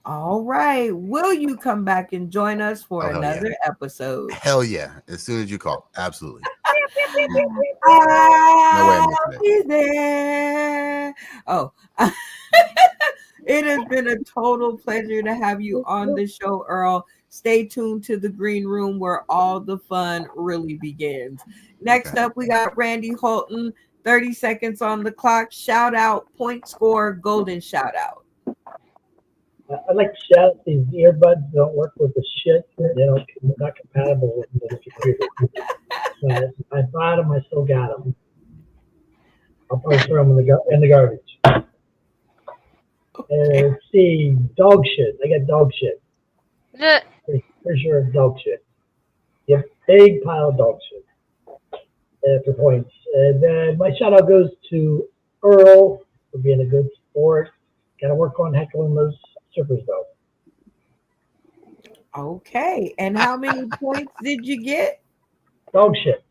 All right. Will you come back and join us for another episode? Hell yeah. As soon as you call. Absolutely. I'll be there. Oh. It has been a total pleasure to have you on the show, Earl. Stay tuned to the green room where all the fun really begins. Next up, we got Randy Holton. 30 seconds on the clock. Shout out, point score, golden shout out. I'd like to shout out these earbuds don't work with the shit. They're not compatible with the computer. So I bought them. I still got them. I'll probably throw them in the garbage. Let's see, dog shit. I got dog shit. For sure, dog shit. Yeah, big pile of dog shit for points. And then my shout out goes to Earl for being a good sport. Got to work on heckling those strippers though. Okay, and how many points did you get? Dog shit.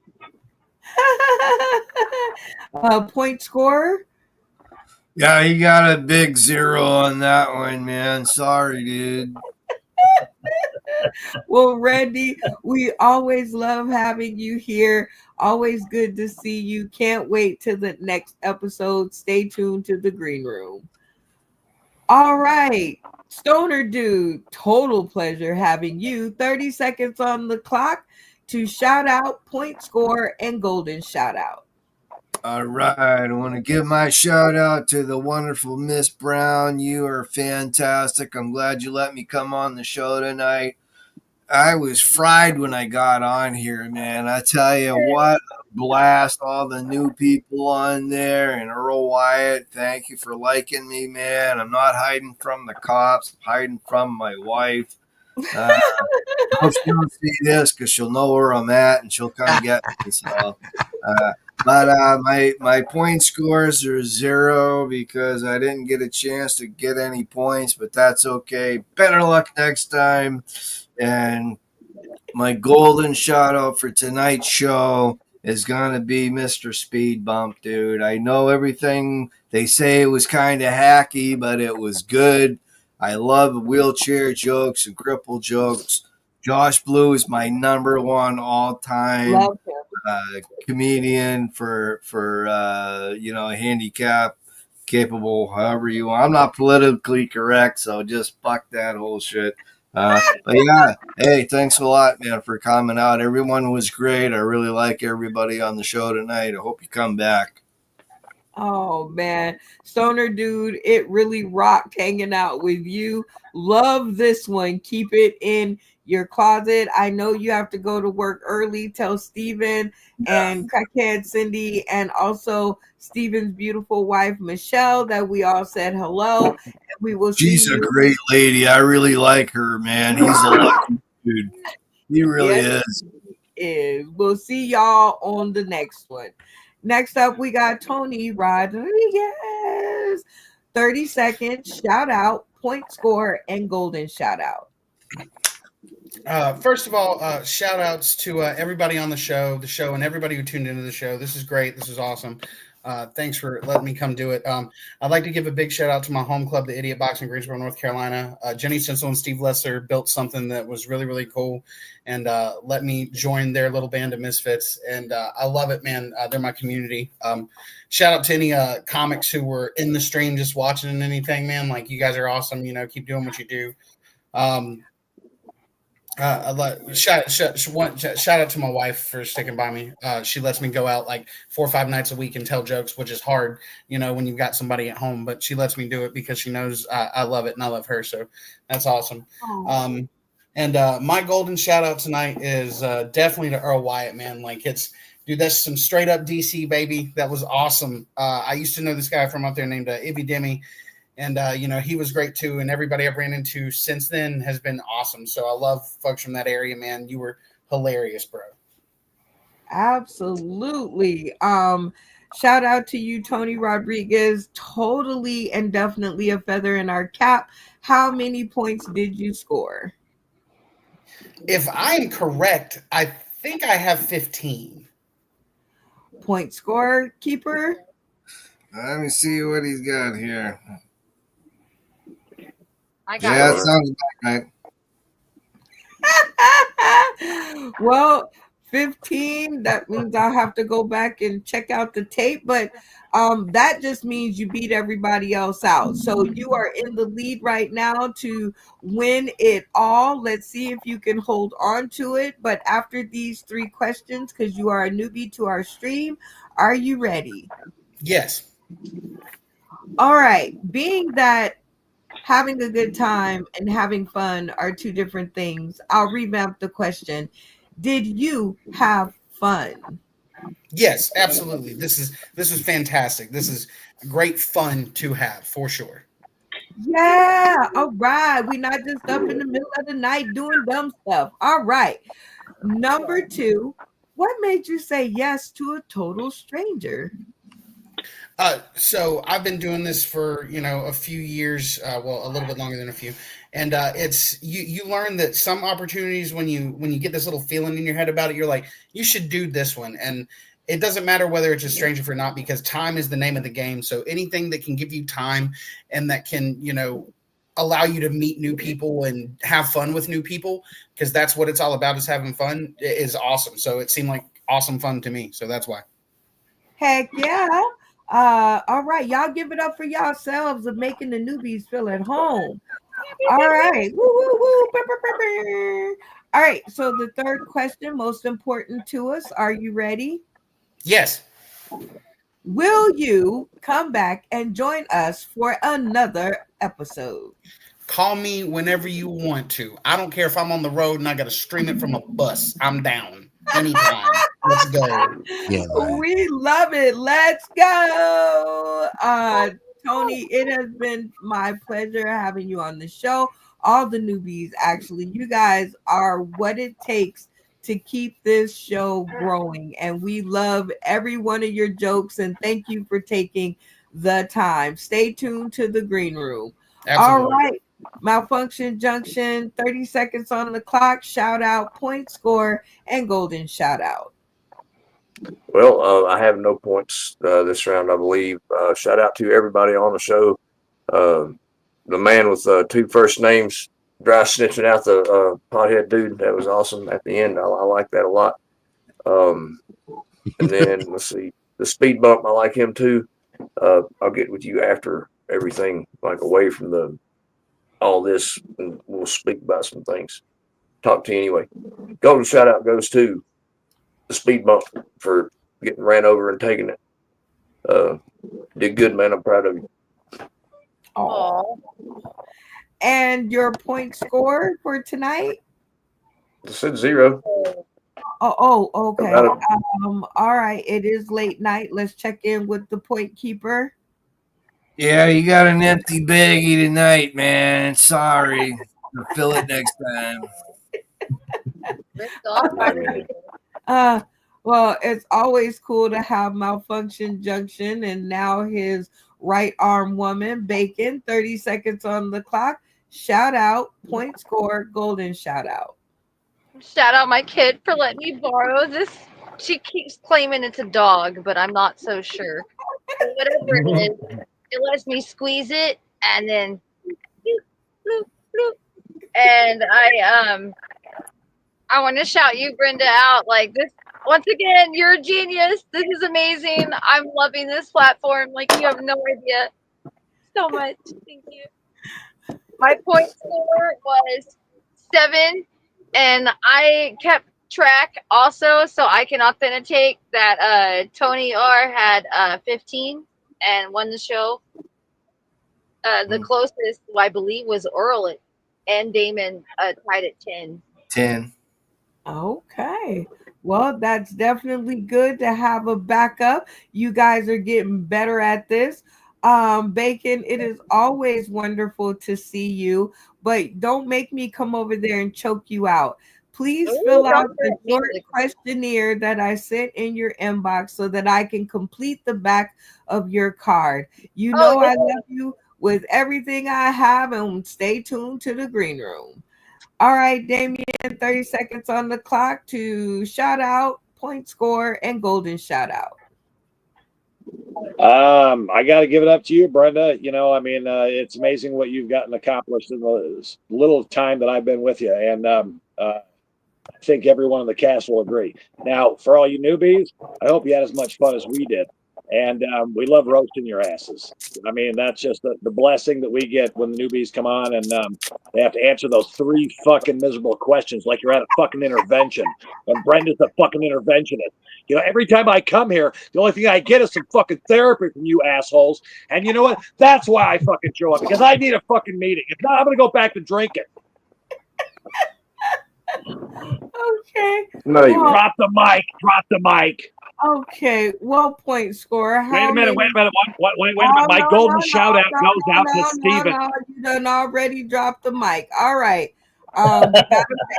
Point score? Yeah, you got a big 0 on that one, man. Sorry, dude. Well, Randy, we always love having you here. Always good to see you. Can't wait till the next episode. Stay tuned to the green room. All right, Stoner Dude, total pleasure having you. 30 seconds on the clock to shout out, point score, and golden shout out. All right. I want to give my shout out to the wonderful Miss Brown. You are fantastic. I'm glad you let me come on the show tonight. I was fried when I got on here, man. I tell you what, a blast. All the new people on there. And Earl Wyatt, thank you for liking me, man. I'm not hiding from the cops. I'm hiding from my wife. Hope she don't see this because she'll know where I'm at and she'll come get me. So, my point scores are 0 because I didn't get a chance to get any points, but that's okay. Better luck next time. And my golden shout out for tonight's show is gonna be Mr. Speed Bump, dude. I know everything they say it was kind of hacky, but it was good. I love wheelchair jokes and cripple jokes. Josh Blue is my number one all-time Love him. comedian for handicap capable, however you want. I'm not politically correct, so just fuck that whole shit. But yeah, hey, thanks a lot, man, for coming out. Everyone was great. I really like everybody on the show tonight. I hope you come back. Oh man, Stoner Dude, it really rocked hanging out with you. Love this one. Keep it in your closet. I know you have to go to work early. Tell Steven and Crackhead Cindy and also Steven's beautiful wife Michelle that we all said hello. And we will see She's a you. great lady. I really like her, man. He's a lucky dude. He really is. We'll see y'all on the next one. Next up, we got Tony Rodriguez. 30 seconds, shout out, point score, and golden shout out. First of all, shout outs to everybody on the show, and everybody who tuned into the show. This is great. This is awesome. Thanks for letting me come do it. I'd like to give a big shout out to my home club, the Idiot Boxing, Greensboro, North Carolina. Jenny Sinsel and Steve Lesser built something that was really, really cool and let me join their little band of misfits. And I love it, man. They're my community. Shout out to any comics who were in the stream just watching and anything, man. Like, you guys are awesome. Keep doing what you do. Shout out to my wife for sticking by me. She lets me go out like 4 or 5 nights a week and tell jokes, which is hard, when you've got somebody at home, but she lets me do it because she knows I love it and I love her. So that's awesome. And my golden shout out tonight is definitely to Earl Wyatt, man. Like, dude, that's some straight up DC, baby. That was awesome. I used to know this guy from up there named Ivy Demi. And, he was great too. And everybody I've ran into since then has been awesome. So I love folks from that area, man. You were hilarious, bro. Absolutely. Shout out to you, Tony Rodriguez. Totally and definitely a feather in our cap. How many points did you score? If I'm correct, I think I have 15. Point score, keeper? Let me see what he's got here. I got Yeah, it. that sounds about right. Well, 15, that means I'll have to go back and check out the tape, but that just means you beat everybody else out. So you are in the lead right now to win it all. Let's see if you can hold on to it. But after these 3 questions, because you are a newbie to our stream, are you ready? Yes. All right. Being that having a good time and having fun are 2 different things, I'll revamp the question. Did you have fun? Yes, absolutely. This is fantastic. This is great fun to have, for sure. Yeah. All right. We're not just up in the middle of the night doing dumb stuff. All right. Number 2, what made you say yes to a total stranger? So I've been doing this for, a few years, a little bit longer than a few. And it's you learn that some opportunities when you get this little feeling in your head about it, you're like, you should do this one. And it doesn't matter whether it's a stranger or not, because time is the name of the game. So anything that can give you time and that can, allow you to meet new people and have fun with new people, because that's what it's all about, is having fun, is awesome. So it seemed like awesome fun to me. So that's why. Heck yeah. All right. Y'all give it up for yourselves of making the newbies feel at home. All right. Woo, woo, woo. Burr, burr, burr, burr. All right. So the third question, most important to us. Are you ready? Yes. Will you come back and join us for another episode? Call me whenever you want to. I don't care if I'm on the road and I got to stream it from a bus. I'm down anytime. Let's go. Yeah. We love it. Let's go. Tony, it has been my pleasure having you on the show. all the newbies. Actually, you guys are what it takes to keep this show growing, and we love every one of your jokes, and thank you for taking the time. Stay tuned to the green room. Absolutely. All right, Malfunction Junction, 30 seconds on the clock. Shout out, point score, and golden shout out. Well, I have no points this round, I believe. Shout out to everybody on the show. The man with two first names, dry snitching out the pothead dude. That was awesome at the end. I like that a lot. And then let's see, the speed bump. I like him too. I'll get with you after everything, like away from all this, and we'll speak about some things. Talk to you anyway. Golden shout out goes to the speed bump for getting ran over and taking it. Did good, man. I'm proud of you. Oh. And your point score for tonight? I said 0. Oh, okay. All right. It is late night. Let's check in with the point keeper. Yeah, you got an empty baggie tonight, man. Sorry. We'll fill it next time. Well, it's always cool to have Malfunction Junction and now his right arm woman, Bacon. 30 seconds on the clock. Shout out, point score, golden shout out. Shout out my kid for letting me borrow this. She keeps claiming it's a dog, but I'm not so sure. So whatever it is, it lets me squeeze it and then bloop, bloop, bloop. And I want to shout you, Brenda, out like this. Once again, you're a genius. This is amazing. I'm loving this platform. Like, you have no idea. So much. Thank you. My point score was 7, and I kept track also, so I can authenticate that Tony R had 15 and won the show. The closest, I believe, was Earl and Damon tied at 10. 10. Okay. Well, that's definitely good to have a backup. You guys are getting better at this. Bacon, it is always wonderful to see you, but don't make me come over there and choke you out. Please fill out the short questionnaire that I sent in your inbox so that I can complete the back of your card. You know I love you with everything I have, and stay tuned to the green room. All right, Damien, 30 seconds on the clock to shout out, point score, and golden shout out. I got to give it up to you, Brenda. You know, I mean, it's amazing what you've gotten accomplished in the little time that I've been with you. And I think everyone in the cast will agree. Now, for all you newbies, I hope you had as much fun as we did. And we love roasting your asses. I mean, that's just the blessing that we get when the newbies come on and they have to answer those 3 fucking miserable questions like you're at a fucking intervention. And Brenda's a fucking interventionist. You know, every time I come here, the only thing I get is some fucking therapy from you assholes. And you know what? That's why I fucking show up, because I need a fucking meeting. If not, I'm going to go back to drinking. Okay. No, you drop the mic. Drop the mic. Okay. Well, point score. Wait a minute. Wait a minute. My golden shout out goes out to Steven. No, you done already dropped the mic. All right. Gotta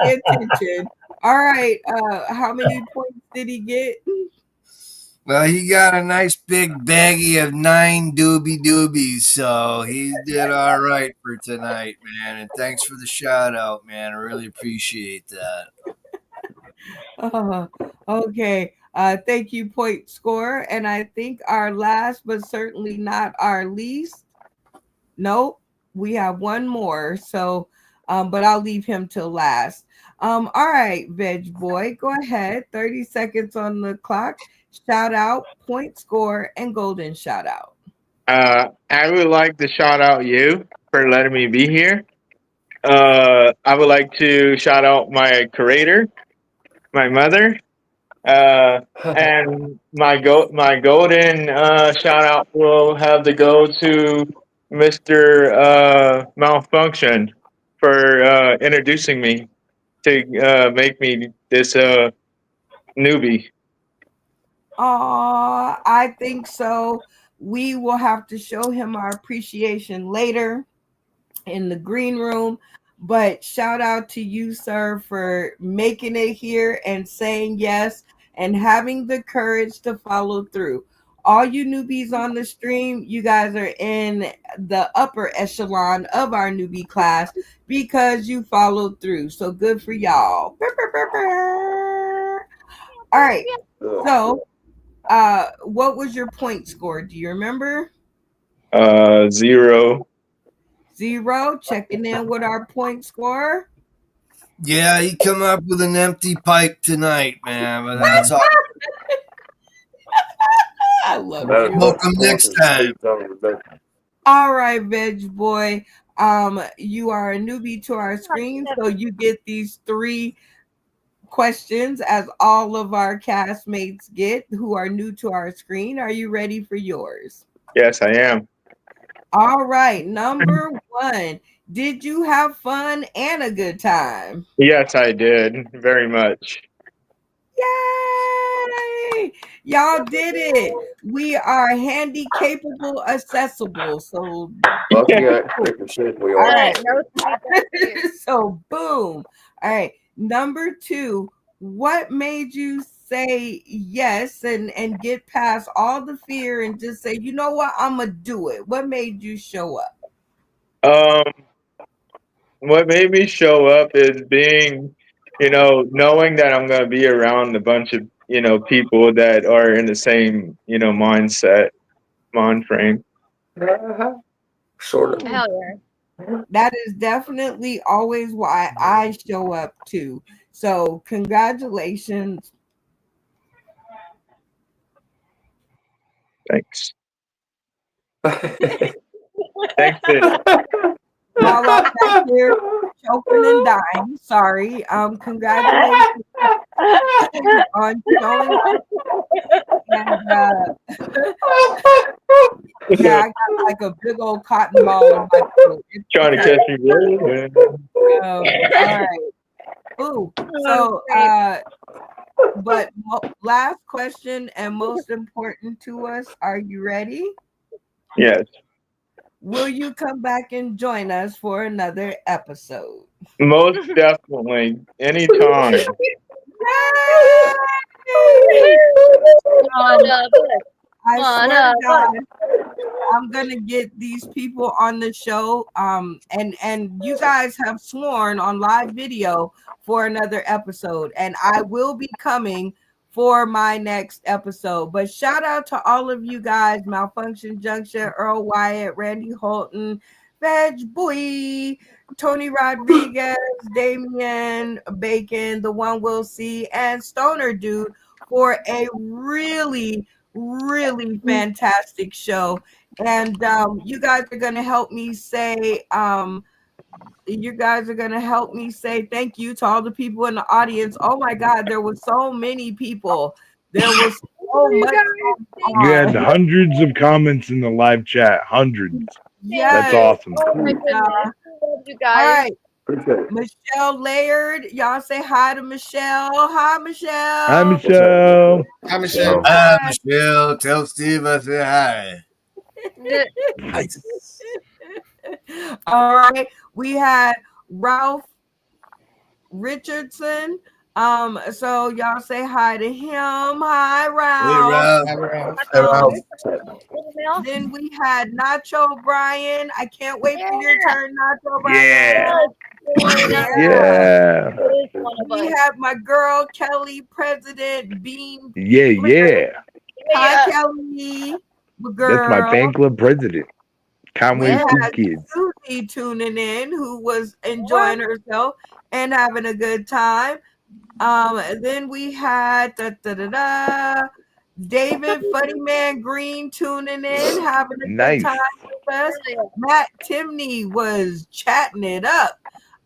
pay attention. All right. How many points did he get? Well, he got a nice big baggie of 9 doobies, so he did all right for tonight, man. And thanks for the shout out, man. I really appreciate that. Okay. Thank you, point score. And I think our last, but certainly not our least. Nope. We have one more. So, but I'll leave him till last. All right, Veg Boy, go ahead. 30 seconds on the clock. Shout out, point score, and golden shout out. I would like to shout out you for letting me be here. I would like to shout out my creator, my mother, and my golden shout out will have to go to Mr. Malfunction for introducing me to make me this newbie. I think so. We will have to show him our appreciation later in the green room. But shout out to you, sir, for making it here and saying yes and having the courage to follow through. All you newbies on the stream, you guys are in the upper echelon of our newbie class because you followed through. So good for y'all. All right. So, what was your point score? Do you remember? 0. 0. Checking in with our point score. Yeah, he come up with an empty pipe tonight, man. But that's all. I love That you. is Welcome what next sponsors time. speak on Rebecca. All right, Veg Boy. You are a newbie to our screen, so you get these 3 questions as all of our castmates get who are new to our screen. Are you ready for yours? Yes, I am. All right, number 1. Did you have fun and a good time? Yes, I did. Very much. Yay! Y'all did it. We are handy, capable, accessible. So, Fuck yeah, freaking shit we all are. right. No, So, boom. All right. Number 2, what made you say yes and get past all the fear and just say, you know what, I'm gonna do it? What made you show up? What made me show up is being, knowing that I'm gonna be around a bunch of, people that are in the same, mind frame. Sort of. hell yeah. That is definitely always why I show up too. So, congratulations. Thanks. Thanks, Sid. While I'm back here choking and dying, sorry. Congratulations on showing up. And yeah, I got like a big old cotton ball in my throat. It's Trying to okay. catch me. Really? All right. Ooh. So, but last question and most important to us, are you ready? Yes. Will you come back and join us for another episode? Most definitely. Anytime. I swear to God, I'm gonna get these people on the show. And you guys have sworn on live video for another episode, and I will be coming for my next episode. But shout out to all of you guys: Malfunction Junction, Earl Wyatt, Randy Holton, Veg Boy, Tony Rodriguez, Damian Bacon, the one we'll see, and Stoner Dude for a really fantastic show. And you guys are going to help me say thank you to all the people in the audience. Oh my God, there was so many people. There was so much going You had on. hundreds of comments in the live chat. Hundreds. Yes. That's awesome. Oh my goodness. I love you All guys. right. Michelle Laird, y'all say hi to Michelle. Hi, Michelle. Hi, Michelle. Hi, Michelle. Hi, Michelle. Tell Steve I say hi. All right. We had Ralph Richardson. So y'all say hi to him. Hi, Ralph. Hey, Ralph. Hey, Ralph. Then we had Nacho Bryan. I can't wait for your turn, Nacho Bryan. Yeah. We have my girl Kelly, President Beam. Yeah. Hi, Kelly. My girl. That's my fan club president. Conway We Two had Kids. Susie tuning in, who was enjoying herself and having a good time. Then we had David Funny Man Green tuning in, having a Nice. good time with us. Matt Timney was chatting it up.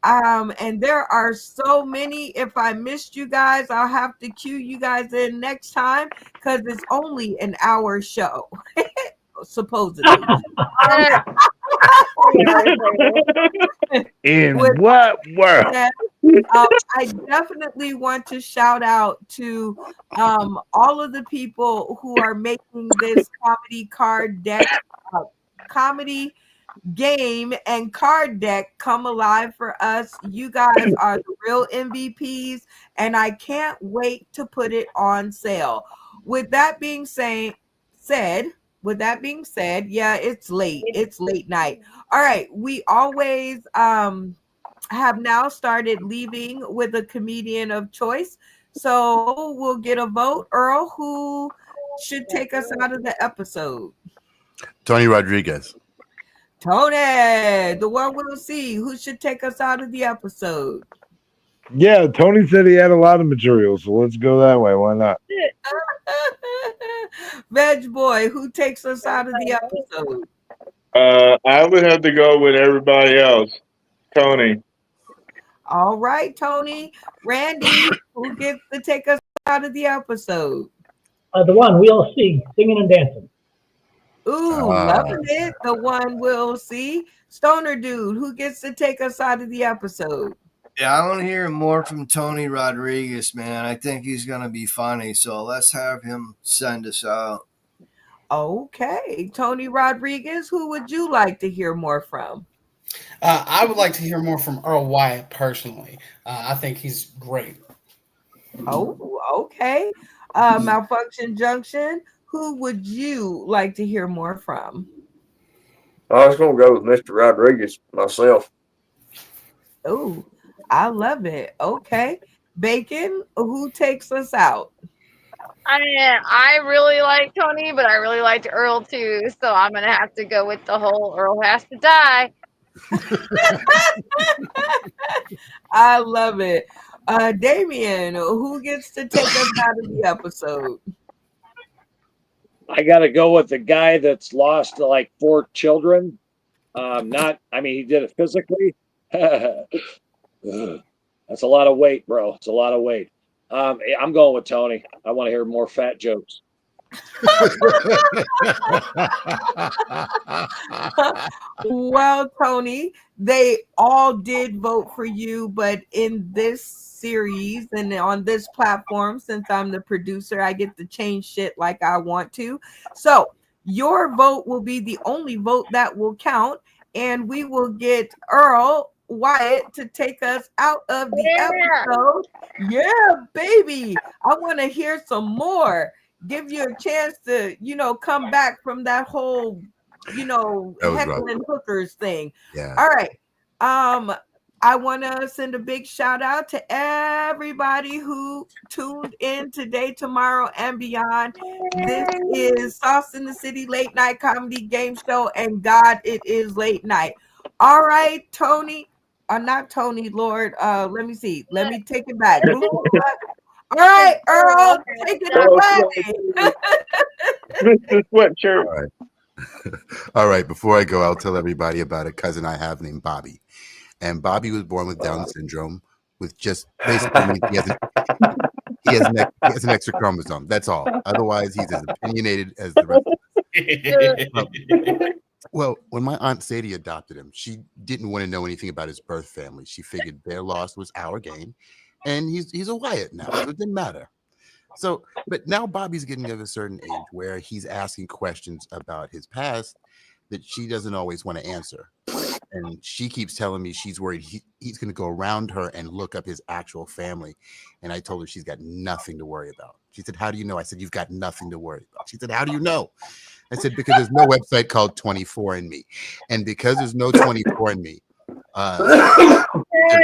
And there are so many. If I missed you guys, I'll have to cue you guys in next time because it's only an hour show. Supposedly. In what world? I definitely want to shout out to all of the people who are making this comedy card deck comedy game and card deck come alive for us. You guys are the real MVPs, and I can't wait to put it on sale. With that being said, yeah, it's late. It's late night. All right, we always have now started leaving with a comedian of choice. So we'll get a vote. Earl, who should take us out of the episode? Tony Rodriguez. Tony, the one we'll see. Who should take us out of the episode? Yeah, Tony said he had a lot of material, so let's go that way. Why not? Veg Boy, who takes us out of the episode? I would have to go with everybody else. Tony. All right, Tony. Randy, who gets to take us out of the episode? The one we'll see, singing and dancing. Ooh, loving it. The one we'll see. Stoner Dude, who gets to take us out of the episode? Yeah, I want to hear more from Tony Rodriguez, man. I think he's going to be funny, so let's have him send us out. Okay, Tony Rodriguez, who would you like to hear more from? I would like to hear more from Earl Wyatt personally. I think he's great. Oh, okay. Malfunction Junction, who would you like to hear more from? I was going to go with Mr. Rodriguez myself. Oh, I love it. Okay. Bacon, who takes us out? I really like Tony, but I really liked Earl too. So I'm going to have to go with the whole Earl has to die. I love it. Damien, who gets to take us out of the episode? I got to go with the guy that's lost like 4 children. He did it physically. That's a lot of weight, bro. It's a lot of weight. I'm going with Tony. I want to hear more fat jokes. Well, Tony, they all did vote for you, but in this series and on this platform, since I'm the producer, I get to change shit like I want to. So your vote will be the only vote that will count, and we will get Earl Wyatt to take us out of the episode. Yeah, baby. I want to hear some more. Give you a chance to, come back from that whole, heckling hookers thing. Yeah. All right. I want to send a big shout out to everybody who tuned in today, tomorrow, and beyond. This is Sauce in the City Late Night Comedy Game Show, and God, it is late night. All right, Tony. Not Tony, Lord. Let me see. Let me take it back. All right, Earl, take it away. Mr. Sweatshirt. All right. All right. Before I go, I'll tell everybody about a cousin I have named Bobby. And Bobby was born with Down syndrome, with just basically means he has an extra chromosome. That's all. Otherwise, he's as opinionated as the rest of us. Well, when my Aunt Sadie adopted him, she didn't want to know anything about his birth family. She figured their loss was our gain. And he's a Wyatt now, so it didn't matter. So, but now Bobby's getting of a certain age where he's asking questions about his past that she doesn't always want to answer. And she keeps telling me she's worried he's going to go around her and look up his actual family. And I told her she's got nothing to worry about. She said, "How do you know?" I said, "You've got nothing to worry about." She said, "How do you know?" I said, "Because there's no website called 24andMe. And because there's no 24andMe,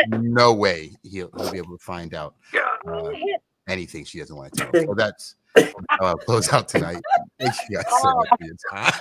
there's no way he'll be able to find out anything she doesn't want to tell." So that's how I'll close out tonight. Thank you guys so much for your time.